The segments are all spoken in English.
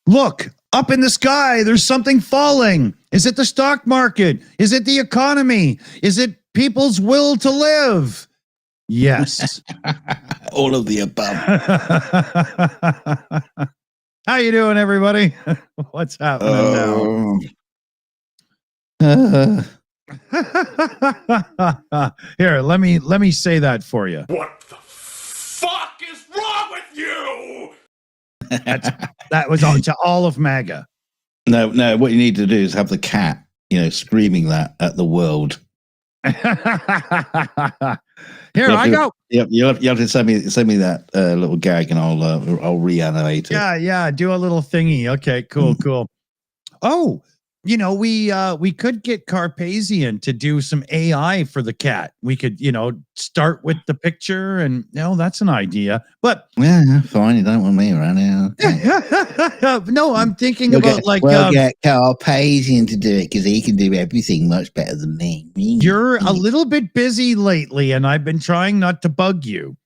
Look, up in the sky, there's something falling. Is it the stock market? Is it the economy? Is it people's will to live? Yes. All of the above. How you doing, everybody? What's happening now? Here, let me say that for you. What the fuck is wrong with you? That was on to all of MAGA. No, what you need to do is have the cat, screaming that at the world. Here I go. Yep, you have to send me that little gag, and I'll reanimate it. Yeah. Do a little thingy. Okay, cool. Oh, we could get Carpathian to do some AI for the cat. We could, start with the picture, and that's an idea. But yeah, fine. You don't want me around here. No, I'm thinking we'll about get Carpathian to do it because he can do everything much better than me. You're a little bit busy lately, and I've been trying not to bug you.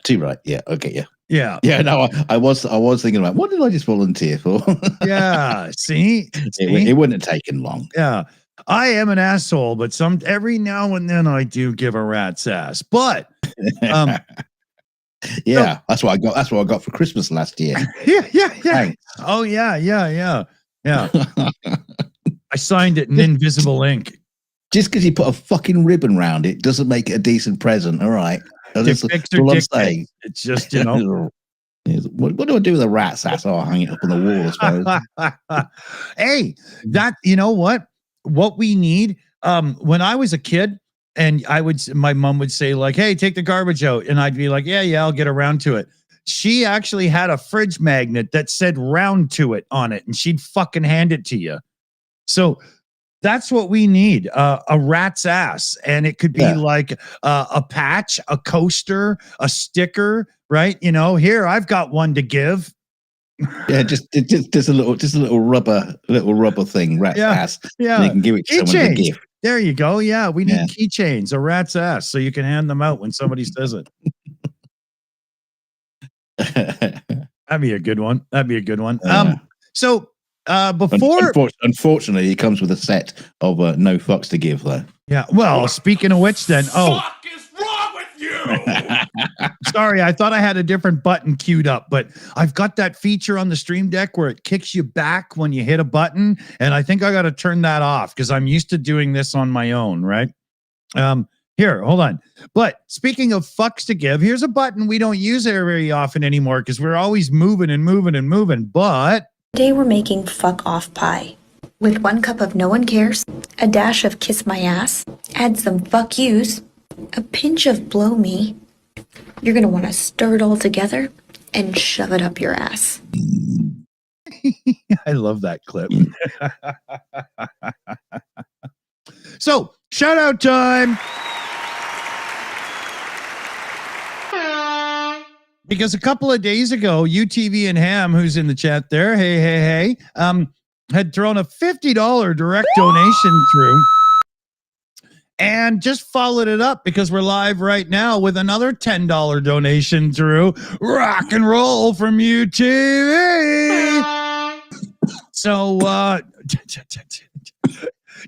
Too right. Yeah. Okay. Yeah. Yeah. No, I was thinking about what did I just volunteer for? Yeah. See? It wouldn't have taken long. Yeah. I am an asshole, but every now and then I do give a rat's ass. But yeah, that's what I got. That's what I got for Christmas last year. Yeah. Thanks. Oh yeah. I signed it in invisible ink. Just because you put a fucking ribbon round it doesn't make it a decent present. All right. That's all I'm saying. It's just, what do I do with a rat's ass? Oh, I'll hang it up on the wall, I suppose. Hey, what we need, when I was a kid, and my mom would say, like, hey, take the garbage out. And I'd be like, yeah, I'll get around to it. She actually had a fridge magnet that said round to it on it, and she'd fucking hand it to you. So that's what we need, a rat's ass. And it could be like a patch, a coaster, a sticker, right? Here, I've got one to give. Yeah, just a little rubber thing, rat's ass. Yeah. And you can give it to someone as a gift. There you go. Yeah, we need keychains, a rat's ass, so you can hand them out when somebody says it. That'd be a good one. So before, unfortunately, it comes with a set of no fucks to give, though. Yeah. Well, speaking of which, then, Fuck is wrong with you? Sorry, I thought I had a different button queued up, but I've got that feature on the Stream Deck where it kicks you back when you hit a button, and I think I got to turn that off because I'm used to doing this on my own, right? Here, hold on. But speaking of fucks to give, here's a button we don't use very often anymore because we're always moving. But today we're making fuck off pie. With 1 cup of no one cares, a dash of kiss my ass, add some fuck yous, a pinch of blow me. You're going to want to stir it all together and shove it up your ass. I love that clip. So, shout out time. Because a couple of days ago, UTV and Ham, who's in the chat there, hey, had thrown a $50 direct donation through and just followed it up because we're live right now with another $10 donation through. Rock and roll from UTV. So,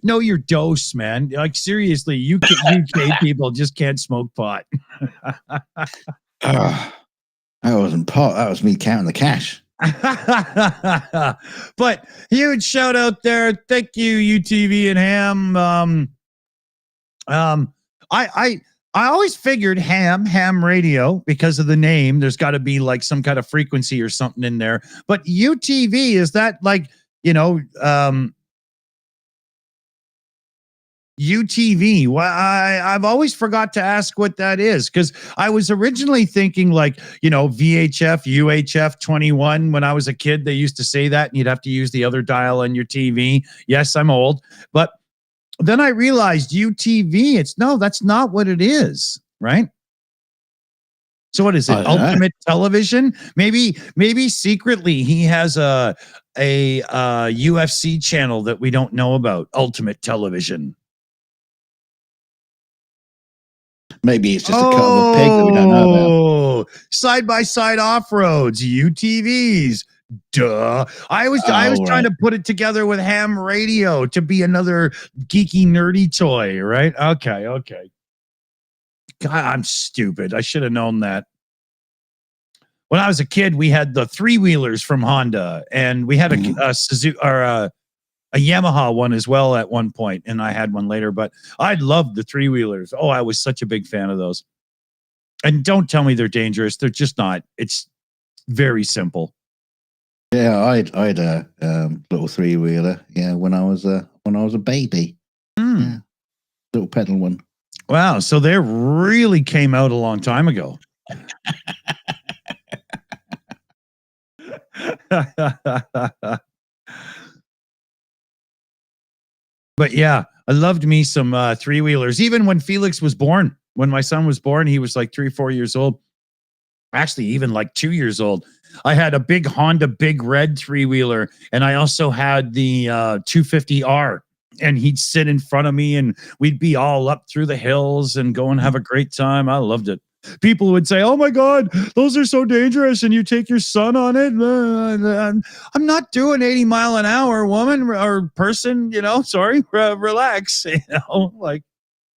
know your dose, man. Like, seriously, UK people just can't smoke pot. That wasn't pot. That was me counting the cash. But huge shout out there. Thank you, UTV and Ham. I always figured ham radio because of the name. There's got to be like some kind of frequency or something in there. But UTV, is that like, UTV. Well, I've always forgot to ask what that is because I was originally thinking like, VHF, UHF 21. When I was a kid, they used to say that, and you'd have to use the other dial on your TV. Yes, I'm old, but then I realized UTV. That's not what it is, right? So what is it? Ultimate Television? Maybe secretly he has a UFC channel that we don't know about. Ultimate Television. Maybe it's just a cut of a pig that we don't know about. Oh, side-by-side off-roads, UTVs. Duh. I was trying right. to put it together with ham radio to be another geeky, nerdy toy, right? Okay. God, I'm stupid. I should have known that. When I was a kid, we had the three-wheelers from Honda, and we had a Suzuki or a Yamaha one as well at one point, and I had one later, but I loved the three-wheelers. Oh, I was such a big fan of those. And don't tell me they're dangerous. They're just not. It's very simple. Yeah, I had a little three-wheeler. Yeah, when I was a baby. Yeah, little pedal one. Wow, so they really came out a long time ago. But yeah, I loved me some three-wheelers. Even when Felix was born, when my son was born, he was like 3 or 4 years old. Actually, even like 2 years old. I had a big Honda Big Red three-wheeler, and I also had the 250R. And he'd sit in front of me, and we'd be all up through the hills and go and have a great time. I loved it. People would say, "Oh my God, those are so dangerous," and you take your son on it. I'm not doing 80 mile an hour, woman or person. Sorry, relax. Like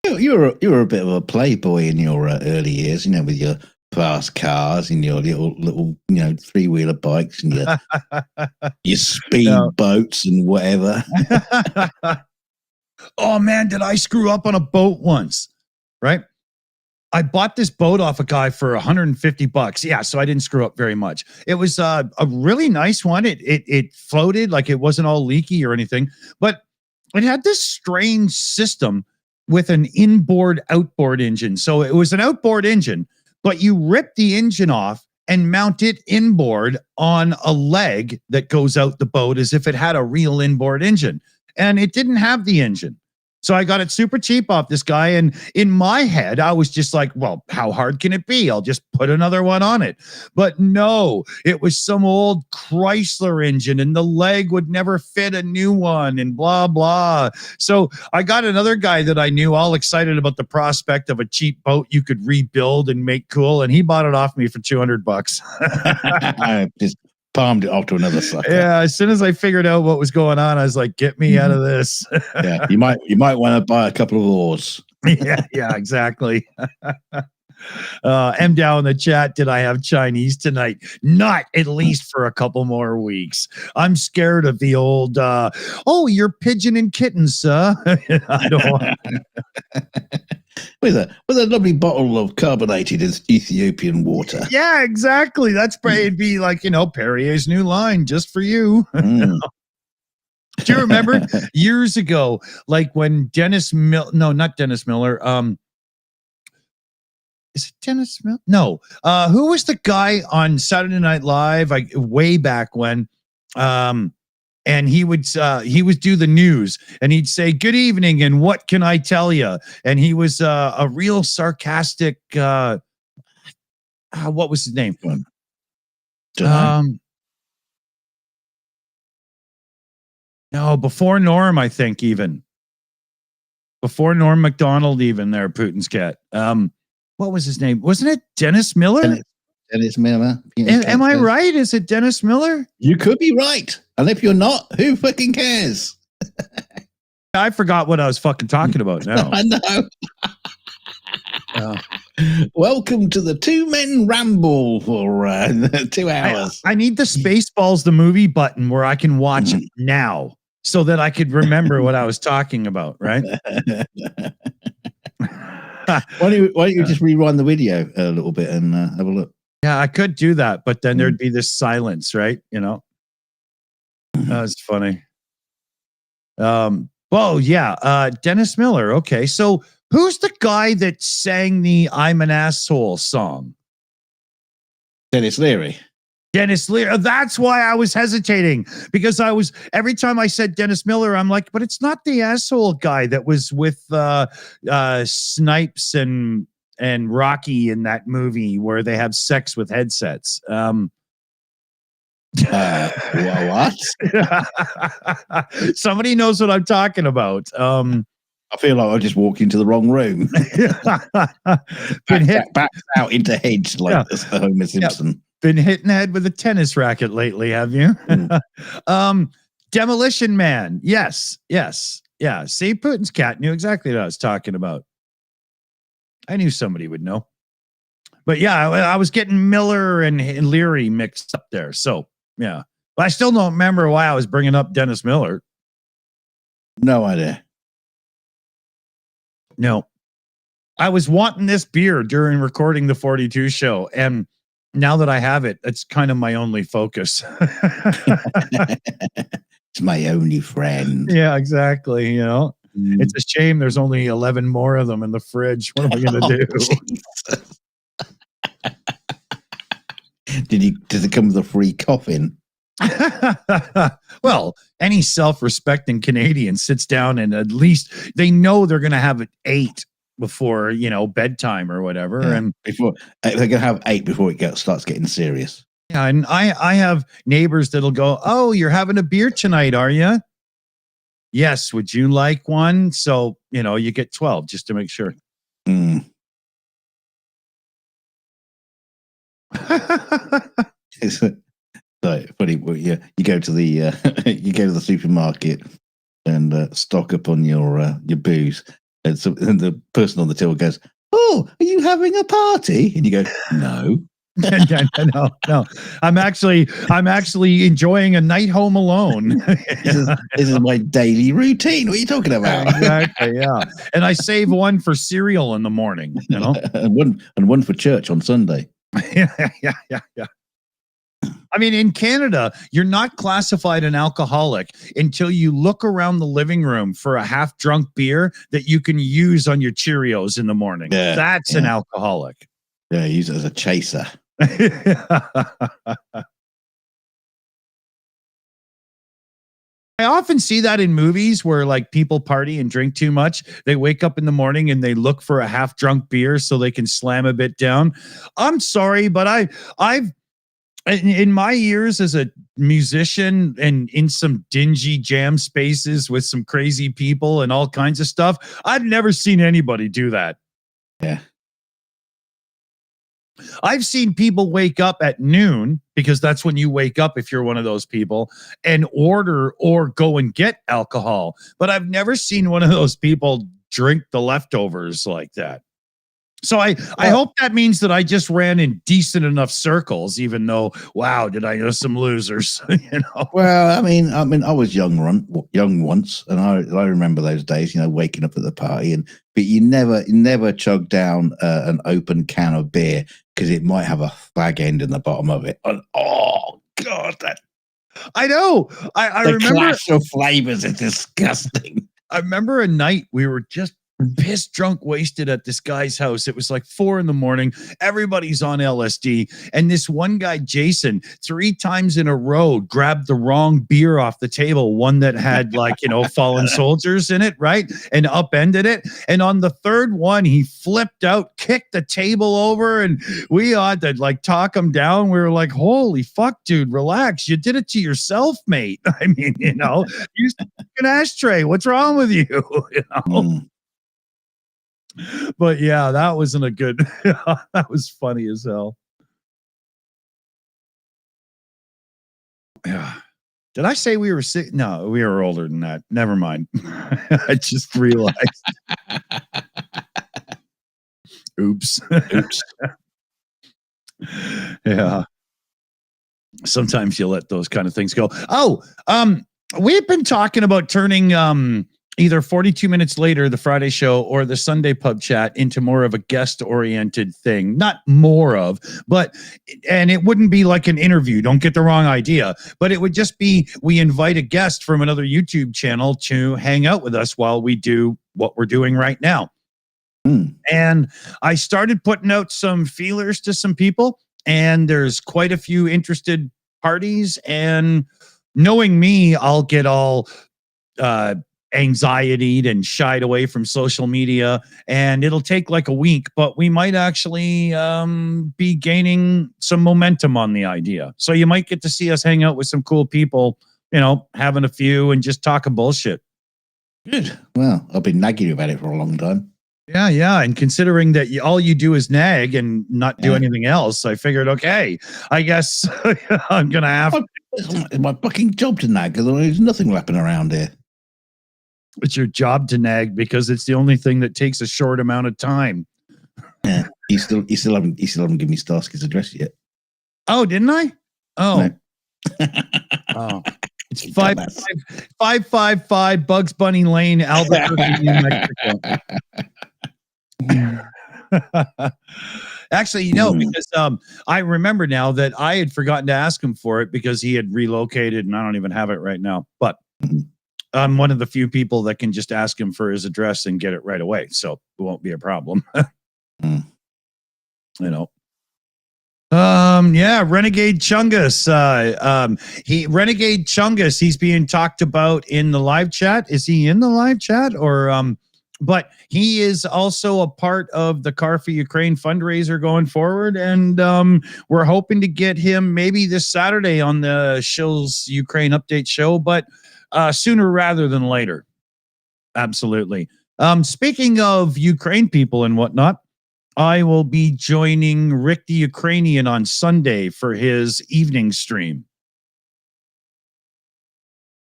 You were a bit of a playboy in your early years. With your fast cars and your little three-wheeler bikes and your speed boats and whatever. Oh man, did I screw up on a boat once? Right. I bought this boat off a guy for $150. Yeah, so I didn't screw up very much. It was a really nice one. It floated, like it wasn't all leaky or anything, but it had this strange system with an inboard outboard engine. So it was an outboard engine, but you rip the engine off and mount it inboard on a leg that goes out the boat as if it had a real inboard engine. And it didn't have the engine. So I got it super cheap off this guy. And in my head, I was just like, well, how hard can it be? I'll just put another one on it. But no, it was some old Chrysler engine and the leg would never fit a new one and blah, blah. So I got another guy that I knew, all excited about the prospect of a cheap boat you could rebuild and make cool. And he bought it off me for $200. I just palmed it off to another sucker. Yeah, as soon as I figured out what was going on, I was like, get me out of this. Yeah, you might want to buy a couple of oars. Yeah, exactly. M down in the chat, did I have Chinese tonight? Not at least for a couple more weeks. I'm scared of the old, you're pigeon and kittens, sir. I don't want with a lovely bottle of carbonated Ethiopian water. Yeah, exactly. That's it'd be like, Perrier's new line just for you. Do you remember years ago, like when not Dennis Miller. Is it Dennis Miller? No. Who was the guy on Saturday Night Live? Like way back when. And he would do the news and he'd say, "Good evening, and what can I tell you?" And he was a real sarcastic. What was his name? No, before Norm, I think even before Norm Macdonald, even there, Putin's cat. What was his name? Wasn't it Dennis Miller? Dennis Miller. Am I right? Is it Dennis Miller? You could be right. And if you're not, who fucking cares? I forgot what I was fucking talking about now. I know. Welcome to the Two Men Ramble for 2 hours. I need the Spaceballs the movie button where I can watch it now so that I could remember what I was talking about, right? Why don't you just rewind the video a little bit and have a look? Yeah, I could do that, but then there'd be this silence, right? That was funny. Dennis Miller. Okay, so who's the guy that sang the "I'm an Asshole" song? Dennis Leary. Dennis Leary. That's why I was hesitating, because every time I said Dennis Miller, I'm like, but it's not the asshole guy that was with Snipes and Rocky in that movie where they have sex with headsets. What? Somebody knows what I'm talking about. I feel like I just walked into the wrong room. Been hit. Backs out into hedge like this, Homer Simpson. Been hit in the head with a tennis racket lately, have you? Demolition Man. Yes. Yeah. See, Putin's cat knew exactly what I was talking about. I knew somebody would know. But yeah, I was getting Miller and Leary mixed up there. So yeah. But I still don't remember why I was bringing up Dennis Miller. No idea. No. I was wanting this beer during recording the 42 show. And now that I have it, it's kind of my only focus. It's my only friend. Yeah, exactly. You know, it's a shame there's only 11 more of them in the fridge. What am I going to do? Does it come with a free coffin? Well, any self-respecting Canadian sits down and at least they know they're going to have it 8 before, bedtime or whatever. Yeah. And before they're going to have 8 before it starts getting serious. Yeah. And I have neighbors that'll go, "Oh, you're having a beer tonight, are you?" "Yes. Would you like one?" So, you get 12 just to make sure. It's like funny. You go to the supermarket and stock up on your booze, and the person on the till goes, "Oh, are you having a party?" And you go, "No." No. I'm actually enjoying a night home alone. This is my daily routine. What are you talking about? Exactly. Yeah. And I save one for cereal in the morning, and one for church on Sunday. Yeah. I mean, in Canada, you're not classified an alcoholic until you look around the living room for a half-drunk beer that you can use on your Cheerios in the morning. Yeah, that's an alcoholic. Yeah, use it as a chaser. I often see that in movies where like people party and drink too much. They wake up in the morning and they look for a half-drunk beer so they can slam a bit down. I'm sorry, but I've in my years as a musician and in some dingy jam spaces with some crazy people and all kinds of stuff, I've never seen anybody do that. Yeah. I've seen people wake up at noon, because that's when you wake up if you're one of those people, and order or go and get alcohol. But I've never seen one of those people drink the leftovers like that. So I hope that means that I just ran in decent enough circles, even though, wow, did I know some losers? Well, I mean, I was young once, and I remember those days, waking up at the party, but you never chug down an open can of beer because it might have a flag end in the bottom of it. And, oh God, I know. I remember clash of flavors is disgusting. I remember a night we were just pissed drunk, wasted at this guy's house. It was like 4 a.m. Everybody's on LSD. And this one guy, Jason, 3 times in a row grabbed the wrong beer off the table. One that had fallen soldiers in it. Right. And upended it. And on the third one, he flipped out, kicked the table over, and we had to talk him down. We were like, holy fuck, dude, relax. You did it to yourself, mate. I mean, use an ashtray. What's wrong with you? But yeah, that wasn't a good. That was funny as hell. Yeah. Did I say we were sick? No, we were older than that. Never mind. I just realized. Oops. Yeah. Sometimes you let those kind of things go. Oh, we've been talking about turning either 42 minutes later, the Friday show, or the Sunday pub chat into more of a guest-oriented thing. Not more of, and it wouldn't be like an interview. Don't get the wrong idea. But it would just be, we invite a guest from another YouTube channel to hang out with us while we do what we're doing right now. And I started putting out some feelers to some people, and there's quite a few interested parties. And knowing me, I'll get all anxietied and shied away from social media, and it'll take like a week, but we might actually be gaining some momentum on the idea. So you might get to see us hang out with some cool people, having a few and just talking bullshit. Good. Well, I've been nagging you about it for a long time. Yeah. And considering that all you do is nag and not do anything else, I figured, okay, I guess I'm going to have to. It's my fucking job to nag because there's nothing happening around here. It's your job to nag because it's the only thing that takes a short amount of time. Yeah. You still haven't given me Starsky's address yet. Oh, didn't I? Oh. No. Oh. It's 555 Bugs Bunny Lane, Albuquerque, New Mexico. Actually, because I remember now that I had forgotten to ask him for it because he had relocated and I don't even have it right now. But I'm one of the few people that can just ask him for his address and get it right away. So it won't be a problem. Renegade Chungus. Renegade Chungus, he's being talked about in the live chat. Is he in the live chat or but he is also a part of the Car for Ukraine fundraiser going forward. And we're hoping to get him maybe this Saturday on the Shills Ukraine update show, but sooner rather than later. Absolutely. Speaking of Ukraine people and whatnot, I will be joining Rick the Ukrainian on Sunday for his evening stream.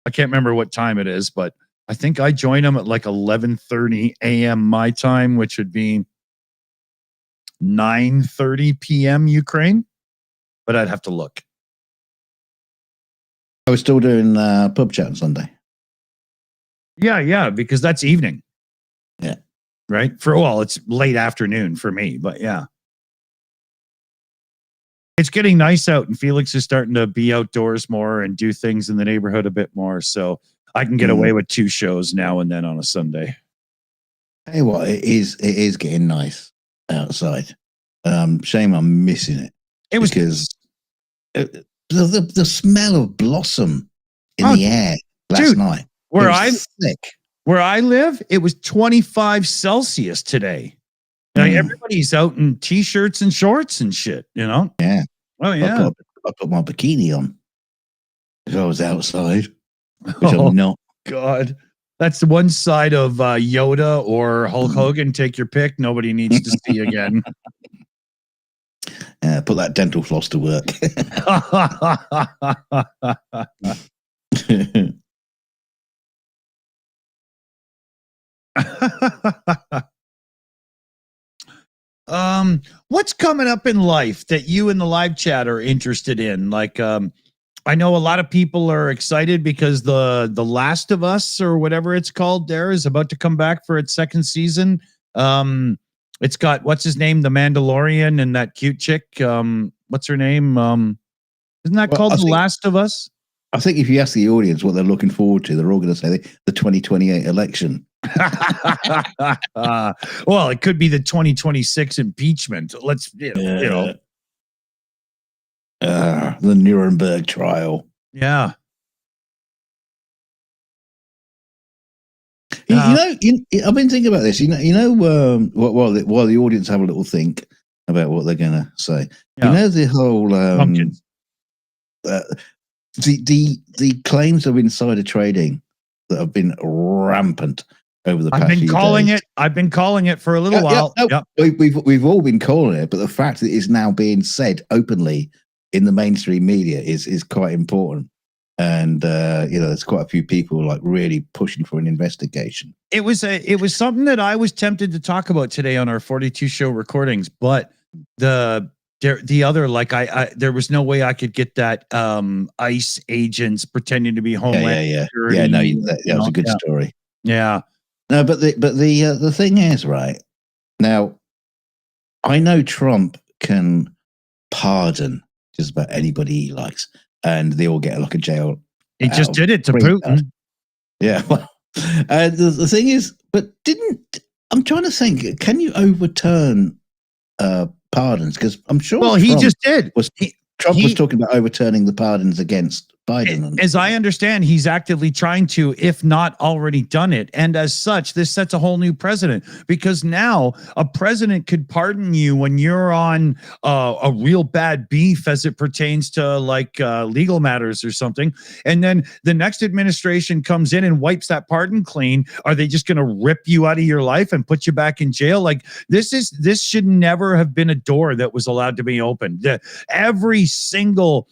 I can't remember what time it is, but I think I join him at like 11:30 a.m. my time, which would be 9:30 p.m. Ukraine, but I'd have to look. I was still doing PubChat on Sunday. Yeah, because that's evening. Yeah. Right? It's late afternoon for me, but yeah. It's getting nice out and Felix is starting to be outdoors more and do things in the neighborhood a bit more. So I can get away with 2 shows now and then on a Sunday. Hey, what it is getting nice outside. Shame I'm missing it. It was because the smell of blossom in the air last night. Where I live, it was 25 Celsius today. Like everybody's out in t-shirts and shorts and shit, Yeah. Oh yeah. I put my bikini on if I was outside. Which I'm not. God. That's the one side of Yoda or Hulk Hogan. Take your pick. Nobody needs to see again. Put that dental floss to work. What's coming up in life that you in the live chat are interested in? Like, I know a lot of people are excited because the Last of Us or whatever it's called there is about to come back for its 2nd season. It's got what's his name, the Mandalorian, and that cute chick. What's her name? Isn't that called The Last of Us? I think if you ask the audience what they're looking forward to, they're all going to say the 2028 election. Well, it could be the 2026 impeachment. Let's the Nuremberg trial. Yeah. I've been thinking about this. While the audience have a little think about what they're going to say. Yeah. The whole the claims of insider trading that have been rampant over the past few days. I've been calling it for a little while. We've all been calling it, but the fact that it's now being said openly in the mainstream media is quite important. And there's quite a few people like really pushing for an investigation. It was something that I was tempted to talk about today on our 42 show recordings, but the other, like there was no way I could get that ICE agents pretending to be Homeland Security. Yeah, no, that was a good story. Yeah. No, but the thing is, right now, I know Trump can pardon just about anybody he likes, and they all get like a jail. He just did it to Putin. Yeah. Well, the thing is, but I'm trying to think? Can you overturn pardons? Because I'm sure. Well, he just did. Trump was talking about overturning the pardons against Biden. As I understand, he's actively trying to, if not already done it. And as such, this sets a whole new precedent, because now a president could pardon you when you're on a real bad beef as it pertains to like legal matters or something. And then the next administration comes in and wipes that pardon clean. Are they just going to rip you out of your life and put you back in jail? Like this should never have been a door that was allowed to be opened. Every single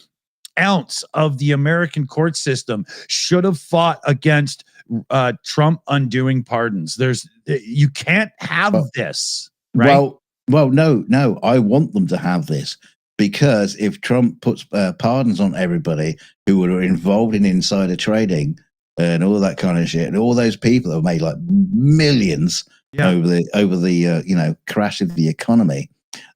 ounce of the American court system should have fought against Trump undoing pardons. You can't have this, right? Well, no, I want them to have this, because if Trump puts pardons on everybody who were involved in insider trading and all that kind of shit, and all those people that have made like millions over the crash of the economy,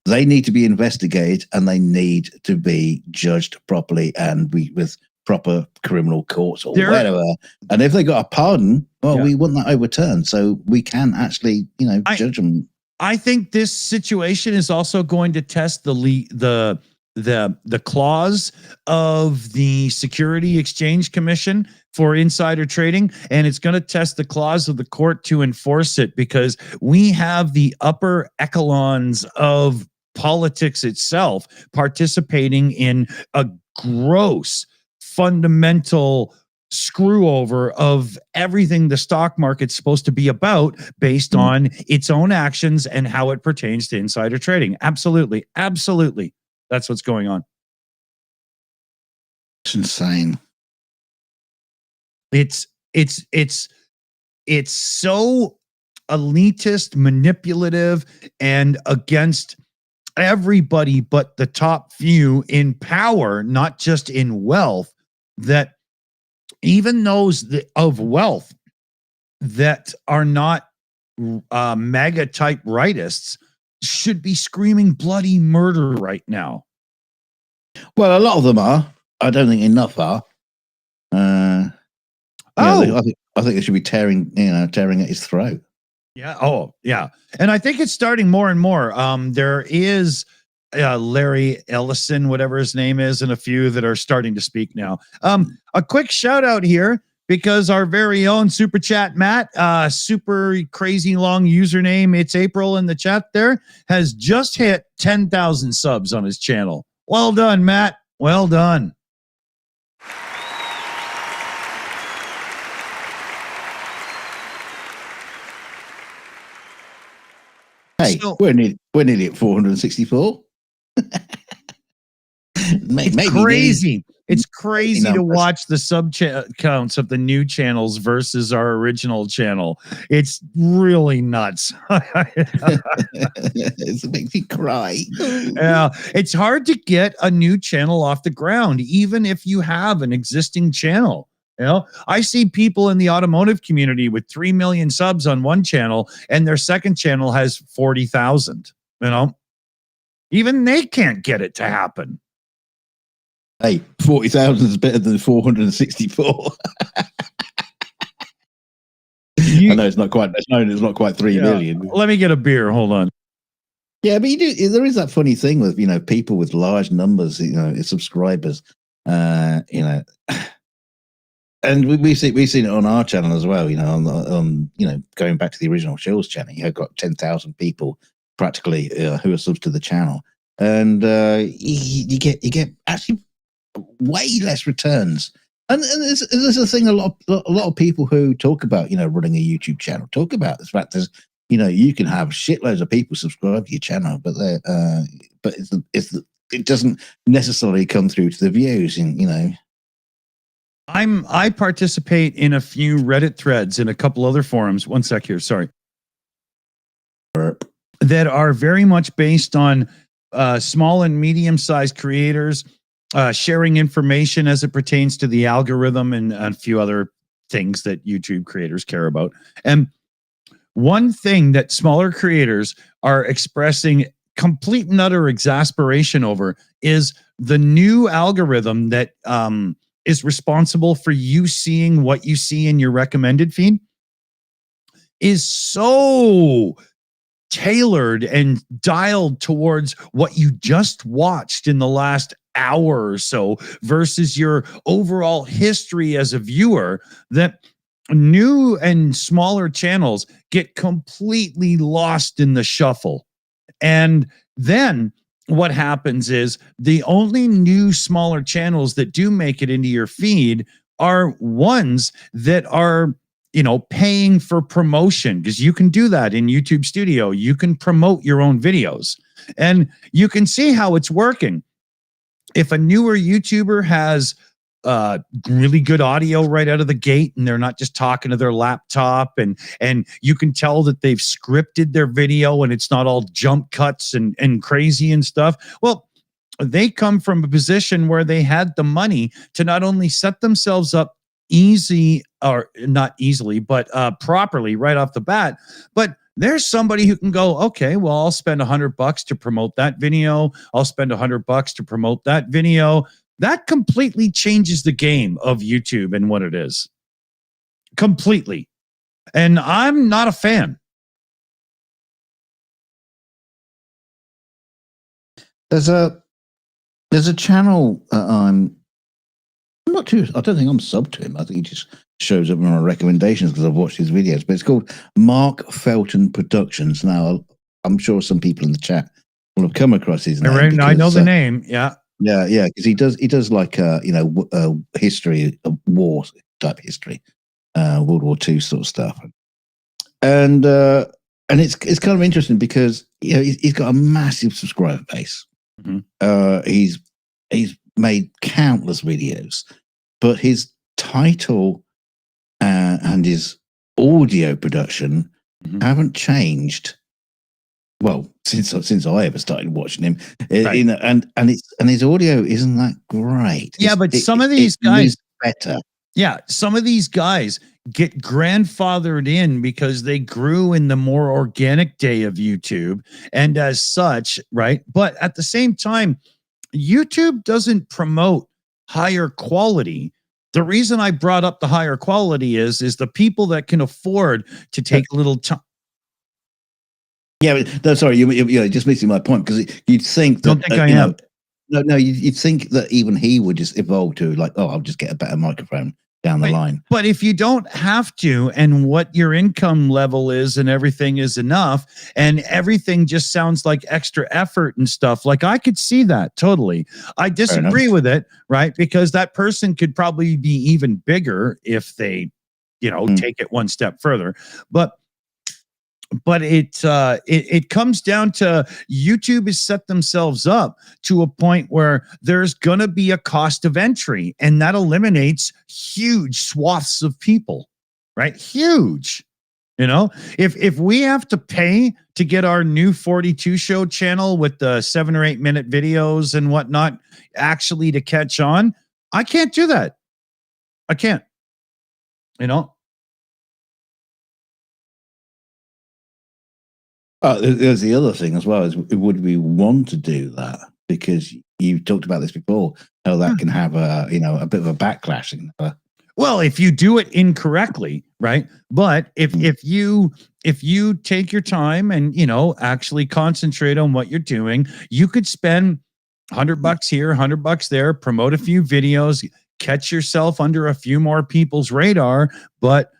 they need to be investigated and they need to be judged properly and with proper criminal courts or whatever. And if they got a pardon, we want that overturned so we can actually, judge them. I think this situation is also going to test the clause of the Security Exchange Commission for insider trading, and it's going to test the clause of the court to enforce it, because we have the upper echelons of politics itself participating in a gross fundamental screw over of everything the stock market's supposed to be about based on its own actions and how it pertains to insider trading. Absolutely. That's what's going on. It's insane. It's so elitist, manipulative, and against everybody but the top few in power, not just in wealth, that even those of wealth that are not MAGA type rightists should be screaming bloody murder right now. Well, a lot of them are. I don't think enough are. I think they should be tearing at his throat. Yeah. Oh, yeah. And I think it's starting more and more. There is Larry Ellison, whatever his name is, and a few that are starting to speak now. A quick shout out here, because our very own Super Chat Matt, super crazy long username, it's April in the chat there, has just hit 10,000 subs on his channel. Well done, Matt. Well done. Hey, we're nearly at 464. It's crazy. It's crazy to watch the sub counts of the new channels versus our original channel. It's really nuts. It makes me cry. Yeah, it's hard to get a new channel off the ground, even if you have an existing channel. I see people in the automotive community with 3 million subs on one channel, and their second channel has 40,000. Even they can't get it to happen. Hey, 40,000 is better than 464. I know it's not quite. It's not quite 3 million. Let me get a beer. Hold on. Yeah, but there is that funny thing with people with large numbers, subscribers, and we've seen it on our channel as well. On going back to the original Shills channel, you've got 10,000 people practically who are subs to the channel, and you get actually way less returns. And there's a thing a lot of people who talk about running a YouTube channel talk about the fact is you can have shitloads of people subscribe to your channel, but it doesn't necessarily come through to the views. I participate in a few Reddit threads and a couple other forums. One sec here, sorry. That are very much based on small and medium-sized creators sharing information as it pertains to the algorithm and a few other things that YouTube creators care about. And one thing that smaller creators are expressing complete and utter exasperation over is the new algorithm that is responsible for you seeing what you see in your recommended feed is so tailored and dialed towards what you just watched in the last hour or so versus your overall history as a viewer, that new and smaller channels get completely lost in the shuffle. And then what happens is the only new smaller channels that do make it into your feed are ones that are, paying for promotion, because you can do that in YouTube Studio. You can promote your own videos and you can see how it's working. If a newer YouTuber has really good audio right out of the gate, and they're not just talking to their laptop, and you can tell that they've scripted their video and it's not all jump cuts and crazy and stuff. Well, they come from a position where they had the money to not only set themselves up easy, or not easily, but properly right off the bat, but there's somebody who can go, okay, well, I'll spend $100 to promote that video. I'll spend $100 to promote that video. That completely changes the game of YouTube and what it is. Completely. And I'm not a fan. There's a channel I'm not too. I don't think I'm sub to him. I think he just shows up in my recommendations because I've watched his videos. But it's called Mark Felton Productions. Now, I'm sure some people in the chat will have come across his name. I know the name. Yeah. Yeah, because he does like history of war type history, World War II sort of stuff, and it's kind of interesting because he's got a massive subscriber base. Mm-hmm. He's made countless videos, but his title and his audio production haven't changed. Well, since I ever started watching him, right. And his audio isn't that great. Yeah, but some of these guys better. Yeah, some of these guys get grandfathered in because they grew in the more organic day of YouTube, and as such, right? But at the same time, YouTube doesn't promote higher quality. The reason I brought up the higher quality is the people that can afford to take a little time. Yeah, but, no, sorry, you're just missing my point, because you'd think that. Don't think I am. No, you'd think that even he would just evolve to like, oh, I'll just get a better microphone down the line. But if you don't have to, and what your income level is and everything is enough, and everything just sounds like extra effort and stuff, like I could see that totally. I disagree with it, right? Because that person could probably be even bigger if they, take it one step further. But it comes down to YouTube has set themselves up to a point where there's going to be a cost of entry, and that eliminates huge swaths of people, right? Huge. If we have to pay to get our new 42 show channel with the 7 or 8 minute videos and whatnot actually to catch on, I can't do that. I can't, There's the other thing as well, is would we want to do that? Because you talked about this before, how that can have a bit of a backlash. Well, if you do it incorrectly, right? But if you take your time and actually concentrate on what you're doing, you could spend $100 here, $100 there, promote a few videos, catch yourself under a few more people's radar. But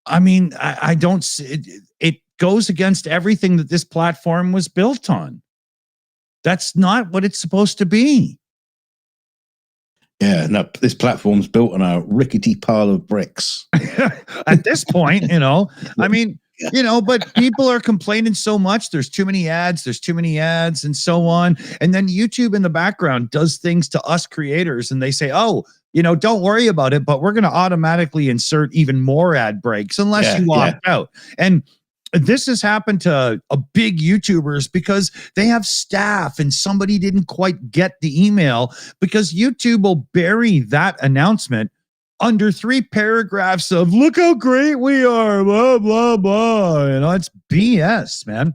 I mean, I don't see it goes against everything that this platform was built on. That's not what it's supposed to be. Yeah, no, this platform's built on a rickety pile of bricks. At this point, I mean, but people are complaining so much. There's too many ads, and so on. And then YouTube in the background does things to us creators, and they say, oh, don't worry about it, but we're going to automatically insert even more ad breaks unless you opt out. And this has happened to a big YouTubers because they have staff and somebody didn't quite get the email, because YouTube will bury that announcement under 3 paragraphs of look how great we are, blah, blah, blah. It's BS, man.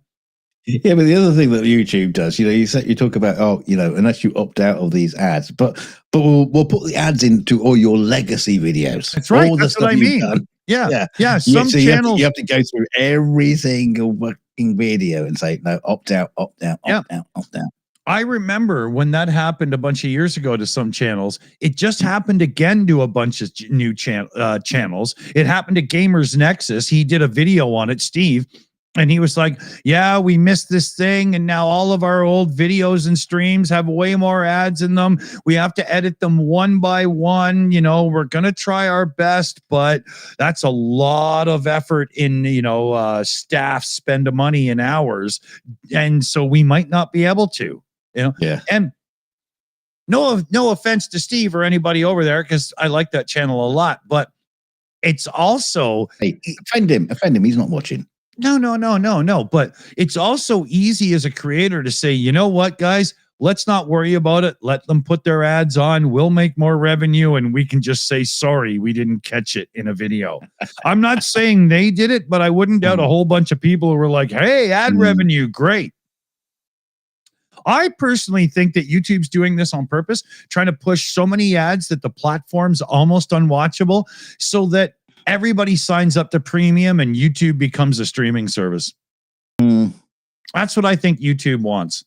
Yeah, but the other thing that YouTube does, you talk about, unless you opt out of these ads, but we'll put the ads into all your legacy videos. That's right. All That's what I mean. Yeah. Some channels you have to go through every single fucking video and say no, opt out. I remember when that happened a bunch of years ago to some channels. It just happened again to a bunch of new channels. It happened to Gamers Nexus. He did a video on it, Steve, and he was like, yeah, we missed this thing, and now all of our old videos and streams have way more ads in them. We have to edit them one by one. You know, we're going to try our best, but that's a lot of effort in, staff spend of money and hours. And so we might not be able to. Yeah. And no offense to Steve or anybody over there, because I like that channel a lot, but it's also offend him. He's not watching. No. But it's also easy as a creator to say, you know what, guys, let's not worry about it. Let them put their ads on. We'll make more revenue, and we can just say, sorry, we didn't catch it in a video. I'm not saying they did it, but I wouldn't doubt a whole bunch of people who were like, hey, ad revenue, great. I personally think that YouTube's doing this on purpose, trying to push so many ads that the platform's almost unwatchable so that everybody signs up to premium and YouTube becomes a streaming service. That's what I think YouTube wants.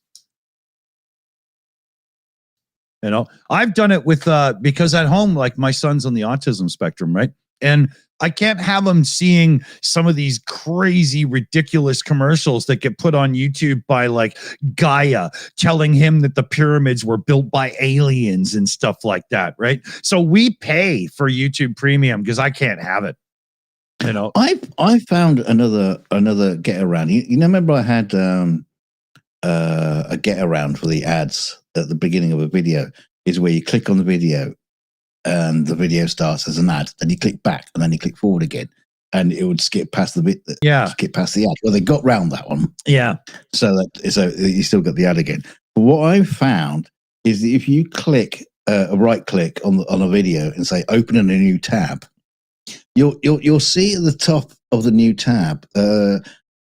I've done it with, because at home, like my son's on the autism spectrum, right? And I can't have him seeing some of these crazy, ridiculous commercials that get put on YouTube by like Gaia telling him that the pyramids were built by aliens and stuff like that, right? So we pay for YouTube Premium because I can't have it. I found another get around. You remember I had a get around for the ads at the beginning of a video is where you click on the video and the video starts as an ad, then you click back and then you click forward again, and it would skip past the bit skip past the ad. Well, they got round that one. Yeah. So you still got the ad again. But what I've found is that if you click a right click on a video and say open in a new tab, you'll see at the top of the new tab.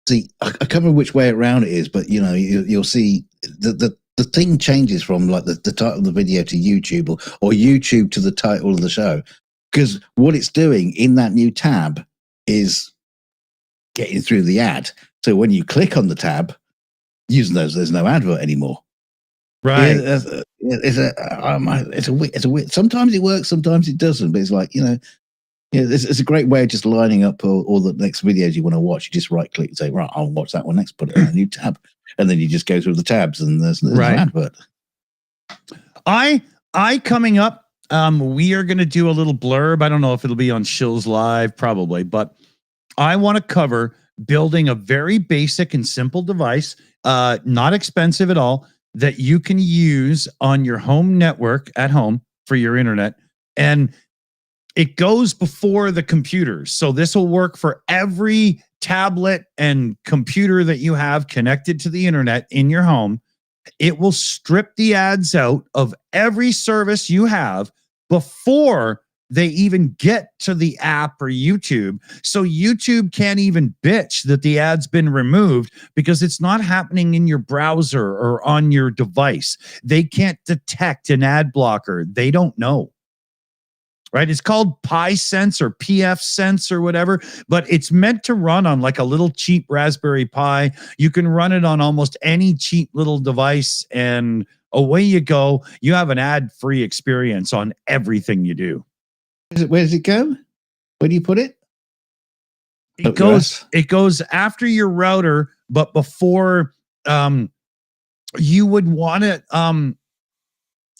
See, I can't remember which way around it is, but you'll see the thing changes from like the title of the video to YouTube or YouTube to the title of the show, because what it's doing in that new tab is getting through the ad. So when you click on the tab, using those, there's no advert anymore. Right. It's a weird. Sometimes it works, sometimes it doesn't. But it's like it's a great way of just lining up all the next videos you want to watch. You just right click and say, right, I'll watch that one next. Put it in a new tab. And then you just go through the tabs and there's right. an advert. I coming up, we are going to do a little blurb. I don't know if it'll be on Shills Live, probably, but I want to cover building a very basic and simple device, not expensive at all, that you can use on your home network at home for your internet. And it goes before the computer. So this will work for every tablet and computer that you have connected to the internet in your home. It will strip the ads out of every service you have before they even get to the app or YouTube. So YouTube can't even bitch that the ad's been removed because it's not happening in your browser or on your device. They can't detect an ad blocker. They don't know. Right? It's called PiSense or PFSense or whatever, but it's meant to run on like a little cheap Raspberry Pi. You can run it on almost any cheap little device, and away you go. You have an ad-free experience on everything you do. Where does it go? Where do you put it? It goes after your router, but before you would want it.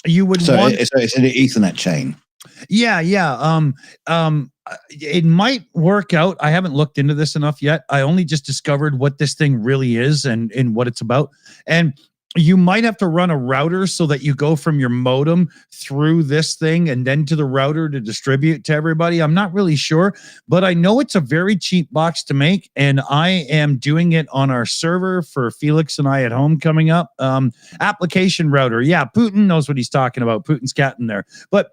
It's an Ethernet chain. Yeah. It might work out. I haven't looked into this enough yet. I only just discovered what this thing really is and what it's about. And you might have to run a router so that you go from your modem through this thing and then to the router to distribute to everybody. I'm not really sure, but I know it's a very cheap box to make, and I am doing it on our server for Felix and I at home coming up. Application router. Yeah, Putin knows what he's talking about. Putin's cat in there. But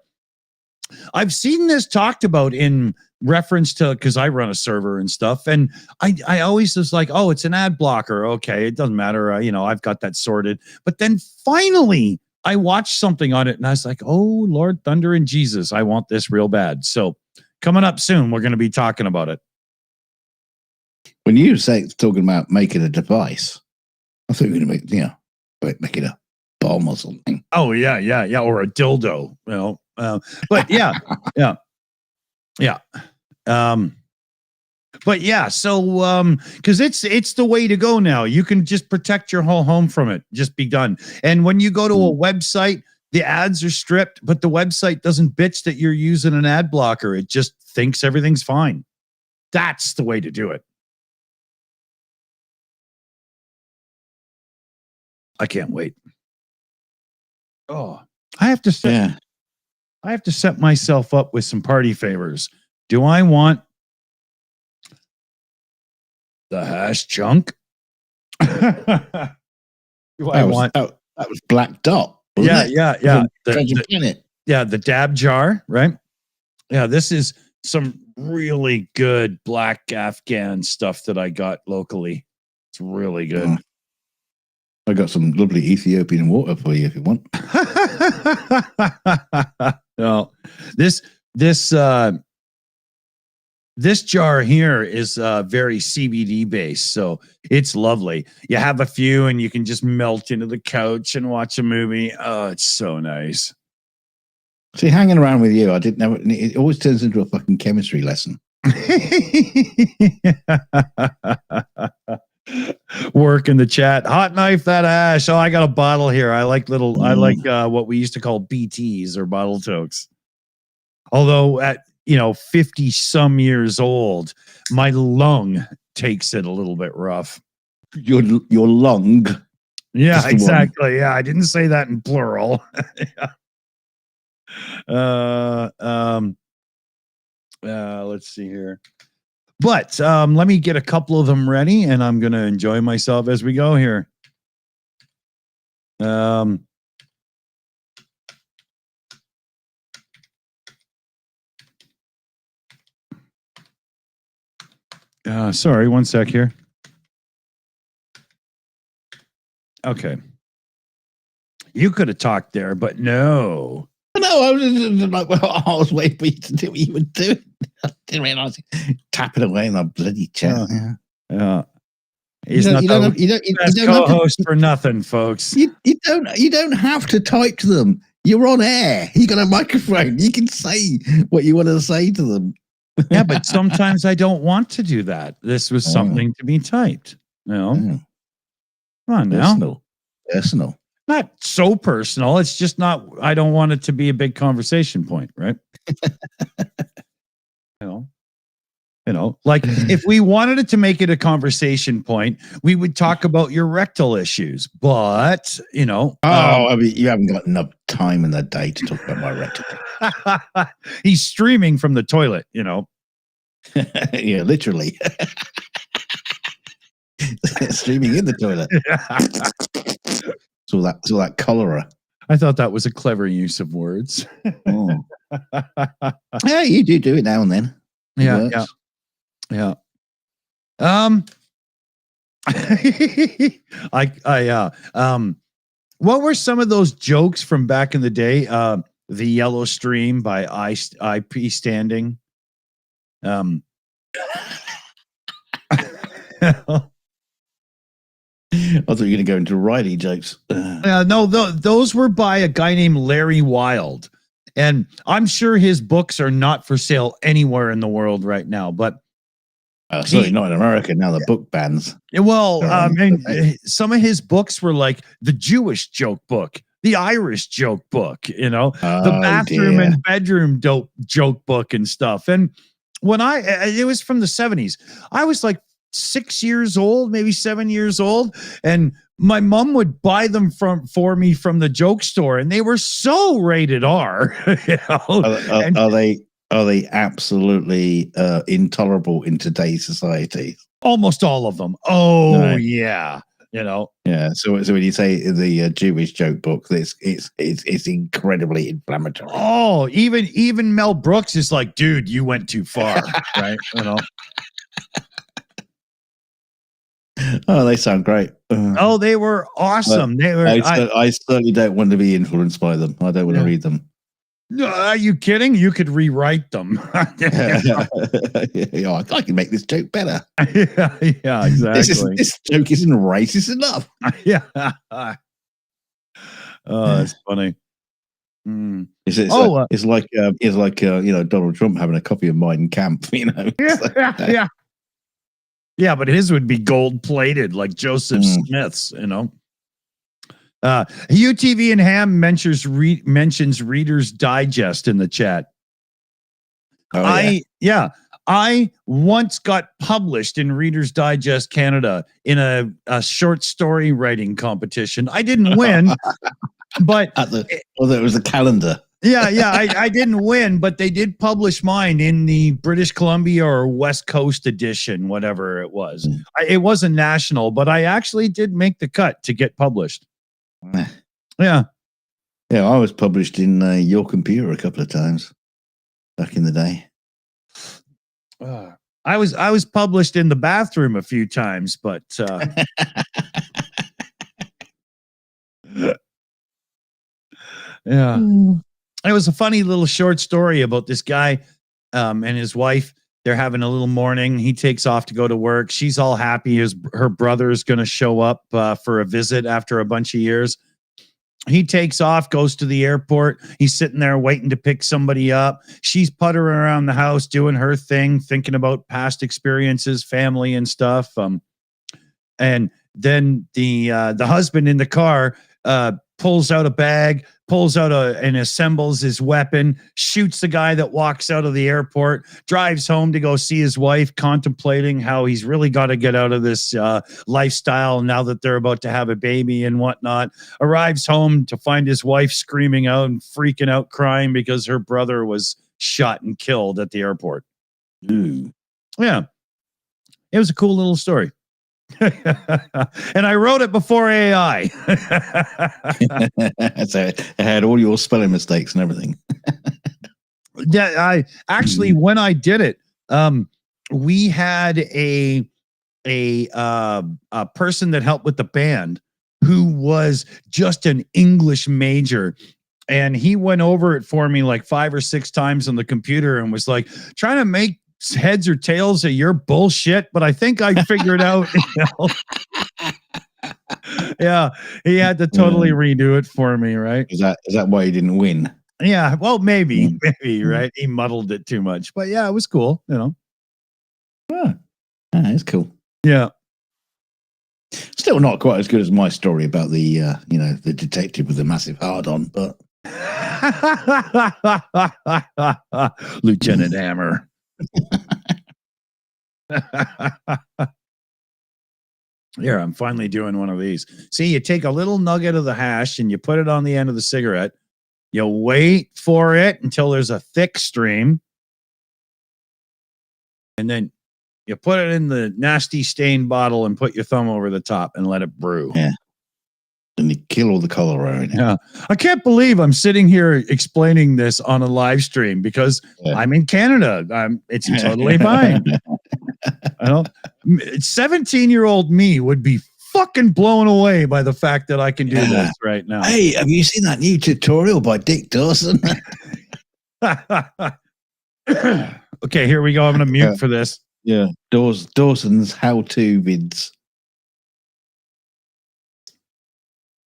I've seen this talked about in reference to, because I run a server and stuff, and I always was like, oh, it's an ad blocker. Okay, it doesn't matter. I've got that sorted. But then finally, I watched something on it, and I was like, oh, Lord, thunder and Jesus, I want this real bad. So coming up soon, we're going to be talking about it. When you say talking about making a device, I thought you were going to make it up. bomb or something. Oh yeah, or a dildo, you know. But yeah, yeah. But yeah, so because it's the way to go now. You can just protect your whole home from it. Just be done. And when you go to a website, the ads are stripped, but the website doesn't bitch that you're using an ad blocker. It just thinks everything's fine. That's the way to do it. I can't wait. Oh, I have to set myself up with some party favors. Do I want the hash chunk? That was Black Dot. Yeah. The The dab jar, right? Yeah, this is some really good black Afghan stuff that I got locally. It's really good. I got some lovely Ethiopian water for you if you want. No, this jar here is very CBD based, so it's lovely. You have a few and you can just melt into the couch and watch a movie. Oh, it's so nice. See, hanging around with you, I didn't know it always turns into a fucking chemistry lesson. Work in the chat. Hot knife that ash. Oh, I got a bottle here. I like what we used to call BTs or bottle tokes. Although at 50 some years old, my lung takes it a little bit rough. Your lung. Yeah, exactly. Yeah, I didn't say that in plural. Let's see here. But let me get a couple of them ready, and I'm going to enjoy myself as we go here. Sorry, one sec here. Okay. You could have talked there, but no. No, I was just like, well, I was waiting for you to do what you were doing. I didn't realize tapping away in that bloody chat. Yeah. He's not the best co-host for nothing, folks. You don't have to type to them. You're on air. You got a microphone. You can say what you want to say to them. Yeah, but sometimes I don't want to do that. This was something to be typed. Come on now. Personal. Not so personal. It's just not. I don't want it to be a big conversation point, right? Like if we wanted it to make it a conversation point, we would talk about your rectal issues. But I mean, you haven't got enough time in the day to talk about my rectal. He's streaming from the toilet. Yeah, literally. Streaming in the toilet. So that cholera. I thought that was a clever use of words. Yeah, you do it now and then. Yeah. What were some of those jokes from back in the day? The Yellow Stream by IP Standing. I thought you were going to go into Riley jokes. No, those were by a guy named Larry Wilde. And I'm sure his books are not for sale anywhere in the world right now. But certainly not in America now, the book bans. Well, some of his books were like the Jewish joke book, the Irish joke book, the bathroom and bedroom joke book and stuff. And when it was from the 70s, I was like 6 years old, maybe 7 years old, and my mom would buy them for me from the joke store, and they were so rated R. Are they absolutely intolerable in today's society? Almost all of them. Oh, no. Yeah. Yeah. So when you say the Jewish joke book, it's incredibly inflammatory. Oh, even Mel Brooks is like, dude, you went too far, right? Oh, they sound great. Oh, they were awesome. I certainly don't want to be influenced by them. I don't want to read them. No, are you kidding? You could rewrite them. Yeah, I can make this joke better. Yeah, exactly. This joke isn't racist enough. Yeah. Oh, that's funny. Mm. It's like Donald Trump having a copy of Mein Kampf, you know. Yeah. Yeah, but his would be gold plated like Joseph Smith's, you know. UTV and Ham mentions Reader's Digest in the chat. Oh, I once got published in Reader's Digest Canada in a short story writing competition. I didn't win, but it was a calendar. I didn't win, but they did publish mine in the British Columbia or West Coast edition, whatever it was. It wasn't national, but I actually did make the cut to get published. Yeah. Yeah, I was published in Your Computer a couple of times back in the day. I was published in the bathroom a few times, but yeah. It was a funny little short story about this guy and his wife. They're having a little morning. He takes off to go to work. She's all happy. Her brother is going to show up for a visit after a bunch of years. He takes off, goes to the airport. He's sitting there waiting to pick somebody up. She's puttering around the house, doing her thing, thinking about past experiences, family and stuff. And then the husband in the car pulls out a bag, and assembles his weapon, shoots the guy that walks out of the airport, drives home to go see his wife, contemplating how he's really got to get out of this lifestyle now that they're about to have a baby and whatnot. Arrives home to find his wife screaming out and freaking out, crying because her brother was shot and killed at the airport. Ooh. Yeah. It was a cool little story. And I wrote it before AI. So it had all your spelling mistakes and everything. Yeah, I actually, when I did it, we had a person that helped with the band who was just an English major. And he went over it for me like 5 or 6 times on the computer and was like trying to make heads or tails of your bullshit, but I think I figured out. You know? Yeah, he had to totally redo it for me, right? Is that why he didn't win? Yeah, well, maybe, right? He muddled it too much, but yeah, it was cool, you know. Yeah, it's cool. Yeah, still not quite as good as my story about the the detective with the massive hard-on, but Lieutenant Hammer. Here, I'm finally doing one of these. See, you take a little nugget of the hash and you put it on the end of the cigarette. You wait for it until there's a thick stream. And then you put it in the nasty stain bottle and put your thumb over the top and let it brew. Yeah. And you kill all the color right now. Yeah. I can't believe I'm sitting here explaining this on a live stream because I'm in Canada. It's totally fine. I don't. 17-year-old me would be fucking blown away by the fact that I can do this right now. Hey, have you seen that new tutorial by Dick Dawson? Okay, here we go. I'm going to mute for this. Yeah, Dawson's how-to vids.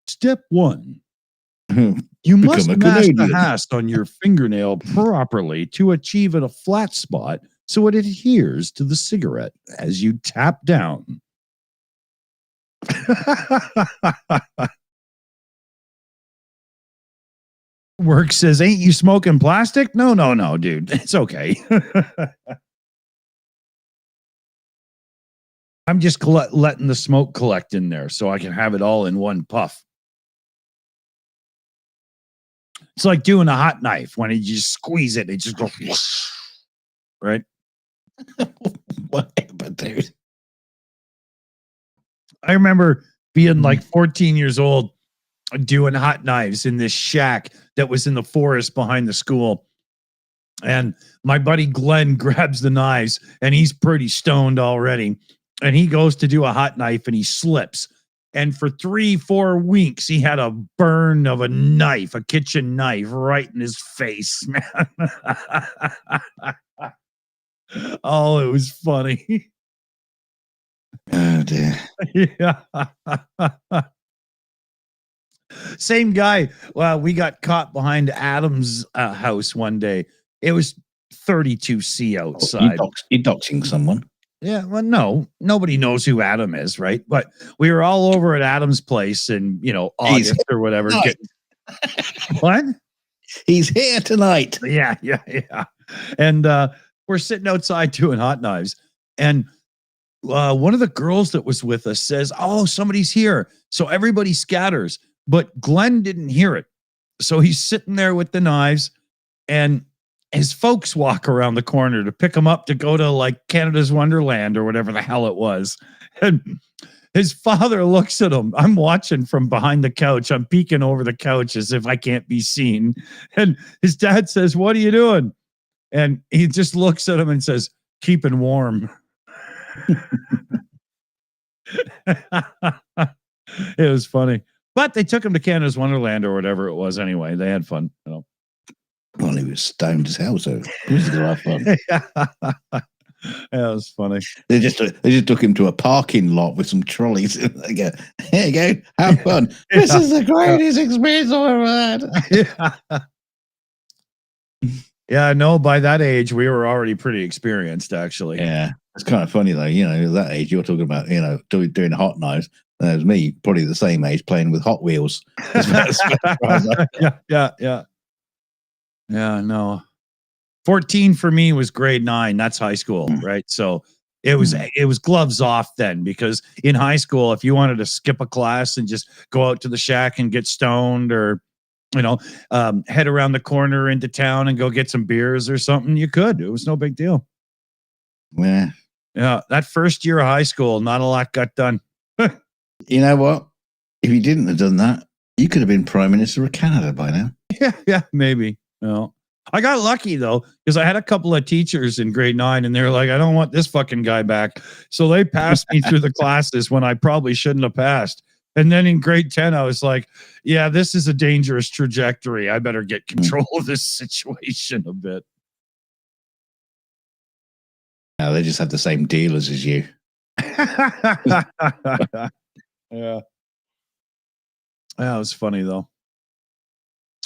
Step 1. You must mask the hash on your fingernail properly to achieve a flat spot so it adheres to the cigarette as you tap down. Work says, ain't you smoking plastic? No, dude. It's okay. I'm just letting the smoke collect in there so I can have it all in one puff. It's like doing a hot knife. When you just squeeze it, it just goes whoosh, right? Whatever, dude. I remember being like 14 years old doing hot knives in this shack that was in the forest behind the school. And my buddy Glenn grabs the knives and he's pretty stoned already. And he goes to do a hot knife and he slips. And for 3-4 weeks, he had a burn of a knife, a kitchen knife right in his face, man. Oh, it was funny. Oh, dear. Yeah. Same guy. Well, we got caught behind Adam's house one day. It was 32C outside. You're doxing someone. Yeah, well, no, nobody knows who Adam is, right? But we were all over at Adam's place in, August or whatever. What? He's here tonight. Yeah. And we're sitting outside doing hot knives. And one of the girls that was with us says, "Oh, somebody's here." So everybody scatters, but Glenn didn't hear it. So he's sitting there with the knives, and his folks walk around the corner to pick him up to go to like Canada's Wonderland or whatever the hell it was. And his father looks at him. I'm watching from behind the couch. I'm peeking over the couch as if I can't be seen. And his dad says, "What are you doing?" And he just looks at him and says, "Keeping warm." It was funny. But they took him to Canada's Wonderland or whatever it was anyway. They had fun. Well, he was stoned as hell, so he was gonna have fun. Yeah, it was funny. They just took him to a parking lot with some trolleys. They go, "Here you go, have fun. This is the greatest experience I've ever had." Yeah, no, by that age, we were already pretty experienced, actually. Yeah, it's kind of funny, though. At that age, you're talking about, doing hot knives. There's me, probably the same age, playing with Hot Wheels. Yeah, no. 14 for me was grade 9. That's high school, right? So it was gloves off then, because in high school, if you wanted to skip a class and just go out to the shack and get stoned, or head around the corner into town and go get some beers or something, you could. It was no big deal. Yeah. That first year of high school, not a lot got done. You know what? If you didn't have done that, you could have been Prime Minister of Canada by now. Yeah, maybe. I got lucky though, because I had a couple of teachers in grade 9 and they were like, "I don't want this fucking guy back." So they passed me through the classes when I probably shouldn't have passed. And then in grade 10, I was like, "Yeah, this is a dangerous trajectory. I better get control of this situation a bit." No, they just had the same dealers as you. Yeah. That was funny though.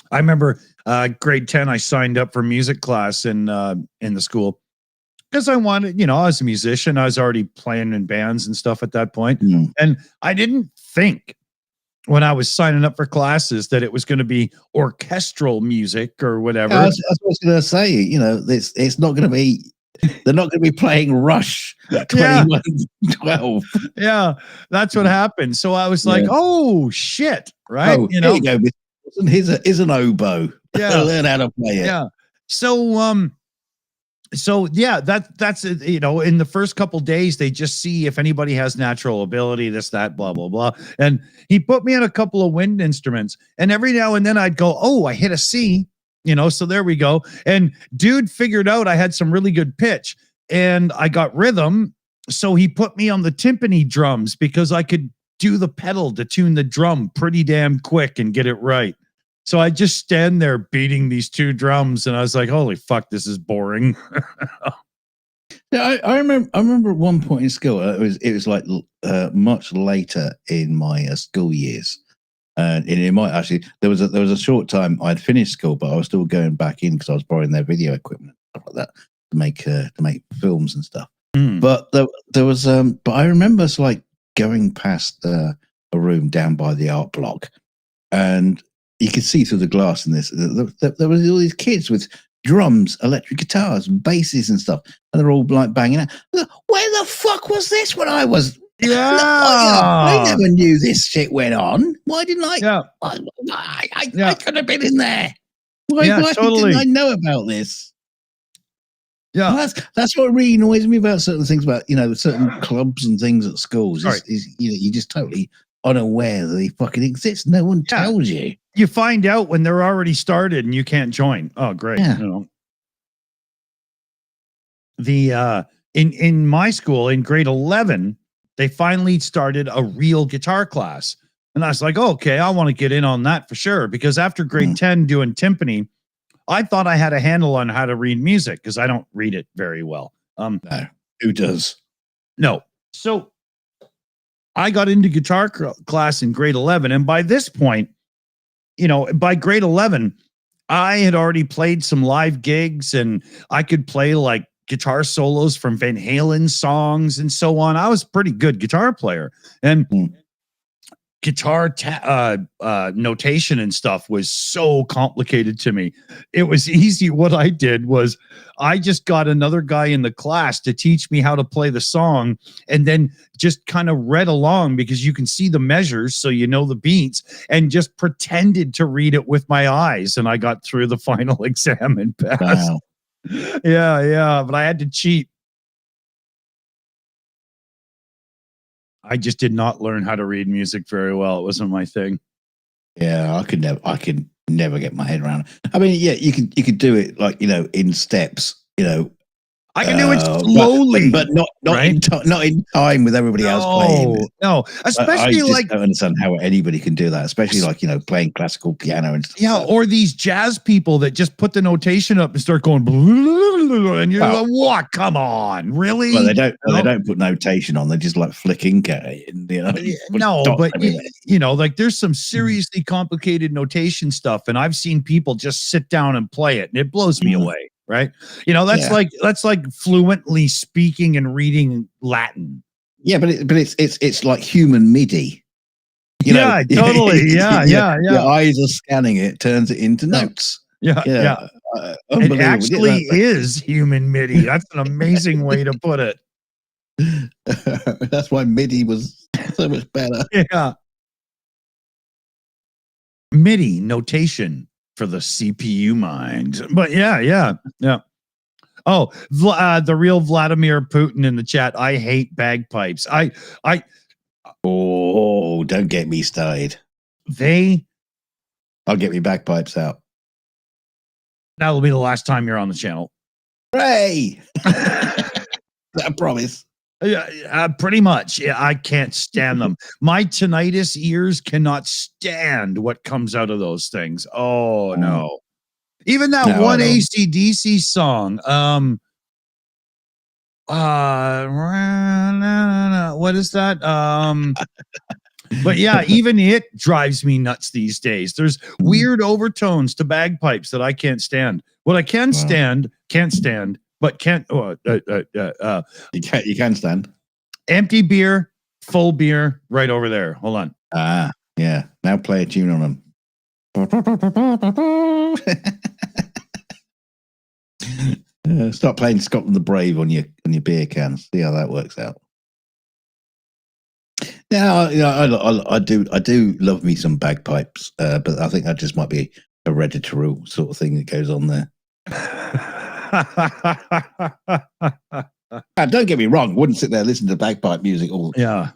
I remember grade 10, I signed up for music class in the school because I wanted, I was a musician. I was already playing in bands and stuff at that point. And I didn't think when I was signing up for classes that it was going to be orchestral music or whatever. Yeah, that's what I was going to say. It's not going to be, they're not going to be playing Rush 2112. Yeah, that's what happened. So I was like, "Oh shit!" Right? Here you go. Here's an oboe. Yeah, learn how to play it. Yeah. So yeah, that's in the first couple days they just see if anybody has natural ability, this, that, blah, blah, blah. And he put me on a couple of wind instruments, and every now and then I'd go, "Oh, I hit a C." So there we go. And dude figured out I had some really good pitch and I got rhythm. So he put me on the timpani drums because I could do the pedal to tune the drum pretty damn quick and get it right. So I just stand there beating these two drums and I was like, "Holy fuck, this is boring." Yeah, I remember at one point in school, it was like much later in my school years. And it might actually, there was a short time I'd finished school, but I was still going back in because I was borrowing their video equipment and stuff like that to make films and stuff. But there was but I remember going past a room down by the art block, and you could see through the glass in this. There was all these kids with drums, electric guitars, basses and stuff, and they're all like banging out. Where the fuck was this when I was? Yeah, I never knew this shit went on. Why didn't I? Yeah, I could have been in there. Why totally. didn't I know about this? Yeah, well, that's what really annoys me about certain things, about certain clubs and things at schools. Is you're just totally unaware that they fucking exist. No one tells you. You find out when they're already started and you can't join. Oh, great. Yeah. The in my school in grade 11, they finally started a real guitar class. And I was like, "Oh, okay, I want to get in on that for sure." Because after grade 10 doing timpani, I thought I had a handle on how to read music because I don't read it very well. No, who does? No. So I got into guitar class in grade 11. And by this point, by grade 11, I had already played some live gigs and I could play like guitar solos from Van Halen songs and so on. I was a pretty good guitar player, and guitar notation and stuff was so complicated to me. It was easy. What I did was I just got another guy in the class to teach me how to play the song, and then just kind of read along because you can see the measures, so you know the beats, and just pretended to read it with my eyes, and I got through the final exam and passed. Wow. Yeah, but I had to cheat. I just did not learn how to read music very well. It wasn't my thing. Yeah, I could never get my head around it. I mean, yeah, you could do it like, in steps, I can do it slowly, but not right? not in time with everybody else playing. No, I especially just like don't understand how anybody can do that, especially like playing classical piano and stuff. yeah, or these jazz people that just put the notation up and start going, and you're like, what? Come on, really? Well, they don't put notation on; they just like flick ink at it. And, no, but like there's some seriously complicated notation stuff, and I've seen people just sit down and play it, and it blows me away. Right? That's like fluently speaking and reading Latin. Yeah, but it's like human MIDI. Totally. Yeah. Your eyes are scanning it, turns it into notes. Yeah. It actually is human MIDI. That's an amazing way to put it. That's why MIDI was so much better. Yeah. MIDI notation for the CPU mind. But yeah. Oh, the real Vladimir Putin in the chat. I hate bagpipes. Oh, don't get me started. I'll get me bagpipes out. That'll be the last time you're on the channel. Hooray! I promise. Pretty much. Yeah, I can't stand them. My tinnitus ears cannot stand what comes out of those things. Oh no. Even that one AC/DC song. What is that? But yeah, even it drives me nuts these days. There's weird overtones to bagpipes that I can't stand. What I can't stand, but can't. You can stand. Empty beer, full beer, right over there. Hold on. Yeah. Now play a tune on them. Start playing Scotland the Brave on your beer cans. See how that works out. Now, I do love me some bagpipes, but I think that just might be a hereditary sort of thing that goes on there. Don't get me wrong, wouldn't sit there listening to bagpipe music all day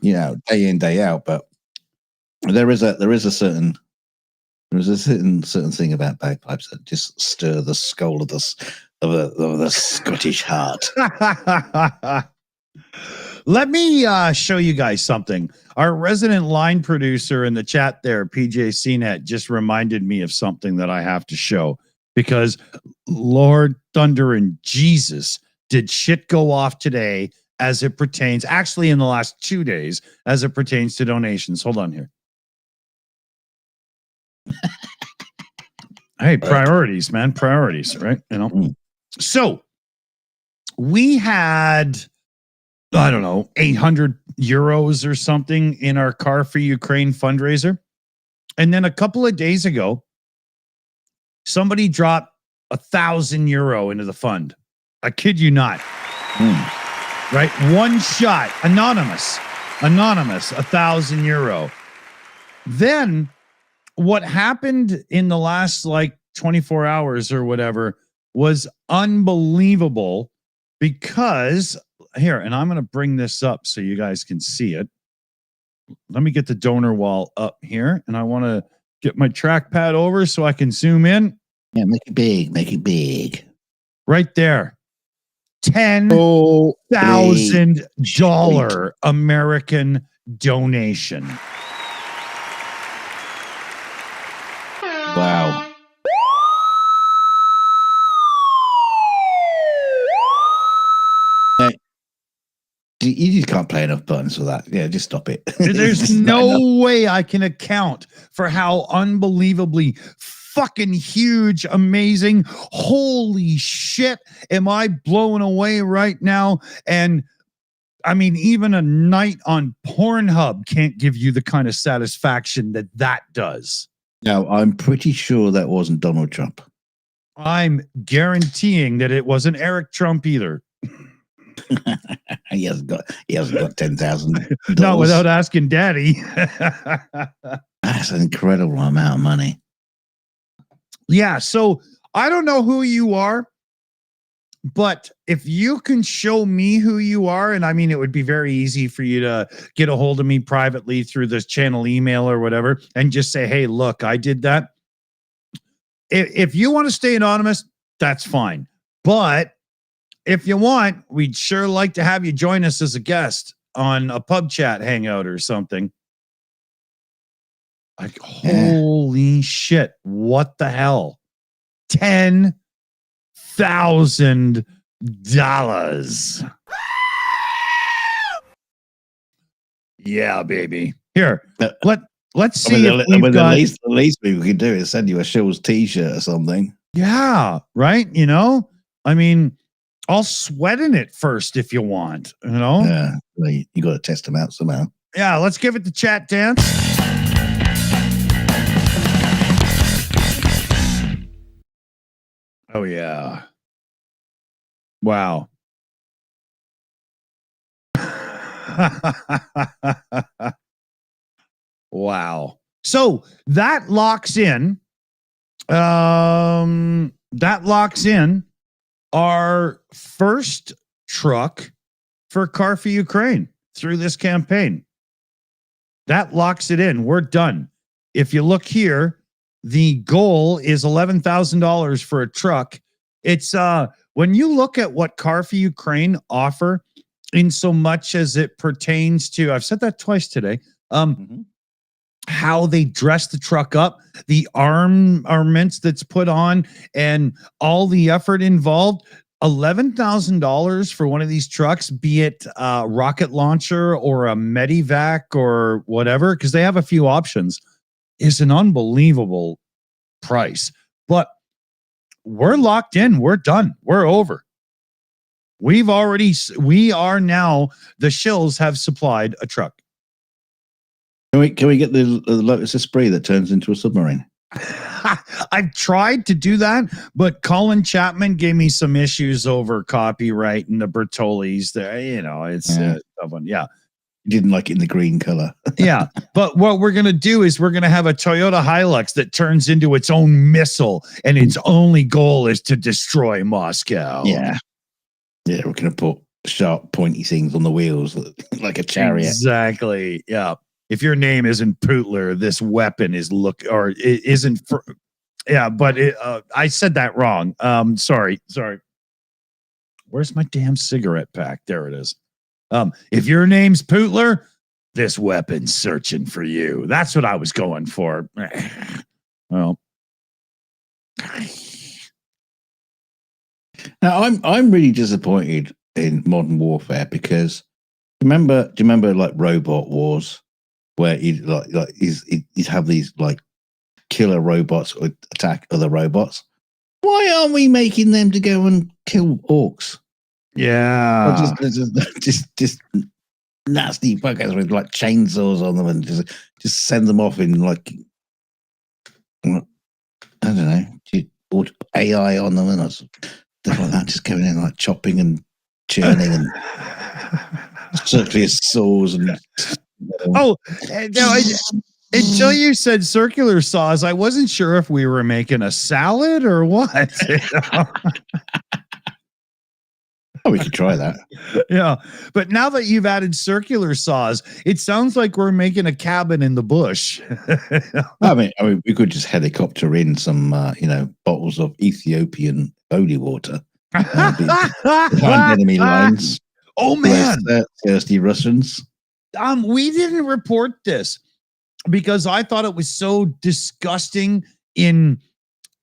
in, day out, but there is a certain thing about bagpipes that just stir the skull of the Scottish heart. Let me show you guys something. Our resident line producer in the chat there, PJ CNET, just reminded me of something that I have to show, because Lord Thunder and Jesus, did shit go off today as it pertains, actually in the last 2 days, as it pertains to donations. Hold on here. Hey, priorities, man. Priorities, right? So we had, I don't know, 800 euros or something in our Car for Ukraine fundraiser. And then a couple of days ago, somebody dropped 1,000 euro into the fund. I kid you not. Right? One shot, anonymous, 1,000 euro. Then what happened in the last like 24 hours or whatever was unbelievable, because here, and I'm going to bring this up so you guys can see it. Let me get the donor wall up here, and I want to get my trackpad over so I can zoom in. Yeah, make it big. Right there. $10,000 American donation. Wow. You just can't play enough buttons for that. Yeah, just stop it. There's no way I can account for how unbelievably fucking huge, amazing, holy shit, am I blown away right now? And I mean, even a night on Pornhub can't give you the kind of satisfaction that that does. No, I'm pretty sure that wasn't Donald Trump. I'm guaranteeing that it wasn't Eric Trump either. He hasn't got 10,000. Not without asking Daddy. That's an incredible amount of money. Yeah, so I don't know who you are, but if you can show me who you are, and I mean, it would be very easy for you to get a hold of me privately through this channel email or whatever, and just say, hey, look, I did that. If you want to stay anonymous, that's fine. But if you want, we'd sure like to have you join us as a guest on a PubChat hangout or something. Like, holy shit, what the hell? $10,000. Yeah, baby. Here, let's see if we've got... the least we can do is send you a Shills t-shirt or something. Yeah, right. You know, I mean, I'll sweat in it first if you want, you know? Yeah, you got to test them out somehow. Yeah, let's give it the chat dance. Oh, yeah. Wow. Wow. So that locks in. That locks in our first truck for Car for Ukraine through this campaign. That locks it in. We're done. If you look here, the goal is $11,000 for a truck. It's when you look at what Car for Ukraine offer in so much as it pertains to, I've said that twice today, how they dress the truck up, the armaments that's put on, and all the effort involved. $11,000 for one of these trucks, be it a rocket launcher or a Medivac or whatever, because they have a few options, is an unbelievable price. But we're locked in. We're done. We're over. We are now, the Shills have supplied a truck. Can we get the Lotus Esprit that turns into a submarine? I've tried to do that, but Colin Chapman gave me some issues over copyright and the Bertollis there. You know, it's someone, yeah. You didn't like it in the green color. Yeah. But what we're going to do is we're going to have a Toyota Hilux that turns into its own missile, and its only goal is to destroy Moscow. Yeah. Yeah, we're going to put sharp, pointy things on the wheels like a chariot. Exactly. Yeah. If your name isn't Pootler, this weapon is it isn't for, yeah, but I said that wrong. Sorry. Where's my damn cigarette pack? There it is. If your name's Pootler, this weapon's searching for you. That's what I was going for. Well, now I'm really disappointed in modern warfare because do you remember like Robot Wars, where you'd have these like killer robots or attack other robots? Why aren't we making them to go and kill orcs? Yeah, just nasty fuckers with like chainsaws on them and just send them off in like, I don't know, AI on them and stuff like that, just going in like chopping and churning and circular saws and. Oh no! Until you said circular saws, I wasn't sure if we were making a salad or what. Oh, we could try that. Yeah, but now that you've added circular saws, it sounds like we're making a cabin in the bush. I mean, we could just helicopter in some, bottles of Ethiopian holy water behind enemy lines. Oh man, thirsty Russians. We didn't report this because I thought it was so disgusting in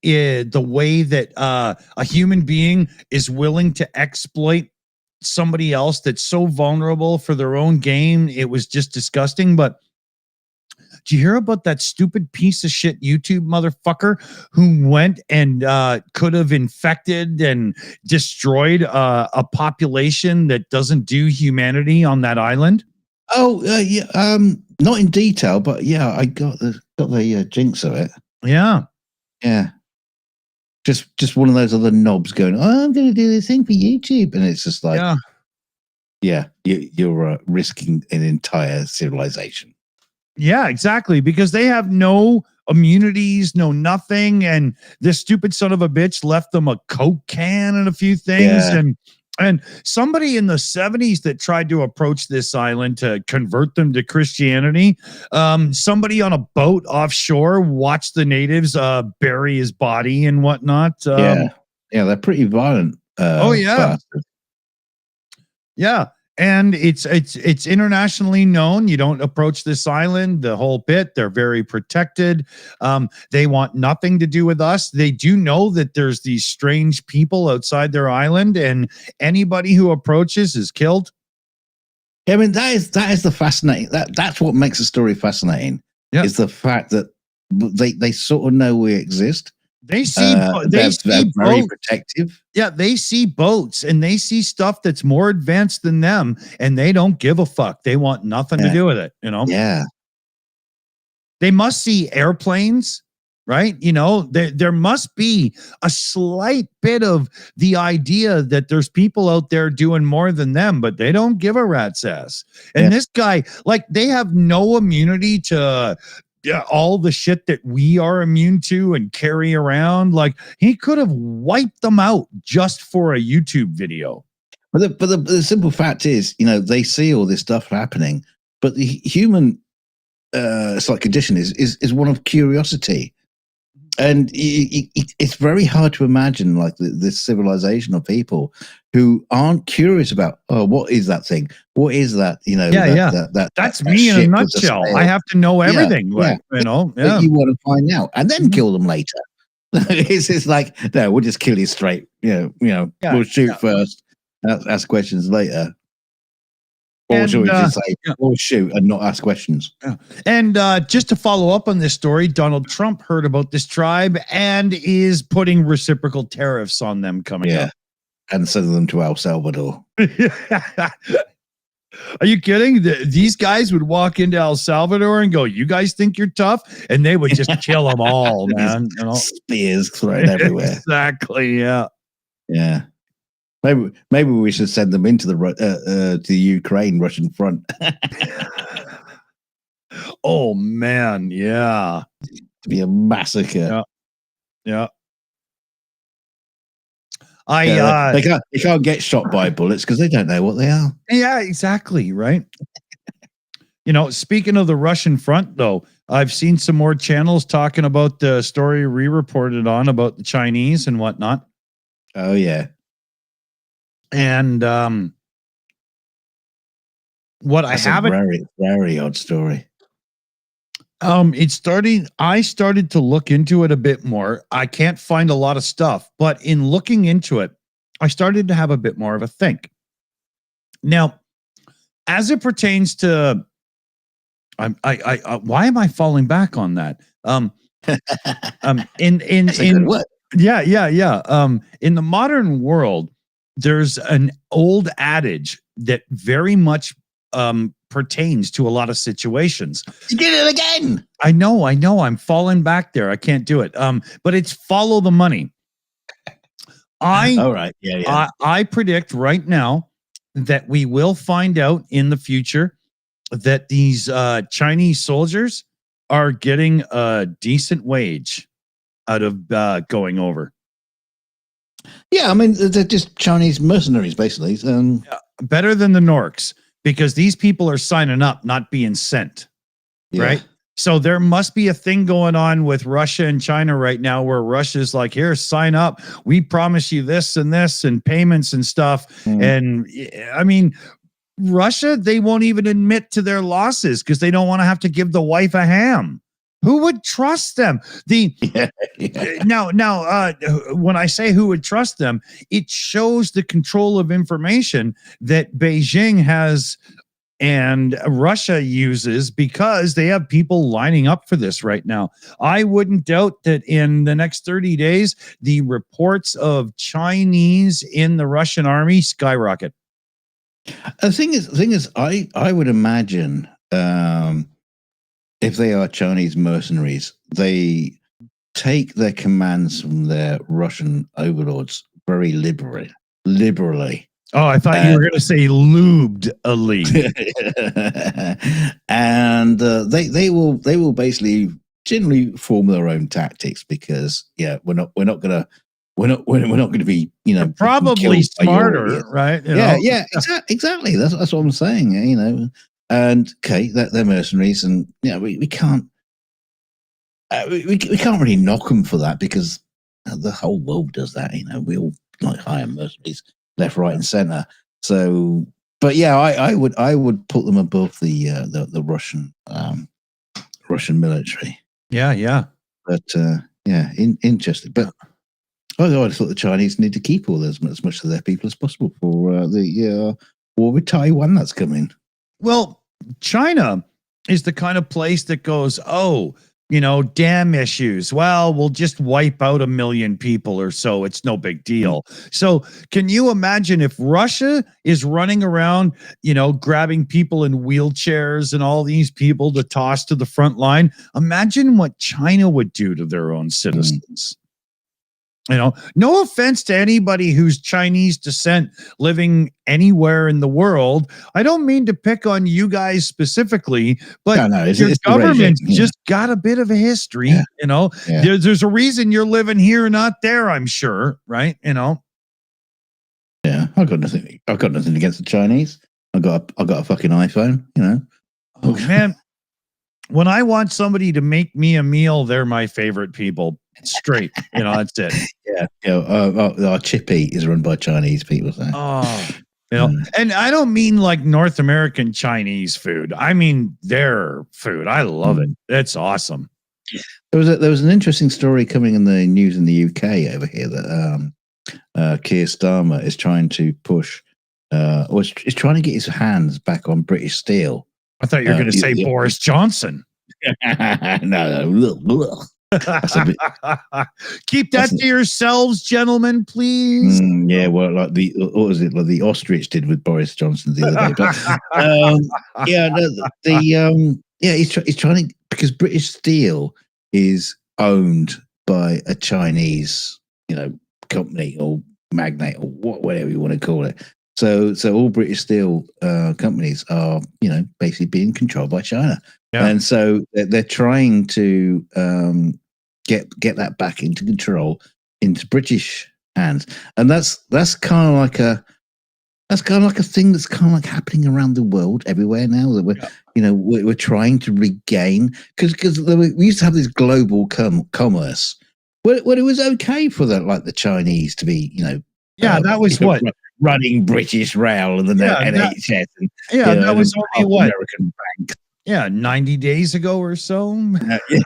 the way that a human being is willing to exploit somebody else that's so vulnerable for their own game. It was just disgusting. But do you hear about that stupid piece of shit YouTube motherfucker who went and could have infected and destroyed a population that doesn't do humanity on that island? Oh, yeah. Not in detail, but yeah, I got the jinx of it. Yeah. Yeah. Just one of those other knobs going, oh, I'm going to do this thing for YouTube. And it's just like, you're risking an entire civilization. Yeah, exactly. Because they have no immunities, no nothing. And this stupid son of a bitch left them a Coke can and a few things. Yeah. And somebody in the 70s that tried to approach this island to convert them to Christianity, somebody on a boat offshore watched the natives bury his body and whatnot. Yeah, they're pretty violent. Bastards. Yeah. And it's internationally known. You don't approach this island, the whole bit. They're very protected. They want nothing to do with us. They do know that there's these strange people outside their island, and anybody who approaches is killed. I mean, that is the fascinating. That's what makes the story fascinating. Yep. Is the fact that they sort of know we exist. They see they're very protective. Yeah, they see boats and they see stuff that's more advanced than them, and they don't give a fuck. They want nothing to do with it, you know? Yeah. They must see airplanes, right? You know, there must be a slight bit of the idea that there's people out there doing more than them, but they don't give a rat's ass. And this guy, like, they have no immunity to all the shit that we are immune to and carry around. Like, he could have wiped them out just for a YouTube video. But the simple fact is, you know, they see all this stuff happening, but the human slight condition is one of curiosity. And it's very hard to imagine like this civilization of people who aren't curious about, oh, what is that thing? What is that? You know, that's me in a nutshell. I have to know everything. You know, you want to find out and then kill them later. It's like, no, we'll just kill you straight. We'll shoot first, ask questions later. Or should we just say, we'll shoot and not ask questions? Yeah. And just to follow up on this story, Donald Trump heard about this tribe and is putting reciprocal tariffs on them coming up. And sending them to El Salvador. Are you kidding? These guys would walk into El Salvador and go, you guys think you're tough? And they would just kill them all, man. You know? Spears thrown everywhere. Exactly, yeah. Yeah. Maybe we should send them into the Ukraine Russian front. Oh man, yeah. To be a massacre. Yeah. They can't get shot by bullets because they don't know what they are. Yeah, exactly, right? You know, speaking of the Russian front, though, I've seen some more channels talking about the story we reported on about the Chinese and whatnot. Oh yeah. And what That's I haven't very, very odd story. I started to look into it a bit more. I can't find a lot of stuff, but in looking into it, I started to have a bit more of a think. Now, as it pertains to why am I falling back on that? In the modern world, there's an old adage that very much pertains to a lot of situations. You did it again. I know. I'm falling back there. I can't do it. But it's follow the money. All right. Yeah. I predict right now that we will find out in the future that these Chinese soldiers are getting a decent wage out of going over. Yeah, I mean, they're just Chinese mercenaries, basically. Better than the Norks, because these people are signing up, not being sent, right? So there must be a thing going on with Russia and China right now where Russia's like, here, sign up. We promise you this and payments and stuff. And I mean, Russia, they won't even admit to their losses because they don't want to have to give the wife a ham. Who would trust them? Now, when I say who would trust them, it shows the control of information that Beijing has and Russia uses, because they have people lining up for this right now. I wouldn't doubt that in the next 30 days, the reports of Chinese in the Russian army skyrocket. The thing is, I would imagine if they are Chinese mercenaries, they take their commands from their Russian overlords very liberally. Oh, I thought you were going to say lubed a lead. And they will basically generally form their own tactics, because we're not going to be, probably smarter, right? Exactly. That's what I'm saying. And okay, they're mercenaries, and we can't we can't really knock them for that, because the whole world does that. We all hire mercenaries left, right, and center. So, but I would put them above the Russian military. Yeah. But interesting. But I thought the Chinese need to keep all as much of their people as possible for the war with Taiwan that's coming. Well, China is the kind of place that goes, dam issues. Well, we'll just wipe out 1 million people or so. It's no big deal. So can you imagine if Russia is running around, grabbing people in wheelchairs and all these people to toss to the front line? Imagine what China would do to their own citizens. No offense to anybody who's Chinese descent living anywhere in the world. I don't mean to pick on you guys specifically, but your government's just got a bit of a history. There's a reason you're living here, not there, I'm sure, right? Yeah, I've got nothing against the Chinese. I got a fucking iPhone. Oh man, when I want somebody to make me a meal, they're my favorite people. Straight, that's it. Our Chippy is run by Chinese people. So. And I don't mean like North American Chinese food. I mean their food. I love it. It's awesome. There was an interesting story coming in the news in the UK over here that Keir Starmer is trying to push, or is trying to get his hands back on British steel. I thought you were going to say Boris Johnson. No. Keep that to yourselves, gentlemen, please. Well, like the ostrich did with Boris Johnson the other day. But he's trying to, because British Steel is owned by a Chinese, company or magnate or whatever you want to call it. So all British Steel companies are, basically being controlled by China. Yeah. And so they're trying to get that back into control, into British hands, and that's kind of like a thing that's kind of like happening around the world everywhere now. That we're trying to regain, because we used to have this global commerce where it was okay for the Chinese to be that was what running British Rail and the NHS that was only what American Bank. 90 days ago or so.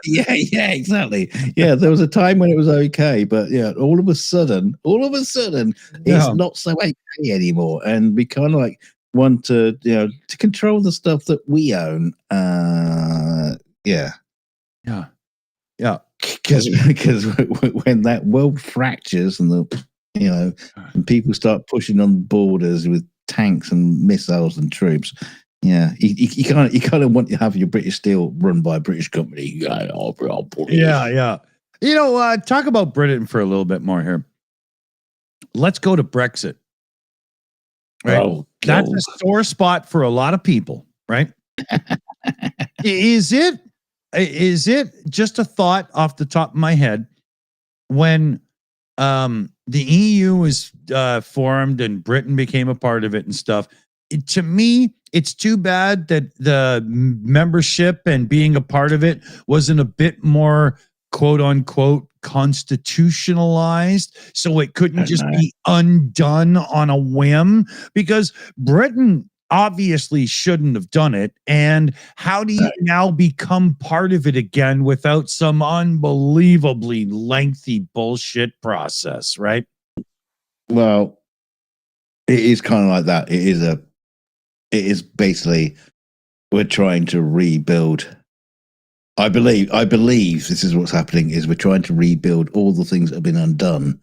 Exactly. Yeah, there was a time when it was okay, but all of a sudden, it's not so okay anymore, and we kind of want to to control the stuff that we own. Because when that world fractures and and people start pushing on borders with tanks and missiles and troops. Yeah, you kind of want to have your British Steel run by a British company. Yeah. Talk about Britain for a little bit more here. Let's go to Brexit. Right, that's a sore spot for a lot of people, right? Is it just a thought off the top of my head when the EU was formed and Britain became a part of it and stuff? To me, it's too bad that the membership and being a part of it wasn't a bit more quote unquote constitutionalized, so it couldn't just be undone on a whim, because Britain obviously shouldn't have done it. And how do you now become part of it again without some unbelievably lengthy bullshit process, right? Well, it is kind of like that. It is basically we're trying to rebuild. I believe this is what's happening is we're trying to rebuild all the things that have been undone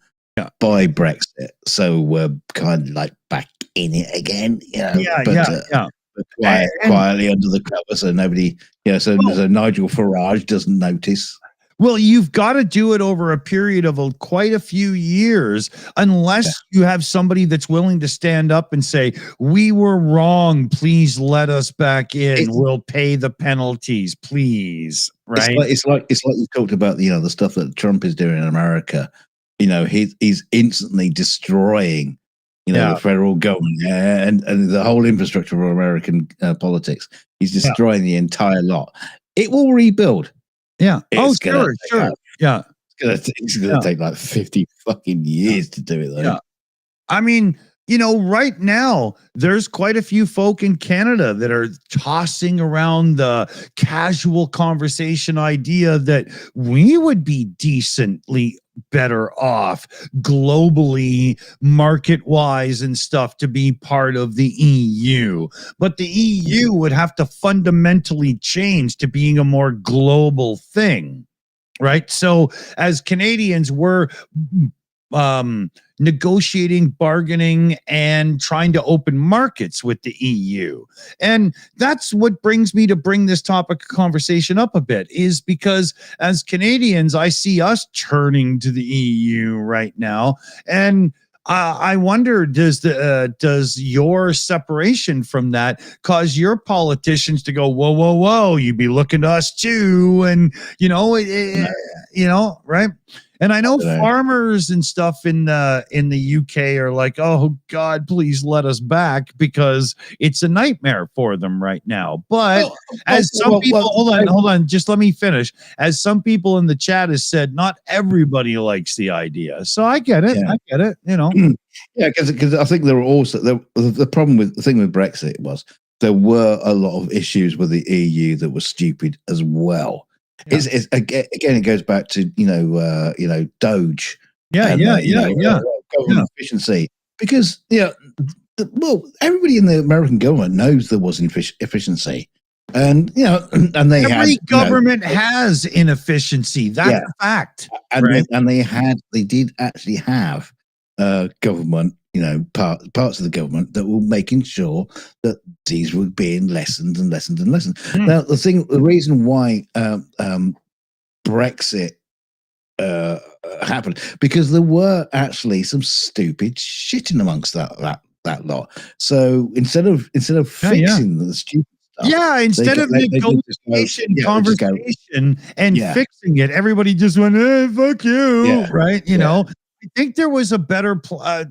by Brexit. So we're kind of like back in it again, but quietly under the cover, so nobody, so Nigel Farage doesn't notice. Well, you've got to do it over a period of quite a few years, unless you have somebody that's willing to stand up and say, we were wrong. Please let us back in. We'll pay the penalties, please. Right. It's like you talked about, the stuff that Trump is doing in America. He's instantly destroying, the federal government and the whole infrastructure of American politics. He's destroying the entire lot. It will rebuild. Yeah. Sure. Yeah. It's gonna take like 50 fucking years to do it, though. Yeah. I mean, right now, there's quite a few folk in Canada that are tossing around the casual conversation idea that we would be decently better off globally, market-wise and stuff to be part of the EU. But the EU would have to fundamentally change to being a more global thing, right? So as Canadians, we're negotiating, bargaining, and trying to open markets with the EU. And that's what brings me to bring this topic of conversation up a bit, is because as Canadians, I see us turning to the EU right now. And I wonder, does your separation from that cause your politicians to go, whoa, whoa, whoa, you be looking to us too? And, right? And I know farmers and stuff in the UK are like, oh God, please let us back, because it's a nightmare for them right now. But hold on, just let me finish. As some people in the chat has said, not everybody likes the idea. So I get it. Yeah. I get it. Yeah, because I think there were also the problem with the thing with Brexit was there were a lot of issues with the EU that were stupid as well. Yeah. It's again, it goes back to Doge. Government efficiency, because everybody in the American government knows there was efficiency, and and every government has inefficiency. That's a fact, and they did actually have government, parts of the government that were making sure that these were being lessened and lessened and lessened. Now, the reason why Brexit happened, because there were actually some stupid shit in amongst that lot. So instead of fixing the stupid stuff, instead of negotiation, conversation, and fixing it, everybody just went, "Hey, fuck you!" Right? I think there was a better, but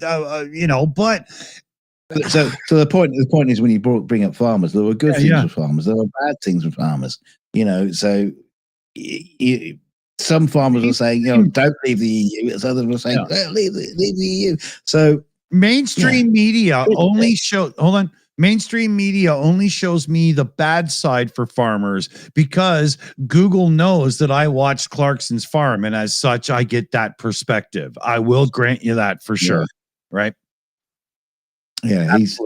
so the point is, when you bring up farmers, there were good things with farmers, there were bad things with farmers. So some farmers were saying, don't leave the EU. Others were saying, leave the EU. So mainstream media only show. Hold on. Mainstream media only shows me the bad side for farmers, because Google knows that I watched Clarkson's Farm, and as such, I get that perspective. I will grant you that for sure, right? Yeah, he's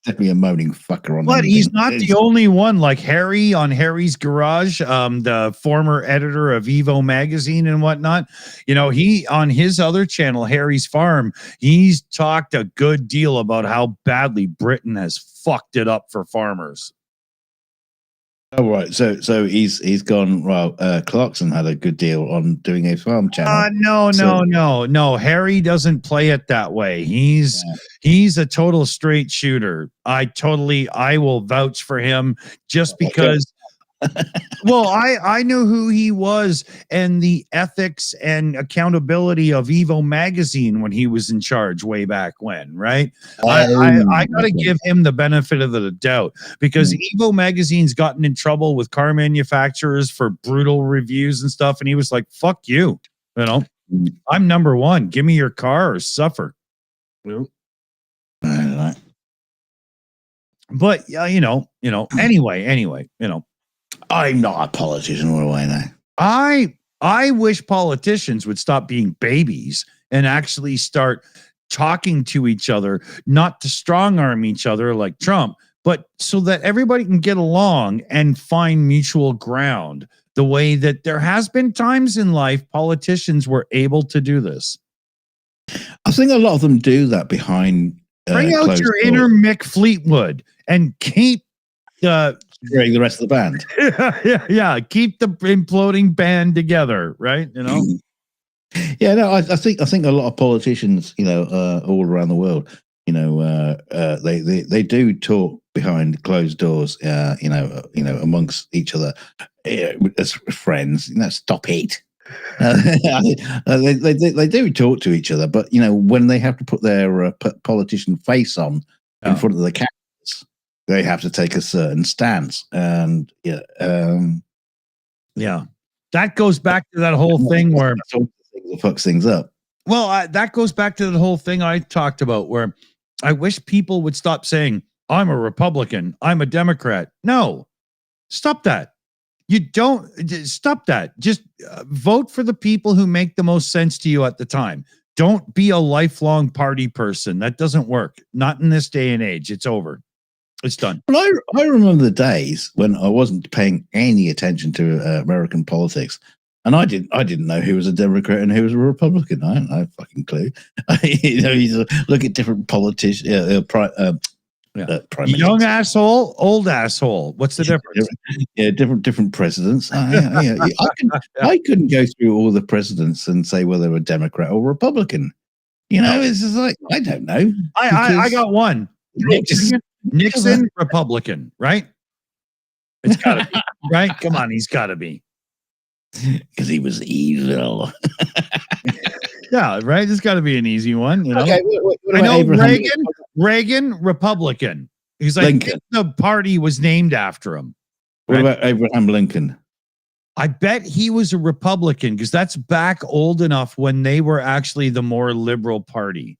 definitely a moaning fucker. But he's not the only one. Like Harry on Harry's Garage, the former editor of Evo magazine and whatnot, he on his other channel, Harry's Farm, he's talked a good deal about how badly Britain has fucked it up for farmers. Oh, right. So he's gone. Well, Clarkson had a good deal on doing a farm channel. No. Harry doesn't play it that way. He's a total straight shooter. I will vouch for him just because. Well, I knew who he was and the ethics and accountability of Evo magazine when he was in charge way back when, right? I got to give him the benefit of the doubt, because Evo magazine's gotten in trouble with car manufacturers for brutal reviews and stuff, and he was like, "Fuck you, I'm number one. Give me your car or suffer." But anyway, I'm not a politician. What do I know? I wish politicians would stop being babies and actually start talking to each other, not to strong arm each other like Trump, but so that everybody can get along and find mutual ground. The way that there has been times in life politicians were able to do this. I think a lot of them do that behind. Bring out your inner Mick Fleetwood and keep the rest of the band. yeah, keep the imploding band together, right? Yeah, no, I think a lot of politicians, all around the world, they do talk behind closed doors, amongst each other as friends. Stop it. They do talk to each other, but when they have to put their politician face on in front of the cameras, they have to take a certain stance, and that goes back to that whole thing where it fucks things up. Well, that goes back to the whole thing I talked about, where I wish people would stop saying, "I'm a Republican, I'm a Democrat." No, stop that. You don't stop that. Just vote for the people who make the most sense to you at the time. Don't be a lifelong party person. That doesn't work. Not in this day and age. It's over. It's done. Well, I remember the days when I wasn't paying any attention to American politics, and I didn't know who was a Democrat and who was a Republican. I had no fucking clue. You look at different politicians. Young asshole, old asshole. What's the difference? Different presidents. I couldn't go through all the presidents and say whether they were Democrat or Republican. It's just like, I don't know. I got one. Nixon, Republican, right? It's gotta be, right? Come on, he's gotta be. Because he was evil. Yeah, right. There's got to be an easy one. Okay, I know Reagan, Republican. He's like Lincoln. The party was named after him. What about Abraham Lincoln? I bet he was a Republican because that's back old enough when they were actually the more liberal party.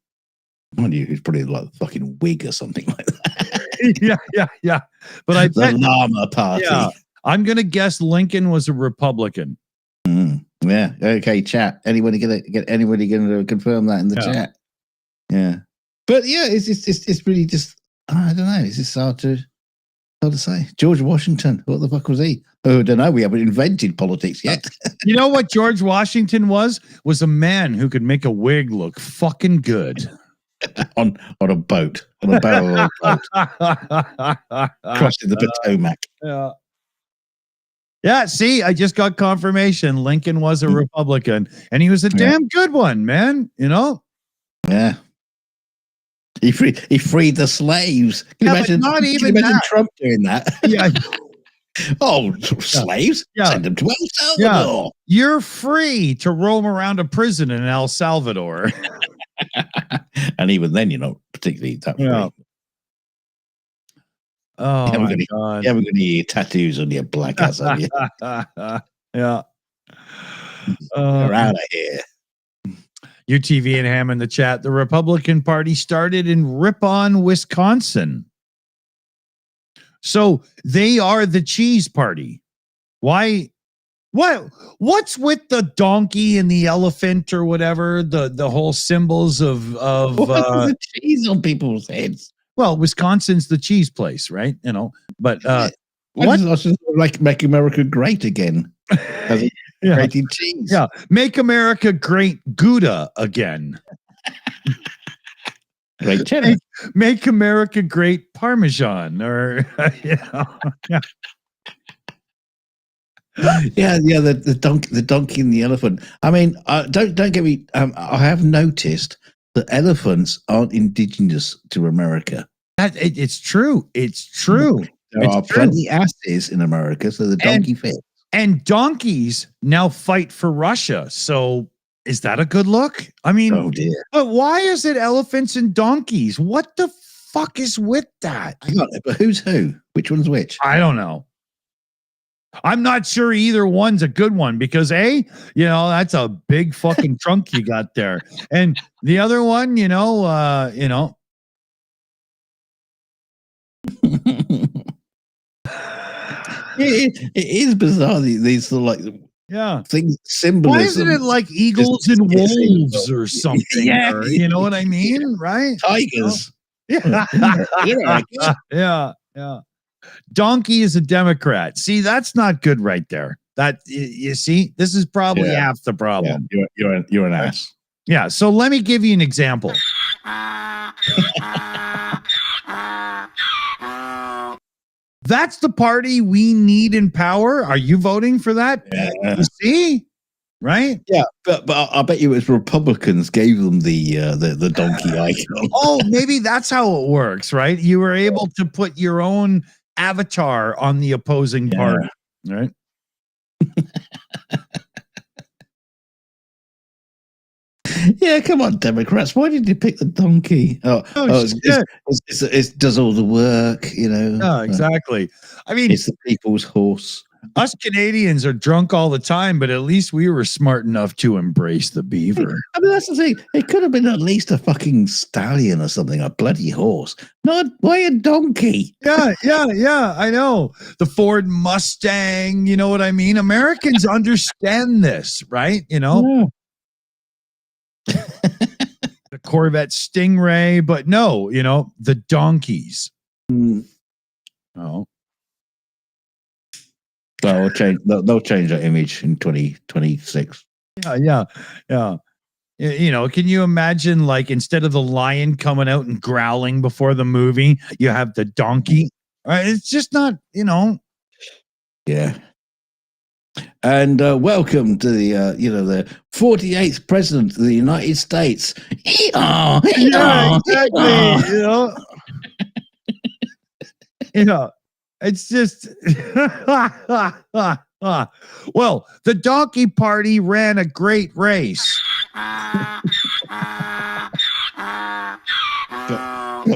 Mind you, he's probably like a fucking Whig or something like that. yeah. But I bet the Llama Party. Yeah, I'm gonna guess Lincoln was a Republican. Yeah. Okay. Chat. Anybody gonna confirm that in the chat? Yeah. But yeah, it's really just, I don't know. It's just hard to say. George Washington. What the fuck was he? Oh, I don't know. We haven't invented politics yet. You know what George Washington was? Was a man who could make a wig look fucking good. on a boat, on a barrel of a boat, crossing the Potomac. Yeah, see, I just got confirmation. Lincoln was a Republican, and he was a damn good one, man. Yeah. He freed the slaves. Can you imagine, not even that. Trump doing that? Yeah. Oh, slaves? Yeah. Send them to El Salvador. Yeah. You're free to roam around a prison in El Salvador. And even then, you're not particularly that free. Oh, my God. You haven't got any tattoos on your black ass, have you? Yeah. You're out of here. UTV and Ham in the chat. The Republican Party started in Ripon, Wisconsin. So they are the cheese party. Why? What's with the donkey and the elephant or whatever? The whole symbols of the cheese on people's heads. Well, Wisconsin's the cheese place, right? But what? Like make America great again. Creating cheese. Yeah, make America great Gouda again. Great cheddar. Make America great Parmesan, or the donkey and the elephant. I mean, don't get me. I have noticed that elephants aren't indigenous to America. It's true. It's true. There are plenty asses in America, so the donkey fits. And donkeys now fight for Russia. So is that a good look? I mean, oh dear. But why is it elephants and donkeys? What the fuck is with that? Hang on, but who's who? Which one's which? I don't know. I'm not sure either one's a good one because that's a big fucking trunk you got there. And the other one, it is bizarre. These sort of like things, symbolism. Why isn't it like eagles and wolves or something? Yeah, or, you know what I mean, right? Tigers. Yeah. Yeah. Donkey is a Democrat. See, that's not good right there. That you see, this is probably half the problem. Yeah, you're an ass. Yeah. So let me give you an example. That's the party we need in power. Are you voting for that? Yeah. You see? Right? Yeah, but I bet you it's Republicans gave them the donkey icon. Oh, maybe that's how it works, right? You were able to put your own avatar on the opposing party, right? Yeah, come on, Democrats. Why did you pick the donkey? It does all the work, you know. Yeah, exactly. I mean, it's the people's horse. Us Canadians are drunk all the time, but at least we were smart enough to embrace the beaver. I mean, that's the thing. It could have been at least a fucking stallion or something, a bloody horse. Not why a donkey. Yeah. I know. The Ford Mustang, you know what I mean? Americans understand this, right? You know? Yeah. The Corvette Stingray, but no, you know, the donkeys. Oh. They'll change that image in 2026. Yeah. You know, can you imagine, like, instead of the lion coming out and growling before the movie, you have the donkey? Right? It's just not, you know. Yeah. And welcome to the the 48th president of the United States. Yeah, exactly. You know, it's just well, the donkey party ran a great race. Got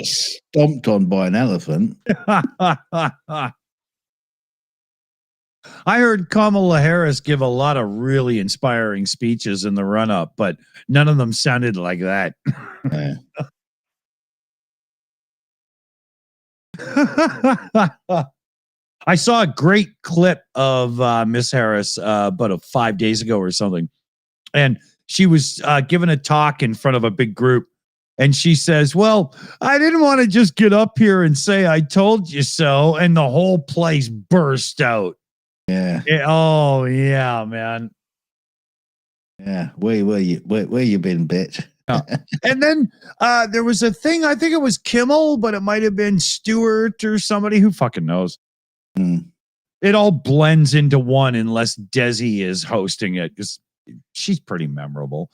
stomped on by an elephant. I heard Kamala Harris give a lot of really inspiring speeches in the run-up, but none of them sounded like that. Yeah. I saw a great clip of Miss Harris about 5 days ago or something. And she was giving a talk in front of a big group. And she says, well, I didn't want to just get up here and say, I told you so. And the whole place burst out. Yeah. Oh, yeah, man. Yeah. Where you been, bitch? And then there was a thing, I think it was Kimmel, but it might have been Stewart or somebody, who fucking knows. It all blends into one unless Desi is hosting it, because she's pretty memorable.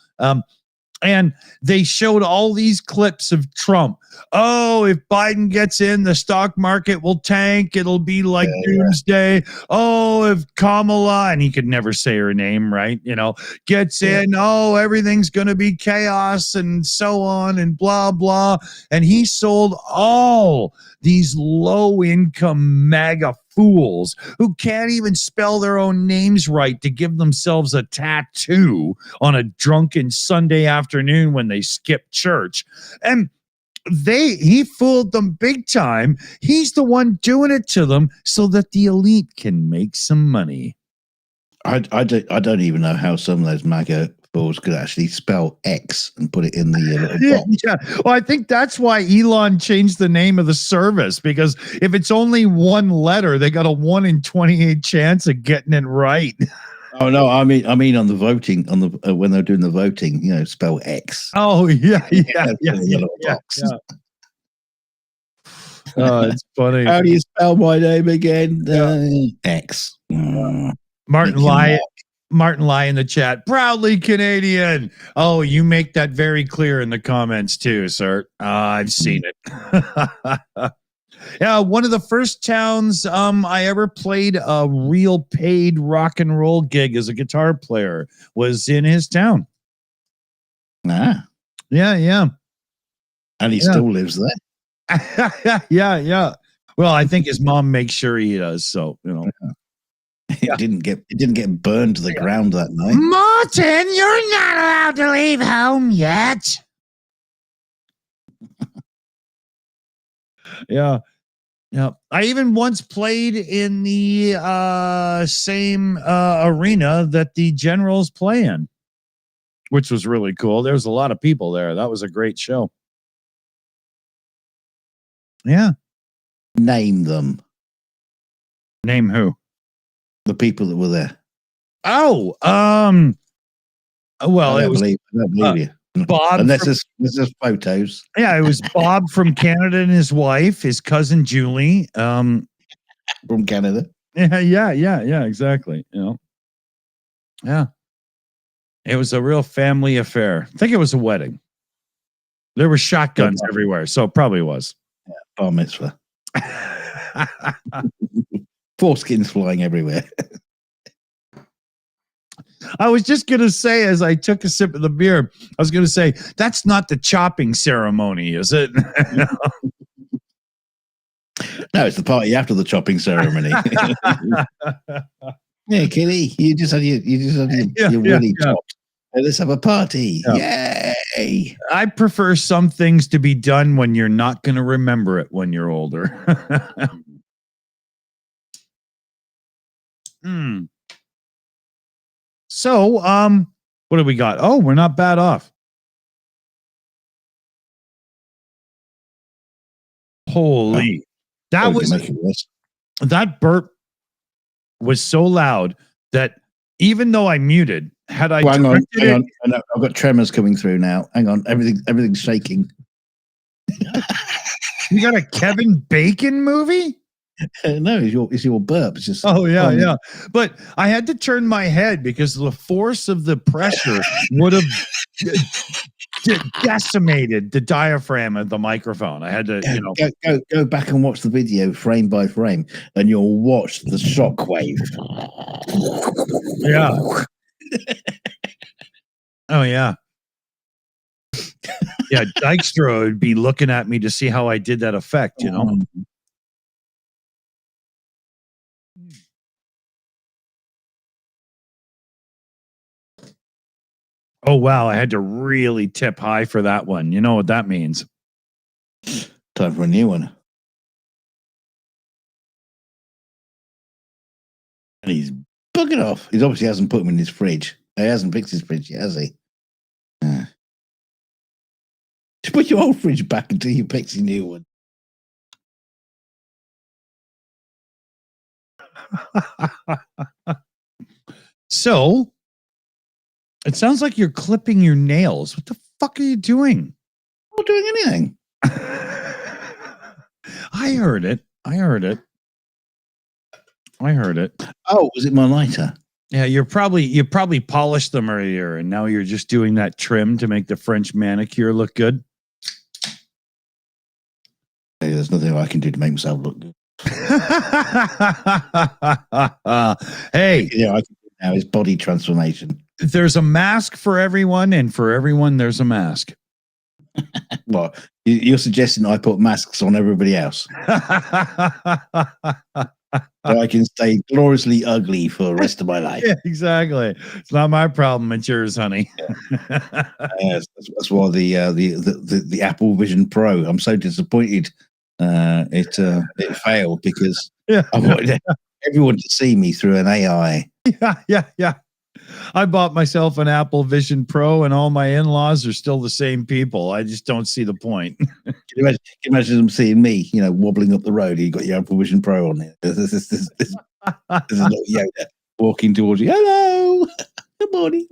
And they showed all these clips of Trump. Oh, if Biden gets in, the stock market will tank. It'll be like doomsday. Oh, if Kamala, and he could never say her name, right? You know, gets in. Oh, everything's going to be chaos and so on and blah, blah. And he sold all these low-income MAGA fools who can't even spell their own names right to give themselves a tattoo on a drunken Sunday afternoon when they skip church. And he fooled them big time. He's the one doing it to them so that the elite can make some money. I don't even know how some of those MAGA fools could actually spell X and put it in the little box. Yeah. Well, I think that's why Elon changed the name of the service, because if it's only one letter, they got a 1 in 28 chance of getting it right. Oh no, I mean on the voting, on the when they're doing the voting, you know, spell X. Oh yeah. Oh, it's funny. How do you spell my name again? X. Martin Lai in the chat, proudly Canadian. Oh, you make that very clear in the comments too, sir. I've seen it. Yeah, one of the first towns I ever played a real paid rock and roll gig as a guitar player was in his town. Yeah. And he still lives there. Yeah. Well, I think his mom makes sure he does. So, you know. It didn't get burned to the ground that night. Martin, you're not allowed to leave home yet. Yeah. Yeah, I even once played in the same arena that the Generals play in, which was really cool. There was a lot of people there. That was a great show. Yeah. Name them. Name who? The people that were there. Oh, well, I it was don't believe you. Bob. Unless there's photos. Yeah, it was Bob from Canada and his wife, his cousin Julie. From Canada. Yeah, exactly. You know. Yeah. It was a real family affair. I think it was a wedding. There were shotguns everywhere, so it probably was. Yeah, bar mitzvah. Foreskins flying everywhere. I was just going to say, as I took a sip of the beer, I was going to say, that's not the chopping ceremony, is it? No, it's the party after the chopping ceremony. Yeah, Kitty, you just had your willy chopped. Hey, let's have a party. Yeah. Yay. I prefer some things to be done when you're not going to remember it when you're older. So, what do we got? Oh, we're not bad off. Holy. That burp was so loud that even though I muted, had I hang on. I've got tremors coming through now. Hang on, everything's shaking. You got a Kevin Bacon movie? No, it's your burp. It's just yeah. But I had to turn my head because the force of the pressure would have decimated the diaphragm of the microphone. I had to, go back and watch the video frame by frame, and you'll watch the shockwave. Yeah. Oh yeah. Yeah, Dykstra would be looking at me to see how I did that effect, you know. Oh wow, I had to really tip high for that one. You know what that means? Time for a new one. And he's bugging off. He obviously hasn't put them in his fridge. He hasn't fixed his fridge yet, has he? Just put your old fridge back until you fix your new one. So, it sounds like you're clipping your nails. What the fuck are you doing? I'm not doing anything. I heard it. Oh, was it my lighter? Yeah, you probably polished them earlier, and now you're just doing that trim to make the French manicure look good. Hey, there's nothing I can do to make myself look good. Hey, I can do now is body transformation. There's a mask for everyone, and for everyone, there's a mask. Well, you're suggesting I put masks on everybody else, so I can stay gloriously ugly for the rest of my life. Yeah, exactly. It's not my problem; it's yours, honey. Yes, that's why the Apple Vision Pro. I'm so disappointed. It failed because I wanted everyone to see me through an AI. Yeah. I bought myself an Apple Vision Pro, and all my in-laws are still the same people. I just don't see the point. Can you imagine them seeing me, wobbling up the road? You got your Apple Vision Pro on there. There's a little Yoda walking towards you. Hello, good morning.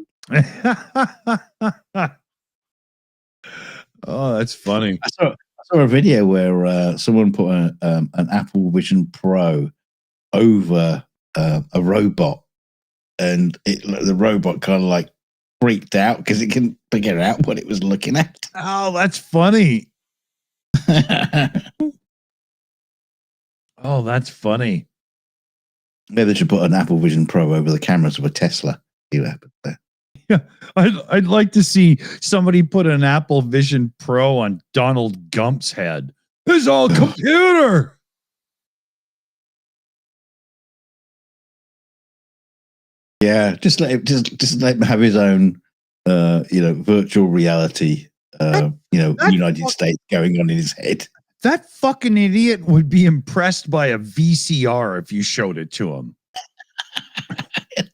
Oh, that's funny. I saw a video where someone put an Apple Vision Pro over a robot, and the robot kind of like freaked out because it couldn't figure out what it was looking at. Oh, that's funny. Oh, that's funny. Maybe they should put an Apple Vision Pro over the cameras of a Tesla. See what happens there. Yeah, I'd like to see somebody put an Apple Vision Pro on Donald Gump's head. It's all computer. Yeah, just let him have his own, virtual reality, United States going on in his head. That fucking idiot would be impressed by a VCR if you showed it to him. I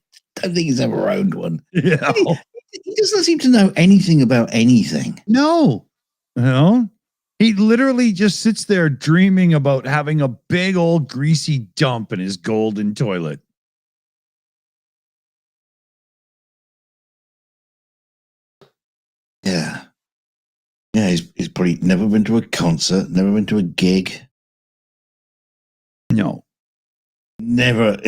don't think he's ever owned one. Yeah. He doesn't seem to know anything about anything. No. No. He literally just sits there dreaming about having a big old greasy dump in his golden toilet. Yeah. Yeah, he's probably never been to a concert, never been to a gig. No. Never.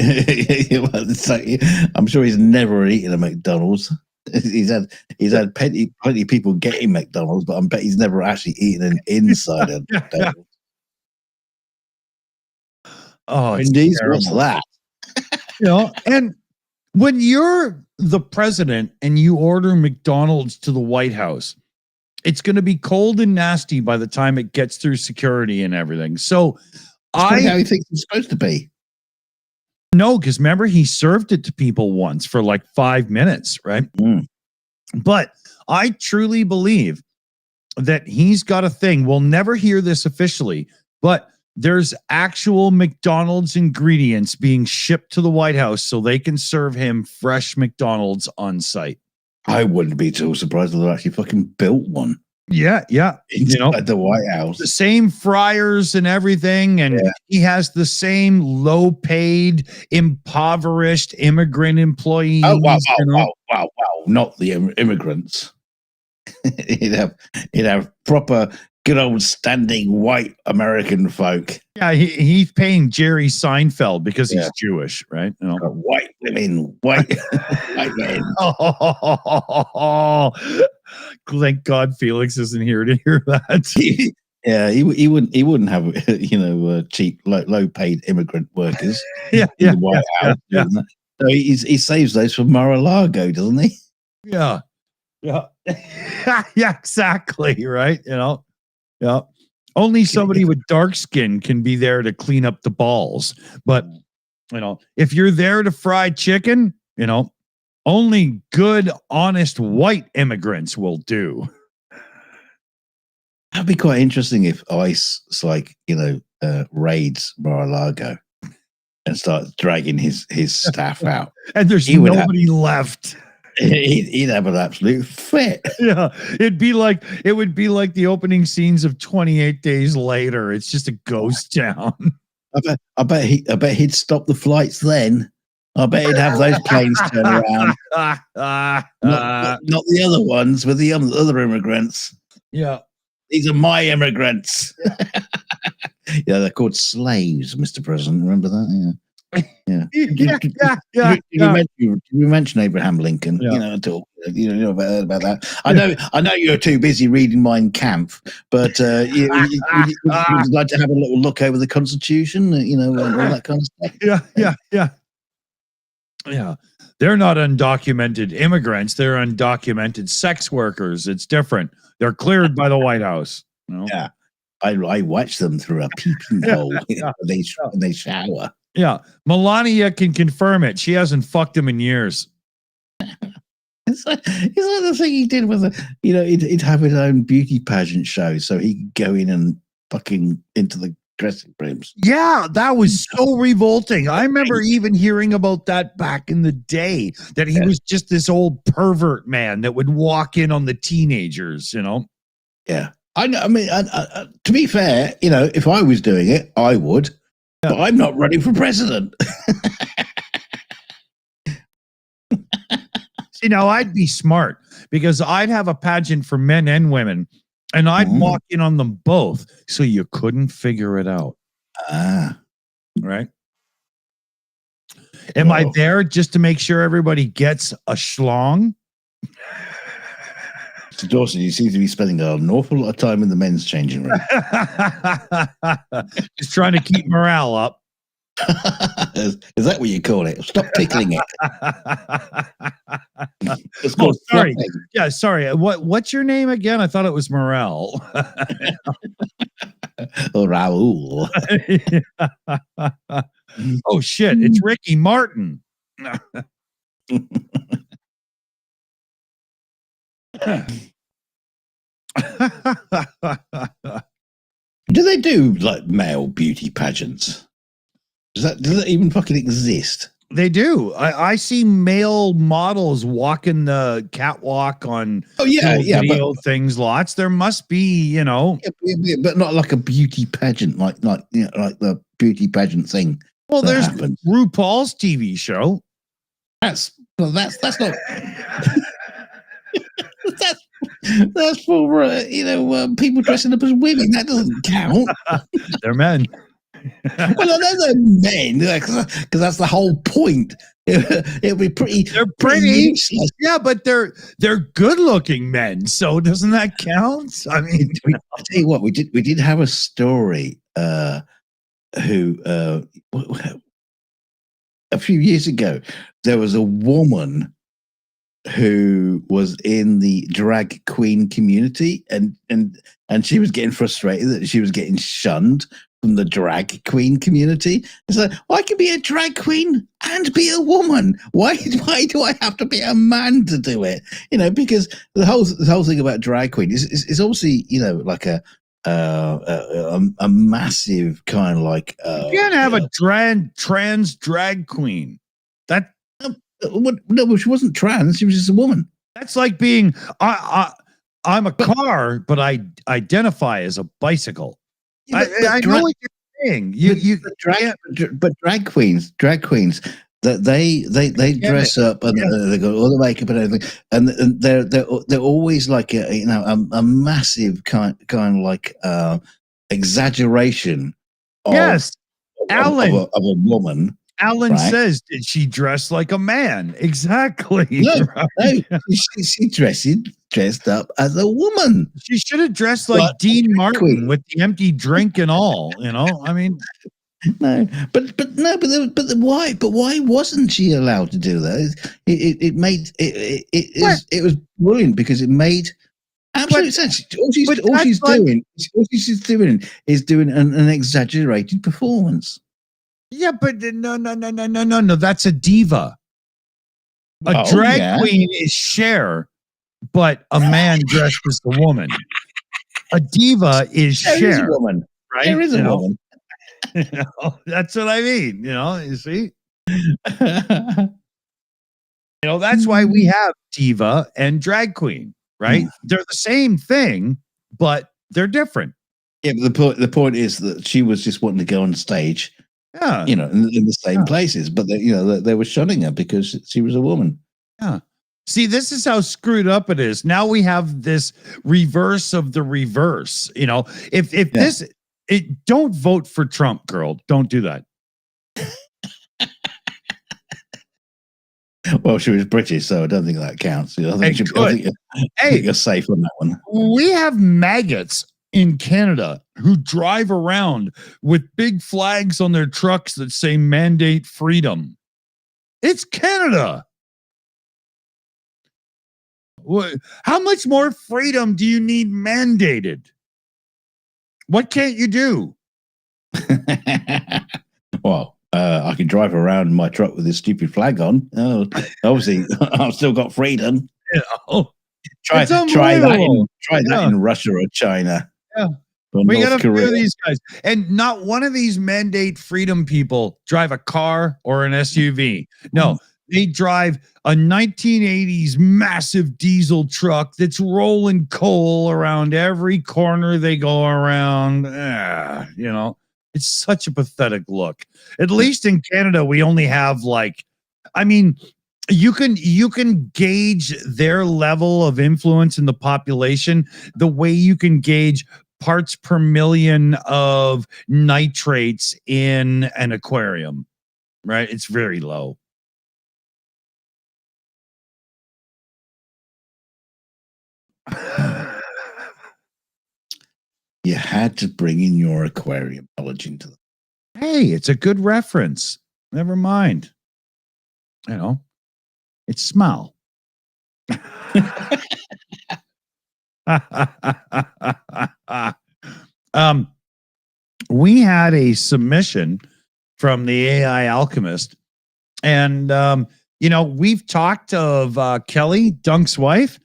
I'm sure he's never eaten a McDonald's. He's had plenty of people getting McDonald's, but I bet he's never actually eaten an inside of McDonald's. Oh, it's Indeed, terrible. what's that? And when you're the president and you order McDonald's to the White House, it's going to be cold and nasty by the time it gets through security and everything. So How he thinks it's supposed to be. No, because remember, he served it to people once for like 5 minutes, right? But I truly believe that he's got a thing. We'll never hear this officially, but there's actual McDonald's ingredients being shipped to the White House so they can serve him fresh McDonald's on site. I wouldn't be too surprised if they actually fucking built one. Yeah. Inside the White House. The same fryers and everything. And he has the same low paid, impoverished immigrant employees. Oh, wow. Not the immigrants. he'd have proper, good old standing white American folk. Yeah, he's paying Jerry Seinfeld because he's Jewish, right? White women, white men. Oh, thank God Felix isn't here to hear that. Yeah, he wouldn't have cheap, low paid immigrant workers. In the White House. So he saves those for Mar-a-Lago, doesn't he? Yeah, exactly. Right. Only somebody with dark skin can be there to clean up the balls. But if you're there to fry chicken, only good, honest white immigrants will do. That'd be quite interesting if ICE, raids Mar-a-Lago and starts dragging his staff out. And there's nobody left. He'd have an absolute fit. Yeah, it would be like the opening scenes of 28 Days Later. It's just a ghost town. I bet he'd stop the flights then. I bet he'd have those planes turn around. Not the other ones with the other immigrants. Yeah. These are my immigrants. Yeah, they're called slaves, Mr. President. Remember that? Yeah. Did you mention Abraham Lincoln? Yeah. At all? You know about that. I know you're too busy reading Mein Kampf, but you'd like to have a little look over the Constitution, and all that kind of stuff. Yeah. They're not undocumented immigrants. They're undocumented sex workers. It's different. They're cleared by the White House. Yeah. I watch them through a peeping hole when they shower. Yeah. Melania can confirm it. She hasn't fucked him in years. It's like the thing he did with he'd have his own beauty pageant show so he could go in and fucking into the dressing rooms. Yeah, that was so revolting. I remember even hearing about that back in the day, that he was just this old pervert man that would walk in on the teenagers, Yeah. I know. I mean, to be fair, if I was doing it, I would. Yeah. But I'm not running for president. I'd be smart because I'd have a pageant for men and women, and I'd walk in on them both so you couldn't figure it out. Right? Am I there just to make sure everybody gets a schlong? So Dawson, you seem to be spending an awful lot of time in the men's changing room. Just trying to keep morale up. Is that what you call it? Stop tickling it. It's called sorry. Yeah, sorry. What's your name again? I thought it was Morel. Raul. Oh shit! It's Ricky Martin. Do they do like male beauty pageants? Does that even fucking exist? They do. I see male models walking the catwalk on video things lots. There must be, but not like a beauty pageant, like like the beauty pageant thing. Well, there's happens. RuPaul's TV show. That's not that's for people dressing up as women. That doesn't count. They're men. Well, I know they're men because that's the whole point. It'll be pretty. They're pretty. Yeah, but they're good-looking men. So doesn't that count? I mean, I tell you what, we did have a story. Who a few years ago there was a woman who was in the drag queen community, and she was getting frustrated that she was getting shunned from the drag queen community. It's like, well, I can be a drag queen and be a woman. Why do I have to be a man to do it? Because the whole thing about drag queen is obviously like a massive kind of like you can't have a trans drag queen. That no, she wasn't trans. She was just a woman. That's like being I'm a car, but I identify as a bicycle. Yeah, I know what you're saying. But drag queens that they dress up and they got all the makeup and everything, and they're always like a massive kind of like exaggeration. Yes, Alan of a woman. Alan says, did she dress like a man? Exactly. No, right? No, she dressed up as a woman. She should have dressed like Dean Martin with the empty drink and all. I mean, no, but why? But why wasn't she allowed to do that? It was brilliant because it made absolute sense. All she's doing is doing an exaggerated performance. Yeah, but no. That's a diva. A drag queen is Cher, but a man dressed as a woman. A diva is Cher. There is a woman, right? There is a woman. That's what I mean. You see. That's why we have diva and drag queen, right? They're the same thing, but they're different. Yeah, but the point is that she was just wanting to go on stage. Yeah, in the same places, but they were shunning her because she was a woman. Yeah. See, this is how screwed up it is. Now we have this reverse of the reverse. If don't vote for Trump, girl. Don't do that. Well, she was British, so I don't think that counts. I think you're safe on that one. We have maggots in Canada who drive around with big flags on their trucks that say mandate freedom. It's Canada. How much more freedom do you need mandated? What can't you do? Well, I can drive around in my truck with this stupid flag on. Obviously, I've still got freedom. Try that in Russia or China. Yeah. We got a few of these guys. And not one of these mandate freedom people drive a car or an SUV. No, they drive a 1980s massive diesel truck that's rolling coal around every corner they go around. It's such a pathetic look. At least in Canada, we only have you can gauge their level of influence in the population the way you can gauge parts per million of nitrates in an aquarium, right? It's very low. You had to bring in your aquarium knowledge into them. Hey, it's a good reference. Never mind. It's smell. We had a submission from the AI Alchemist, and we've talked of Kelly, Dunk's wife,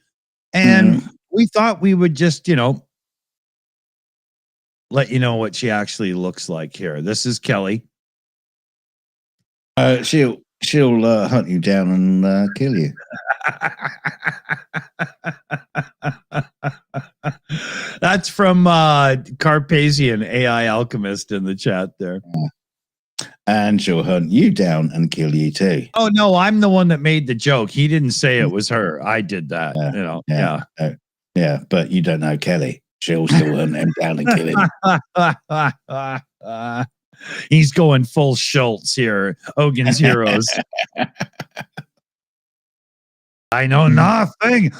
and we thought we would just let you know what she actually looks like here. This is Kelly. She'll hunt you down and kill you. That's from Carpasian AI Alchemist in the chat there. And she'll hunt you down and kill you too. Oh no, I'm the one that made the joke. He didn't say it was her. I did that. Yeah, but you don't know Kelly. She'll still hunt him down and kill him. He's going full Schultz here. Hogan's Heroes. I know nothing.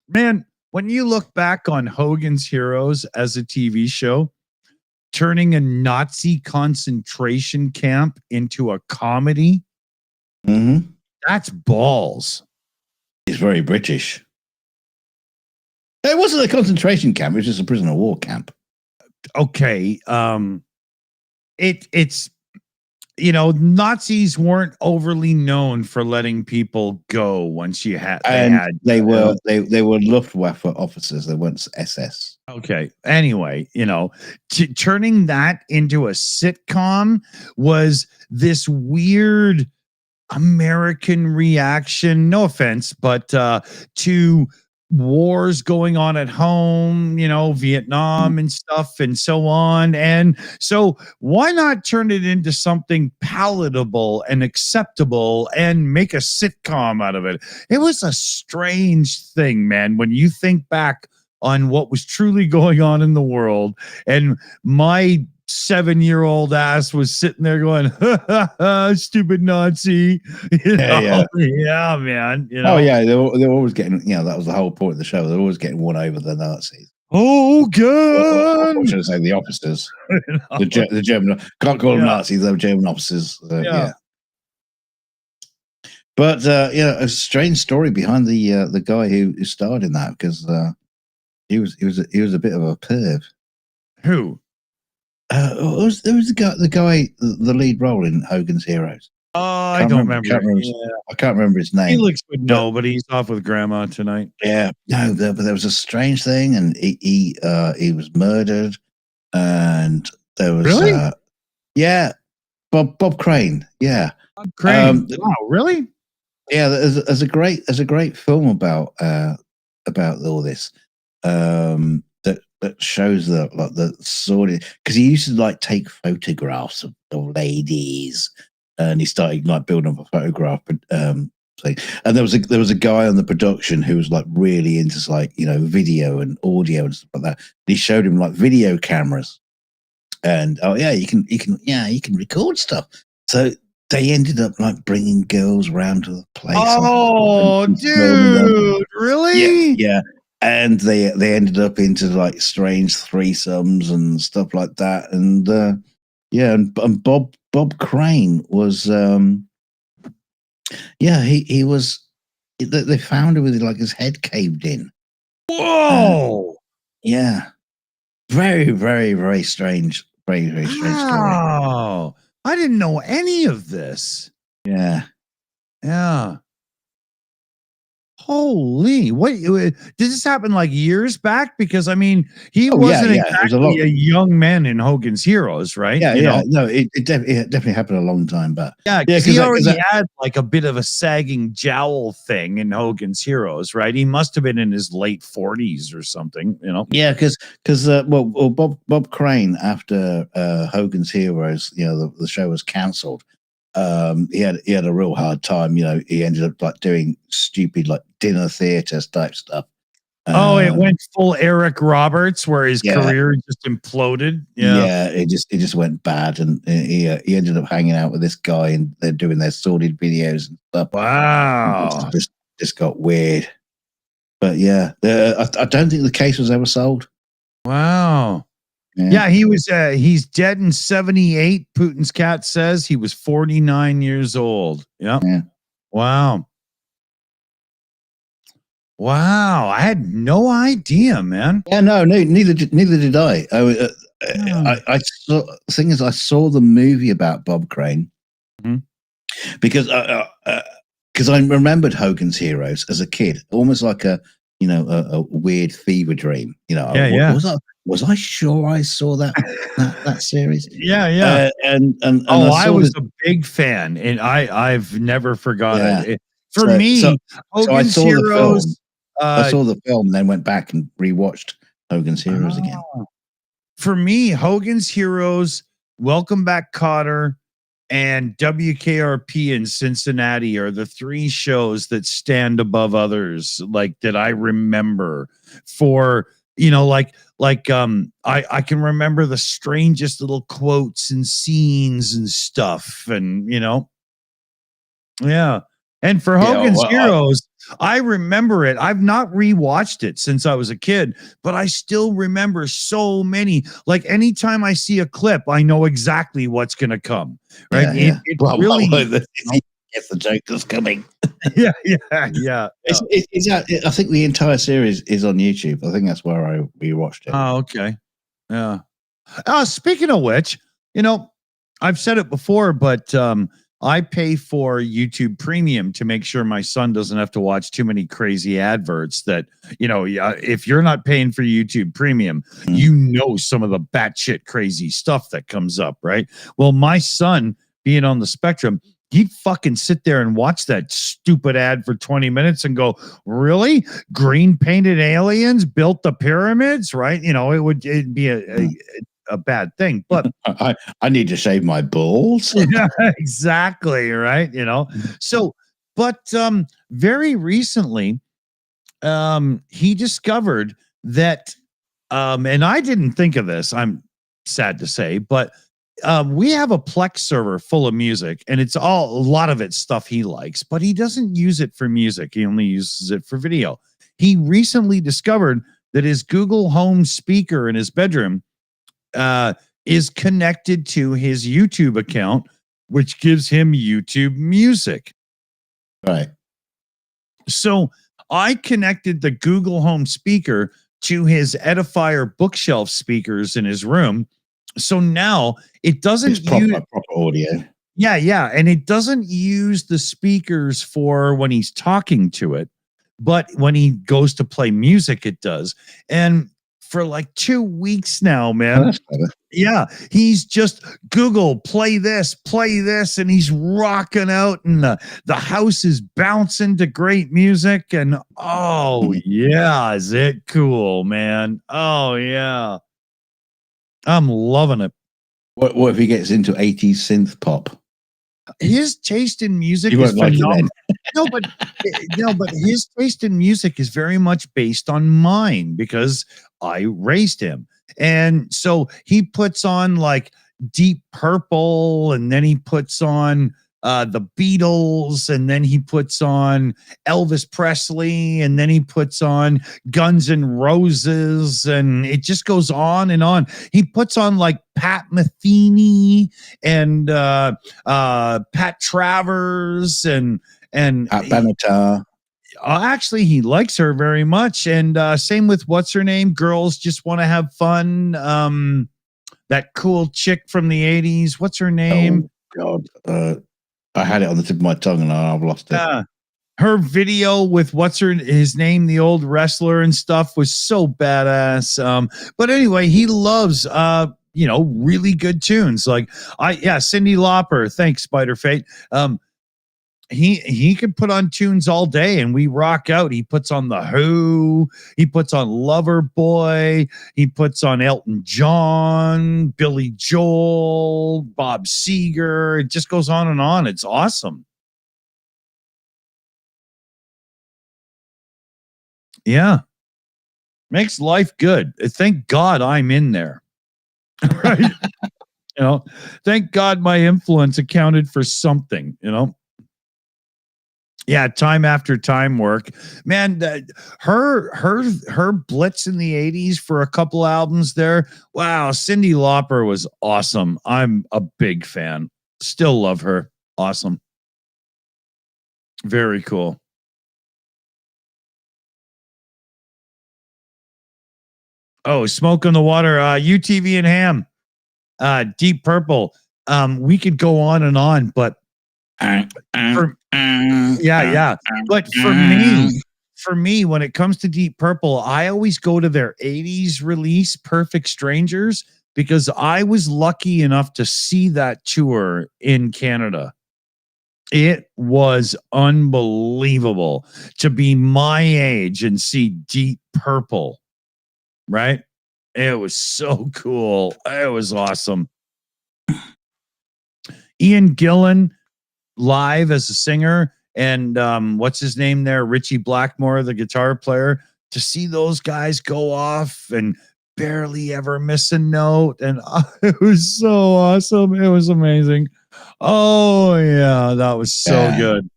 Man, when you look back on Hogan's Heroes as a TV show, turning a Nazi concentration camp into a comedy, that's balls. It's very British. It wasn't a concentration camp. It was just a prisoner of war camp. Okay. It's Nazis weren't overly known for letting people go once you had. They were Luftwaffe officers. They weren't SS. Okay. Anyway, turning that into a sitcom was this weird American reaction. No offense, but to wars going on at home, Vietnam and stuff and so on. And so why not turn it into something palatable and acceptable and make a sitcom out of it? It was a strange thing, man, when you think back on what was truly going on in the world. And my 7-year-old ass was sitting there going, stupid Nazi. Yeah, man. Oh yeah, they're always getting. That was the whole point of the show. They're always getting won over the Nazis. Oh god! Or should I say the officers? The German. Can't call them Nazis. They're German officers. Yeah. But a strange story behind the guy who starred in that, because he was a bit of a perv. Who? There was the guy, the lead role in Hogan's Heroes. I don't remember. I can't remember his name. Felix would know, but he's off with grandma tonight. Yeah, no, but there was a strange thing, and he was murdered, and there was Bob Crane. Yeah, Bob Crane. Wow, really? Yeah, there's a great film about all this. That shows the sort of, because he used to take photographs of ladies, and he started building up a photograph thing. And there was a guy on the production who was really into video and audio and stuff like that. And he showed him video cameras, and you can record stuff. So they ended up like bringing girls around to the place. Oh, dude, really? Yeah. And they ended up into like strange threesomes and stuff like that. And and Bob Crane was he was, they found him with like his head caved in. Whoa. Yeah. Very, very, very strange. Very, very strange story. Oh, I didn't know any of this. Yeah. Yeah. Holy, what did this happen like years back? Because I mean, he wasn't exactly a young man in Hogan's Heroes, right? Yeah. No, it definitely happened a long time back. Yeah, because he already had like a bit of a sagging jowl thing in Hogan's Heroes, right? He must have been in his late 40s or something, Yeah, because Bob Crane, after Hogan's Heroes, the show was cancelled. He had a real hard time. He ended up like doing stupid like dinner theater type stuff. It went full Eric Roberts, where his career just imploded. Yeah, it just went bad, and he ended up hanging out with this guy, and they're doing their sordid videos and stuff. Wow, it just got weird. But yeah, I don't think the case was ever solved. Wow. Yeah, he was. He's dead in 78. Putin's cat says he was 49 years old. Yep. Yeah. Wow. Wow. I had no idea, man. Yeah, no, neither did I. I saw. The thing is, I saw the movie about Bob Crane because because I remembered Hogan's Heroes as a kid, almost like a weird fever dream. Was I sure I saw that series? Yeah. And Oh, I I saw was this. a big fan, and I've never forgot Yeah. it. For So me, so I Hogan's saw the film. Heroes. I saw the film and then went back and rewatched Hogan's Heroes again. For me, Hogan's Heroes, Welcome Back, Kotter, and WKRP in Cincinnati are the three shows that stand above others, like that I remember. For I can remember the strangest little quotes and scenes and stuff, and yeah. And for Yeah, Hogan's well, Heroes, I remember it. I've not rewatched it since I was a kid, but I still remember so many. Like anytime I see a clip, I know exactly what's going to come. Right? Yeah. It's really. Guess the joke is coming. Yeah. I think the entire series is on YouTube. I think that's where I rewatched it. Oh, okay. Yeah. Speaking of which, I've said it before, but I pay for YouTube Premium to make sure my son doesn't have to watch too many crazy adverts that, if you're not paying for YouTube Premium, some of the batshit crazy stuff that comes up, right? Well, my son, being on the spectrum, he'd fucking sit there and watch that stupid ad for 20 minutes and go, really? Green painted aliens built the pyramids, right? It'd be a bad thing, but I need to shave my balls. Yeah, exactly, right? So, but very recently, he discovered that, and I didn't think of this, I'm sad to say, but we have a Plex server full of music, and a lot of it's stuff he likes, but he doesn't use it for music. He only uses it for video. He recently discovered that his Google Home speaker in his bedroom is connected to his YouTube account, which gives him YouTube Music. Right. So I connected the Google Home speaker to his Edifier bookshelf speakers in his room. So now it doesn't use proper audio. Yeah. And it doesn't use the speakers for when he's talking to it, but when he goes to play music, it does. And for like 2 weeks now, man. Oh, that's better. Yeah, he's just Google play this, and he's rocking out, and the house is bouncing to great music, and yeah, is it cool, man? Oh yeah, I'm loving it. What if he gets into 80s synth pop? His taste in music You is won't like it phenomenal. then. But his taste in music is very much based on mine because I raised him. And so he puts on like Deep Purple, and then he puts on the Beatles, and then he puts on Elvis Presley, and then he puts on Guns N' Roses, and it just goes on and on. He puts on like Pat Metheny and Pat Travers and Pat Benatar. Actually, he likes her very much, and same with what's her name? Girls Just Want to Have Fun. That cool chick from the 80s. What's her name? Oh God, I had it on the tip of my tongue and I've lost it. Her video with his name, the old wrestler and stuff, was so badass. But anyway, he loves really good tunes. Like Cyndi Lauper. Thanks, Spider Fate. He could put on tunes all day and we rock out. He puts on The Who, he puts on Loverboy, he puts on Elton John, Billy Joel, Bob Seger. It just goes on and on. It's awesome. Yeah. Makes life good. Thank God I'm in there. Right? Thank God my influence accounted for something, Yeah, time after time work, man. Her blitz in the 80s for a couple albums there. Wow, Cyndi Lauper was awesome. I'm a big fan. Still love her. Awesome. Very cool. Oh, Smoke on the Water, UTV and Ham, Deep Purple. We could go on and on, but Yeah. But for me, when it comes to Deep Purple, I always go to their 80s release, Perfect Strangers, because I was lucky enough to see that tour in Canada. It was unbelievable to be my age and see Deep Purple, right? It was so cool. It was awesome. Ian Gillan live as a singer, and what's his name there? Richie Blackmore, the guitar player. To see those guys go off and barely ever miss a note, and it was so awesome. It was amazing. Oh yeah, that was so good.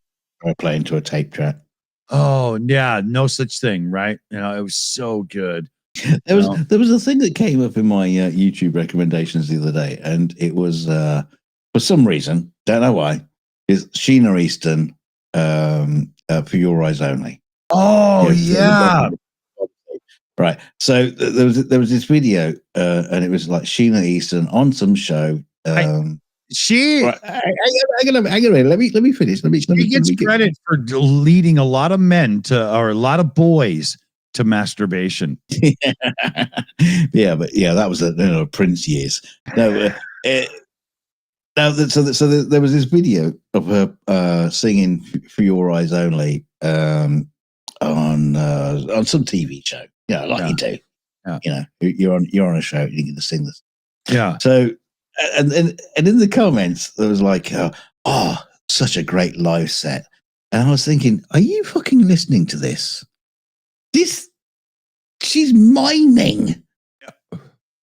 Or playing to a tape track. Oh yeah, no such thing, right? You know, it was so good. There was a thing that came up in my YouTube recommendations the other day, and it was for some reason, don't know why, is Sheena Easton For Your Eyes Only. Oh yeah. Right. So there was this video, and it was like Sheena Easton on some show. Right, hang on, let me finish. She gets credit for leading a lot of men or a lot of boys to masturbation. Yeah, but that was Prince years. No, so there was this video of her singing "For Your Eyes Only" on some TV show. Yeah, you do. Yeah. You know, you're on a show, you get to sing this. Yeah. So and in the comments there was like, oh, such a great live set, and I was thinking, are you fucking listening to this? She's miming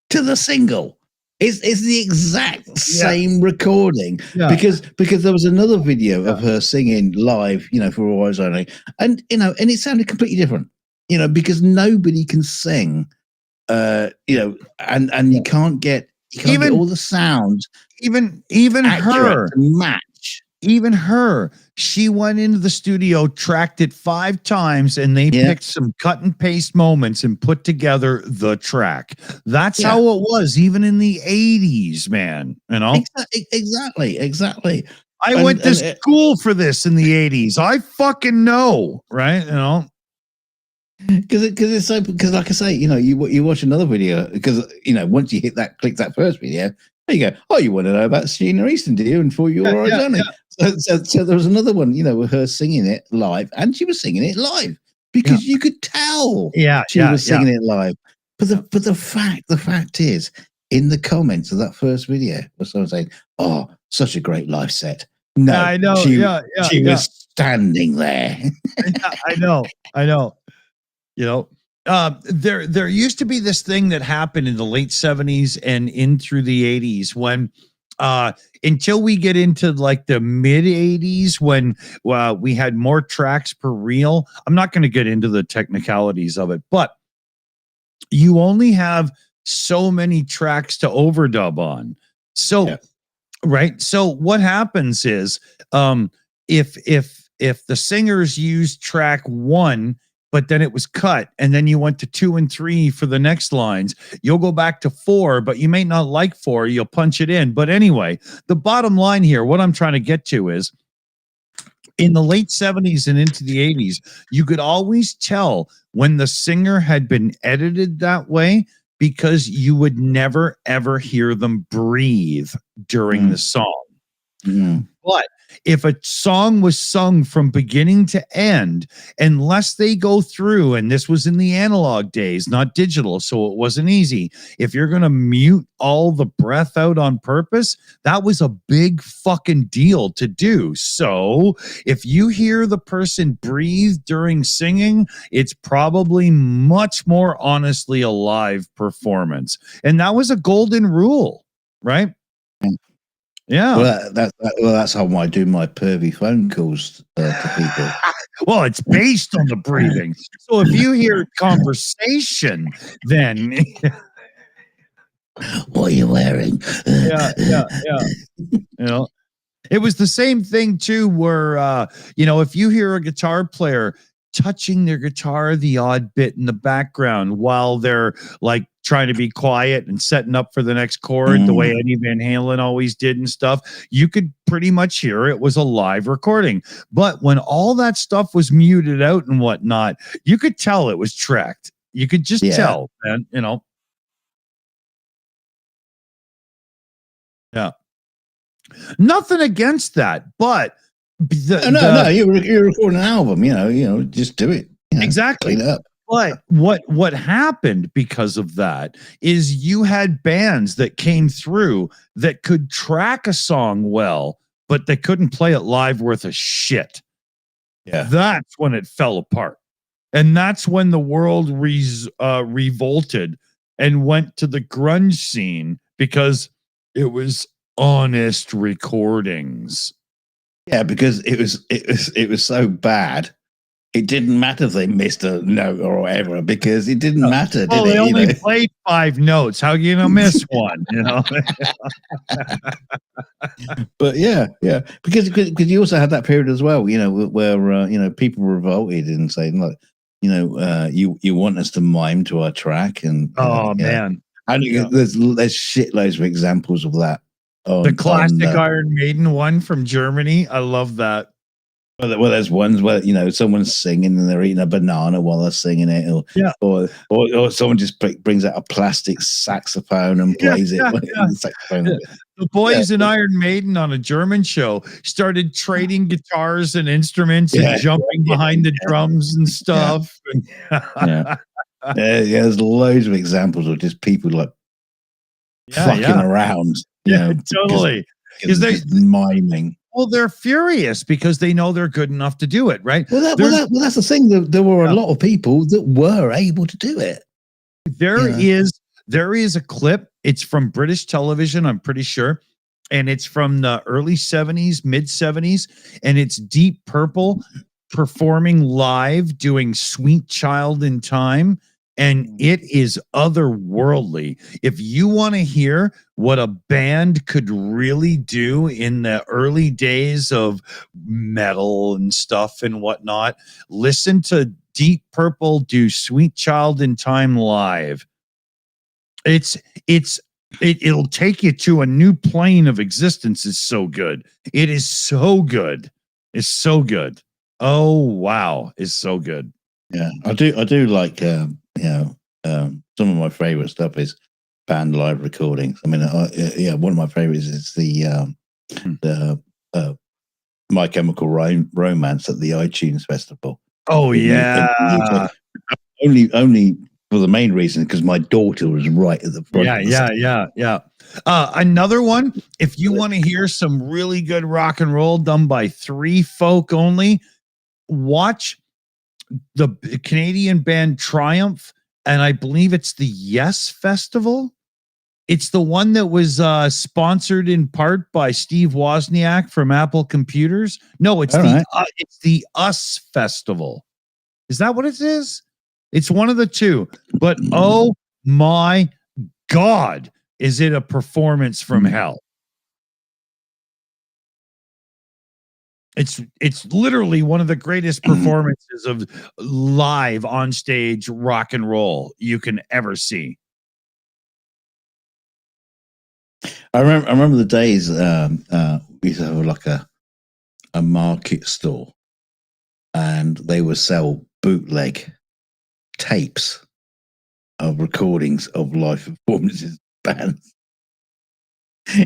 to the single. It's the exact same recording, because there was another video of her singing live, For Your Eyes Only, and it sounded completely different, because nobody can sing, and you can't get all the sounds, even her to match. Even her, she went into the studio, tracked it 5 times, and they picked some cut and paste moments and put together the track. That's how it was, even in the 80s, man. Exactly. I went to school for this in the 80s. I fucking know, right? Because like I say, you watch another video, because once you click that first video, there you go. Oh, you want to know about Sheena Easton, do you? And For Your Eyes Only. So there was another one, with her singing it live, and she was singing it live because you could tell she was singing it live. But the fact is, in the comments of that first video, was someone saying, "Oh, such a great live set." No, I know. She was standing there. I know. There used to be this thing that happened in the late 70s and in through the 80s when until we get into like the mid 80s when we had more tracks per reel. I'm not going to get into the technicalities of it, but you only have so many tracks to overdub on. So right. So what happens is if the singers use track 1, but then it was cut, and then you went to 2 and 3 for the next lines, you'll go back to 4, but you may not like 4. You'll punch it in. But anyway, the bottom line here, what I'm trying to get to is, in the late 70s and into the 80s, you could always tell when the singer had been edited that way, because you would never, ever hear them breathe during the song. But if a song was sung from beginning to end, unless they go through, and this was in the analog days, not digital, so it wasn't easy. If you're going to mute all the breath out on purpose, that was a big fucking deal to do. So if you hear the person breathe during singing, it's probably much more honestly a live performance. And that was a golden rule, right? Yeah. Well, that's how I do my pervy phone calls to people. Well, it's based on the breathing. So if you hear conversation, then what are you wearing? Yeah. It was the same thing too, where if you hear a guitar player touching their guitar the odd bit in the background while they're like trying to be quiet and setting up for the next chord the way Eddie Van Halen always did and stuff. You could pretty much hear it was a live recording. But when all that stuff was muted out and whatnot, you could tell it was tracked. You could just tell, man, you know. Yeah. Nothing against that, but no, you're recording an album, you know, just do it. You know, exactly. But what happened because of that is you had bands that came through that could track a song well, but they couldn't play it live worth a shit. Yeah. That's when it fell apart. And that's when the world revolted and went to the grunge scene because it was honest recordings. Yeah, because it was so bad. It didn't matter if they missed a note or whatever, because it didn't matter. Well, they only played 5 notes. How are you gonna miss one? You know. But yeah, because you also had that period as well, you know, where you know, people revolted and saying, look, you know, you want us to mime to our track, and man, and there's shitloads of examples of that. The classic Iron Maiden one from Germany. I love that. Well, there's ones where, you know, someone's singing and they're eating a banana while they're singing it, or someone just brings out a plastic saxophone and plays it. The boys in Iron Maiden on a German show started trading guitars and instruments and jumping behind the drums and stuff. There's loads of examples of just people like fucking around. Totally. Because they're miming. Well, they're furious because they know they're good enough to do it, right? Well, that's the thing. There were a lot of people that were able to do it. There is a clip. It's from British television, I'm pretty sure. And it's from the early 70s, mid 70s. And it's Deep Purple performing live, doing Sweet Child in Time. And it is otherworldly. If you want to hear what a band could really do in the early days of metal and stuff and whatnot, listen to Deep Purple do Sweet Child in Time live. It'll take you to a new plane of existence. It's so good. It is so good. It's so good. Oh wow, it's so good. Yeah, I do like some of my favorite stuff is band live recordings. I mean, one of my favorites is the My Chemical Romance at the iTunes Festival. Oh yeah, only for the main reason because my daughter was right at the front. Yeah. Another one. If you want to hear some really good rock and roll done by 3 folk only, watch the Canadian band Triumph, and I believe it's the Yes Festival. It's the one that was sponsored in part by Steve Wozniak from Apple Computers. No, it's it's the Us Festival. Is that what it is? It's one of the two. But oh my God, is it a performance from hell? It's literally one of the greatest performances of live on stage rock and roll you can ever see. I remember the days we used to have like a market store, and they would sell bootleg tapes of recordings of live performances bands.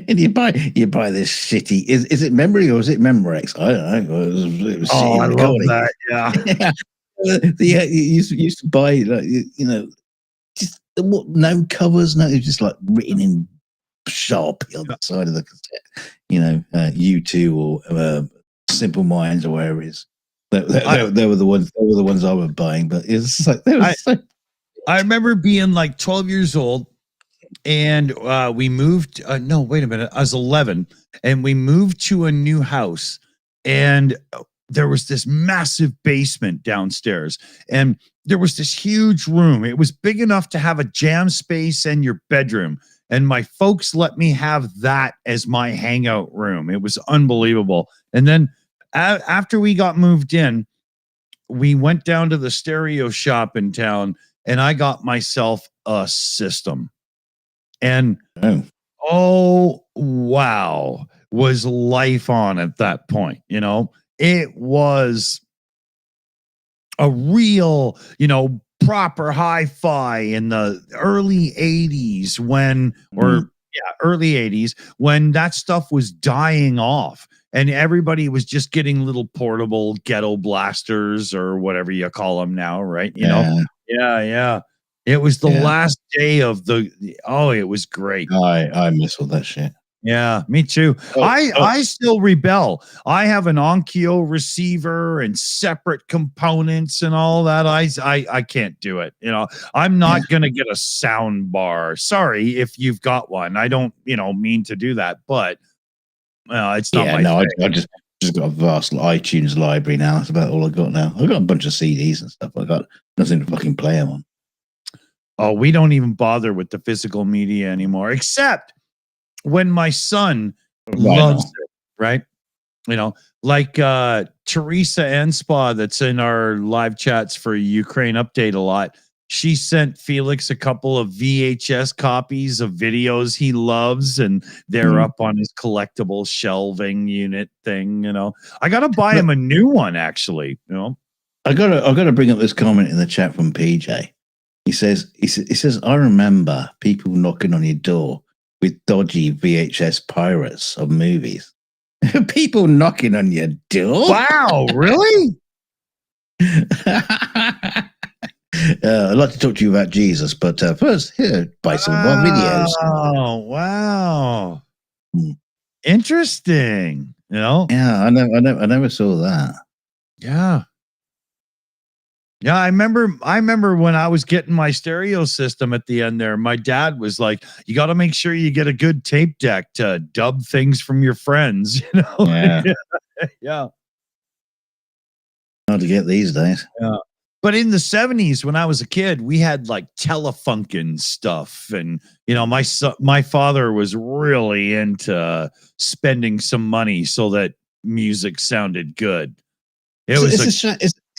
And you buy this shitty. Is it Memory or is it Memorex? I don't know. It was shitty I recording. love that. Yeah. You used to buy, like, you know, just no covers. No, it was just like written in Sharpie on the side of the cassette. You know, U2 or Simple Minds or wherever it is. They were the ones. They were the ones I was buying. But it's like I remember being like 12 years old. And we moved. No, wait a minute. I was 11, and we moved to a new house. And there was this massive basement downstairs, and there was this huge room. It was big enough to have a jam space and your bedroom. And my folks let me have that as my hangout room. It was unbelievable. And then after we got moved in, we went down to the stereo shop in town. and I got myself a system. And Oh. oh, wow, was life on at that point. You know, it was a real, proper hi-fi in the early 80s early 80s when that stuff was dying off and everybody was just getting little portable ghetto blasters or whatever you call them now, right? Yeah. It was the last day of it was great. I miss all that shit. Yeah, me too. I still rebel. I have an Onkyo receiver and separate components and all that. I can't do it. I'm not gonna get a sound bar. Sorry if you've got one. I don't mean to do that, but it's not my thing. I just got a vast iTunes library now. That's about all I got now. I've got a bunch of CDs and stuff. I got nothing to fucking play them on. Oh, we don't even bother with the physical media anymore, except when my son loves it, right? Like Teresa Anspa, that's in our live chats for Ukraine Update a lot. She sent Felix a couple of VHS copies of videos he loves, and they're up on his collectible shelving unit thing. I got to buy him a new one, actually. I gotta bring up this comment in the chat from PJ. He says, I remember people knocking on your door with dodgy VHS pirates of movies. People knocking on your door? Wow, really? I'd like to talk to you about Jesus, but first, here, buy some more videos. Oh, wow. Interesting. Yeah, I never saw that. Yeah. Yeah, I remember when I was getting my stereo system at the end there, my dad was like, you got to make sure you get a good tape deck to dub things from your friends, Yeah. Yeah. Hard to get these days. Yeah. But in the 70s, when I was a kid, we had like Telefunken stuff. And, my father was really into spending some money so that music sounded good.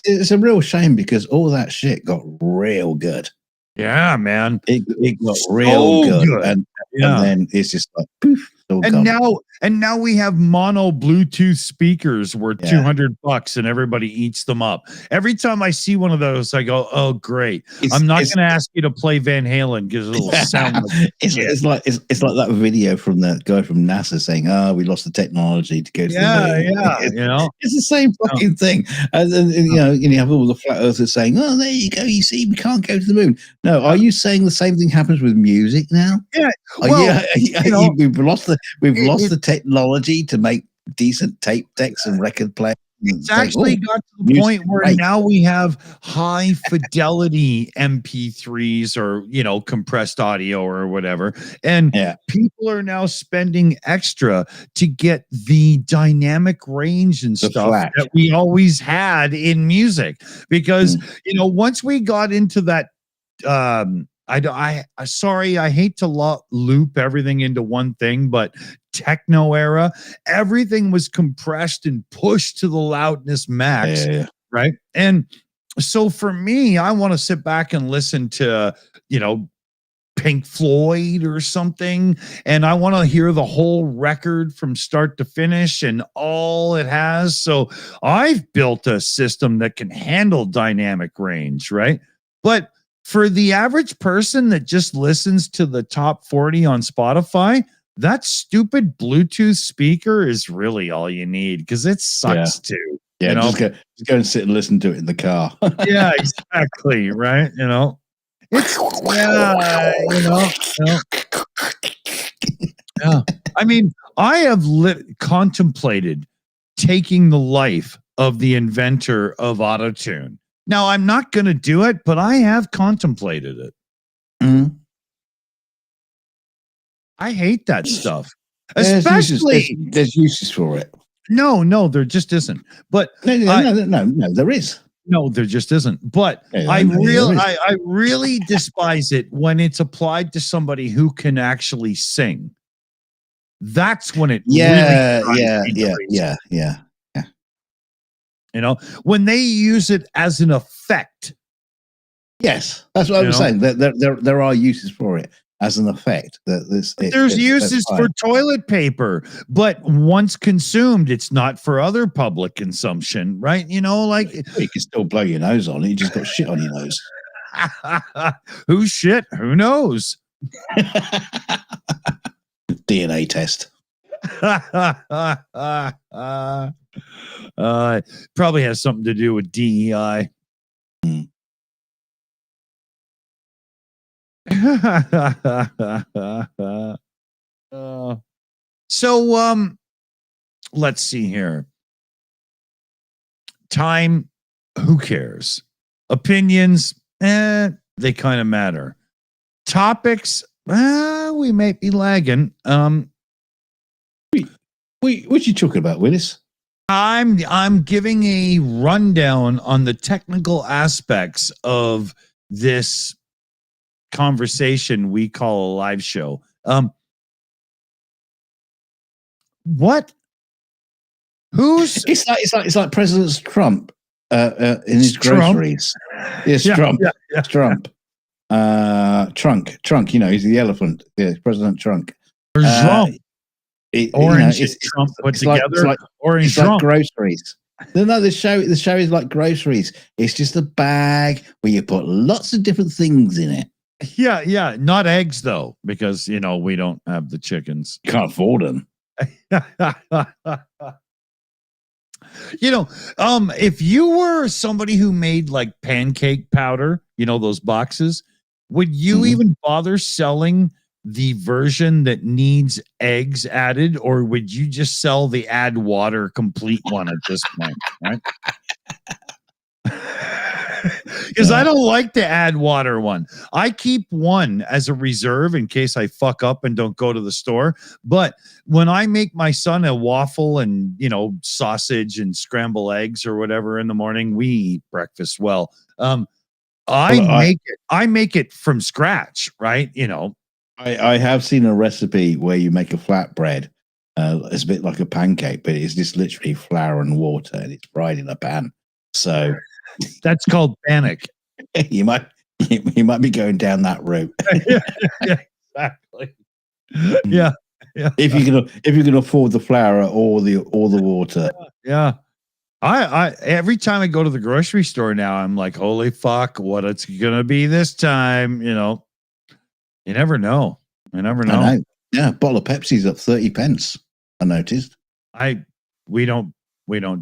It's a real shame because all that shit got real good. Yeah, man. It got real good. And then it's just like poof. And now we have mono Bluetooth speakers worth $200 and everybody eats them up. Every time I see one of those, I go, "Oh, great!" I'm not going to ask you to play Van Halen because it'll sound. It's like that video from that guy from NASA saying, we lost the technology to go to the moon." It's the same fucking thing. And then you have all the flat earthers saying, "Oh, there you go. You see, we can't go to the moon." No, are you saying the same thing happens with music now? Yeah. We've lost the technology to make decent tape decks and record players. It's actually got to the point where now we have high fidelity MP3s or, compressed audio or whatever. And people are now spending extra to get the dynamic range and stuff that we always had in music. Because, once we got into that, I hate to loop everything into one thing, but techno era, everything was compressed and pushed to the loudness max, right? And so for me, I want to sit back and listen to, Pink Floyd or something, and I want to hear the whole record from start to finish and all it has. So I've built a system that can handle dynamic range, right? But for the average person that just listens to the top 40 on Spotify, that stupid Bluetooth speaker is really all you need because it sucks too. Yeah, just go and sit and listen to it in the car. Yeah, exactly. Right. It's yeah. I mean, I have contemplated taking the life of the inventor of autotune. Now, I'm not going to do it, but I have contemplated it. Mm-hmm. I hate that stuff. Especially there's uses for it. No, there just isn't. But no, there is. No, there just isn't. But I really despise it when it's applied to somebody who can actually sing. That's when it yeah. When they use it as an effect Yes, that's what I was saying. There are uses for it as an effect. There's uses for toilet paper, but once consumed, it's not for other public consumption, right? You know, like you can still blow your nose on it. You just got shit on your nose. Who's shit? Who knows? DNA test. Probably has something to do with DEI. So let's see here. Time, who cares? Opinions, they kind of matter. Topics, we might be lagging. What you talking about, Willis? I'm giving a rundown on the technical aspects of this conversation we call a live show. What? Who's? It's like President Trump in his groceries. Yes, Trump. Yeah. Trump. Trunk. You know, he's the elephant. Yeah, President Trunk. Orange Trump put together. Orange like groceries. No, the show is like groceries. It's just a bag where you put lots of different things in it. Yeah. Not eggs though, because you know we don't have the chickens. You can't afford them. You know, if you were somebody who made like pancake powder, you know, those boxes, would you even bother selling the version that needs eggs added, or would you just sell the add water complete one at this point, right? Because I don't like the add water one. I keep one as a reserve in case I fuck up and don't go to the store. But when I make my son a waffle and, you know, sausage and scramble eggs or whatever in the morning, we eat breakfast well. I make it from scratch, right? You know, I have seen a recipe where you make a flatbread. It's a bit like a pancake, but it's just literally flour and water, and it's fried in a pan. So that's called panic. You might be going down that route. Yeah, exactly. Yeah. If you can afford the flour or the water. Yeah. I every time I go to the grocery store now, I'm like, holy fuck, what it's gonna be this time, you know. You never know. I know. Yeah, a bottle of Pepsi's up 30 pence. I noticed. We don't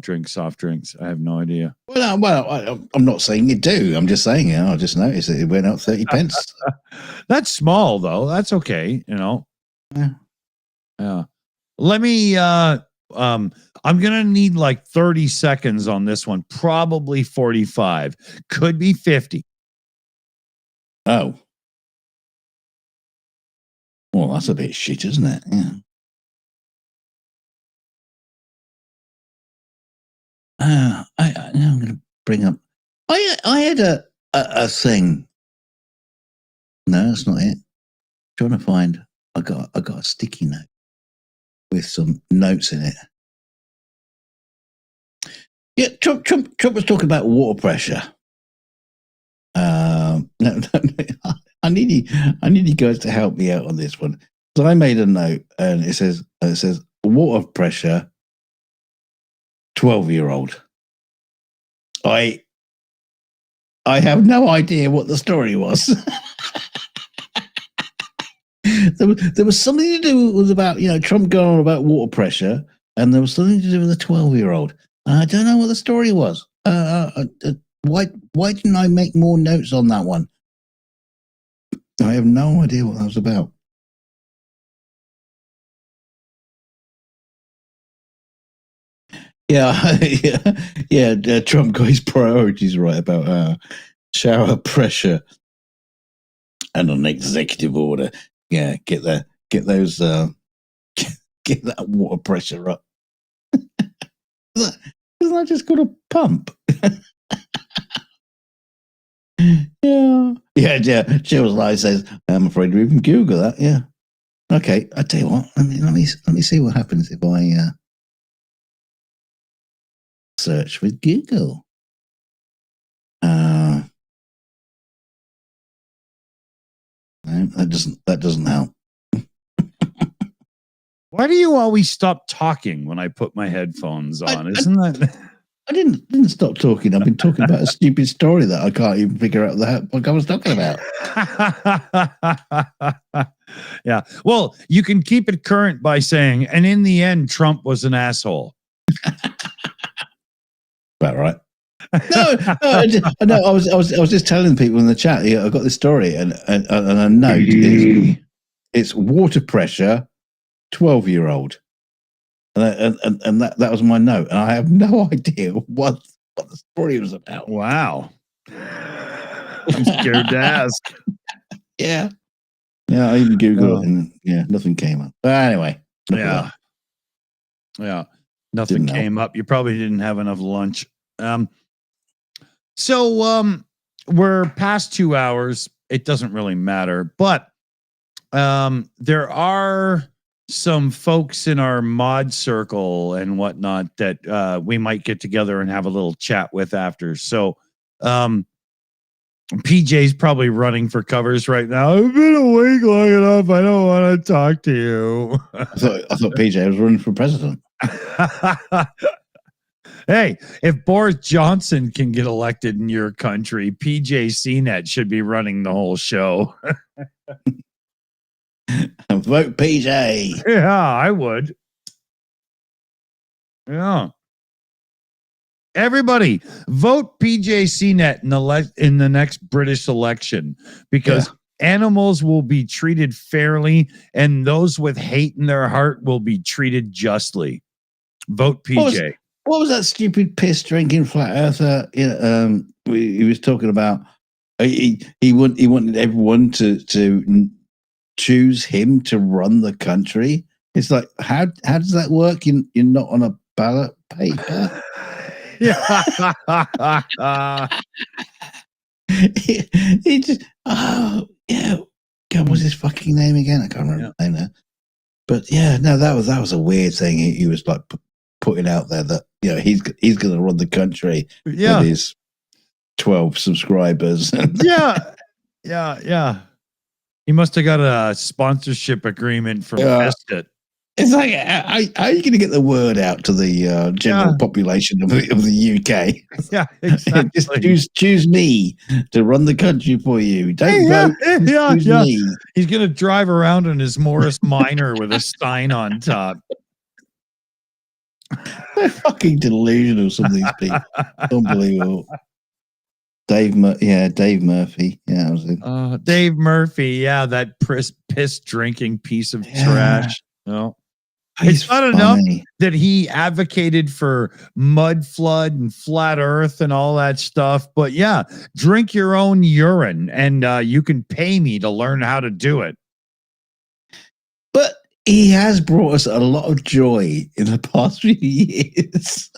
drink soft drinks. I have no idea. Well, I'm not saying you do. I'm just saying, you know, I just noticed that it went up 30 pence. That's small though. That's okay, you know. Yeah. Let me I'm gonna need like 30 seconds on this one, probably 45, could be 50. Oh. Well, that's a bit shit, isn't it? Yeah. I'm going to bring up. I had a thing. No, that's not it. I'm trying to find. I got a sticky note with some notes in it. Yeah, Trump was talking about water pressure. No, I need you guys to help me out on this one. So I made a note, and it says water pressure. 12-year-old. I have no idea what the story was. there was something to do with about, you know, Trump going on about water pressure, and there was something to do with a 12-year-old. I don't know what the story was. Why didn't I make more notes on that one? I have no idea what that was about. Yeah. Trump got his priorities right about shower pressure and an executive order. Yeah, get that water pressure up. Isn't that just called a pump? Yeah. Shills UA says, I'm afraid to even Google that. Yeah. Okay, I tell you what. Let me see what happens if I search with Google. No, that doesn't help. Why do you always stop talking when I put my headphones on? Isn't that? I didn't stop talking. I've been talking about a stupid story that I can't even figure out what I was talking about. Yeah. Well, you can keep it current by saying, and in the end, Trump was an asshole. About right. No. I was just telling people in the chat. Yeah, I got this story, and a note is it's water pressure, 12-year-old, and that was my note, and I have no idea what the story was about. Wow. I'm scared to ask. Yeah. I even Googled it, and nothing came up. But anyway, yeah, nothing came up. You probably didn't have enough lunch. So we're past 2 hours. It doesn't really matter, but there are some folks in our mod circle and whatnot that we might get together and have a little chat with after. So PJ's probably running for covers right now. I've been awake long enough. I don't want to talk to you. I thought PJ was running for president. Hey, if Boris Johnson can get elected in your country, PJ CNET should be running the whole show. Vote PJ. Yeah, I would. Yeah. Everybody, vote PJ CNET in the next British election, because animals will be treated fairly and those with hate in their heart will be treated justly. Vote PJ. What was that stupid piss drinking flat earther? He was talking about. He wanted everyone to choose him to run the country. It's like, how does that work? You're not on a ballot paper. Yeah. he just, God, what's his fucking name again? I can't remember the name now. But that was a weird thing. He was like putting out there that he's going to run the country with his 12 subscribers. Yeah. He must have got a sponsorship agreement from Biscuit. It's like, how are you going to get the word out to the general population of the UK? Yeah, exactly. Just choose me to run the country for you. Don't vote. Choose me. He's going to drive around in his Morris Minor with a sign on top. They're fucking delusional, some of these people. Unbelievable. Dave Murphy. Yeah, that was it. Dave Murphy. Yeah, that piss drinking piece of trash. No. It's not enough that he advocated for mud flood and flat earth and all that stuff. But drink your own urine and you can pay me to learn how to do it. But he has brought us a lot of joy in the past few years.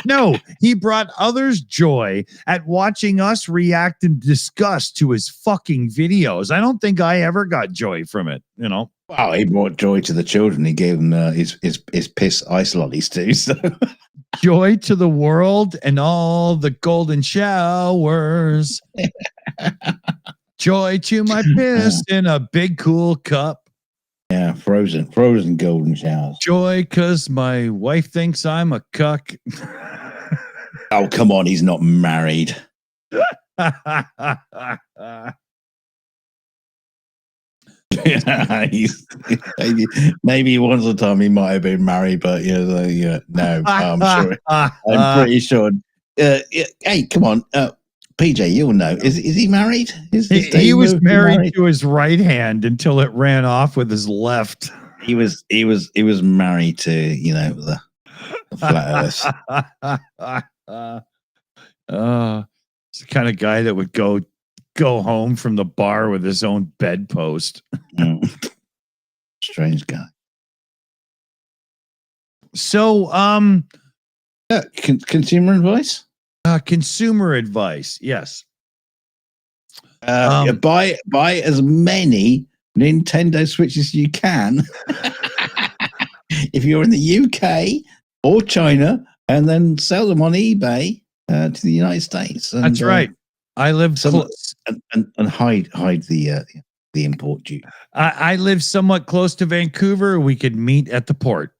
No, he brought others joy at watching us react in disgust to his fucking videos. I don't think I ever got joy from it, Wow, he brought joy to the children. He gave them his piss ice lollies too. So joy to the world and all the golden showers. Joy to my piss in a big cool cup. Yeah, frozen golden showers. Joy because my wife thinks I'm a cuck. Oh, come on, he's not married. maybe once a time he might have been married, but no, I'm pretty sure. Hey, come on, PJ, you'll know. Is he married? He was married to his right hand until it ran off with his left. He was married to the flat earth. It's the kind of guy that would go home from the bar with his own bedpost. Strange guy. So, consumer advice. Consumer advice, yes. Buy as many Nintendo Switches as you can if you're in the UK or China, and then sell them on eBay to the United States. And, that's right. I live close and hide the the import duty. I live somewhat close to Vancouver. We could meet at the port.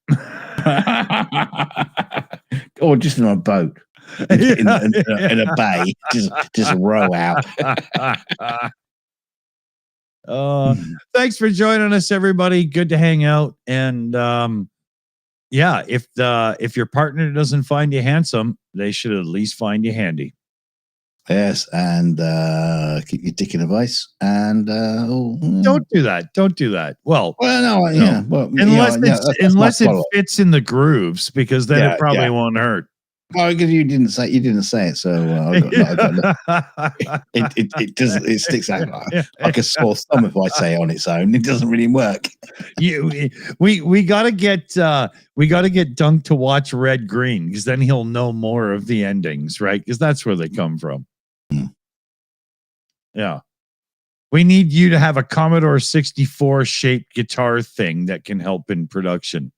Or just in a boat. In a bay. Just row out. Thanks for joining us, everybody. Good to hang out. And yeah, if your partner doesn't find you handsome, they should at least find you handy. Yes, and keep your dick in a vice. And don't do that. Don't do that. Well, no, yeah. Well, unless it fits in the grooves, because then it probably won't hurt. Oh, because you didn't say it, so it doesn't. It sticks out like a sore thumb if I say it on its own. It doesn't really work. We gotta get Dunk to watch Red Green, because then he'll know more of the endings, right? Because that's where they come from. Yeah, we need you to have a Commodore 64 shaped guitar thing that can help in production.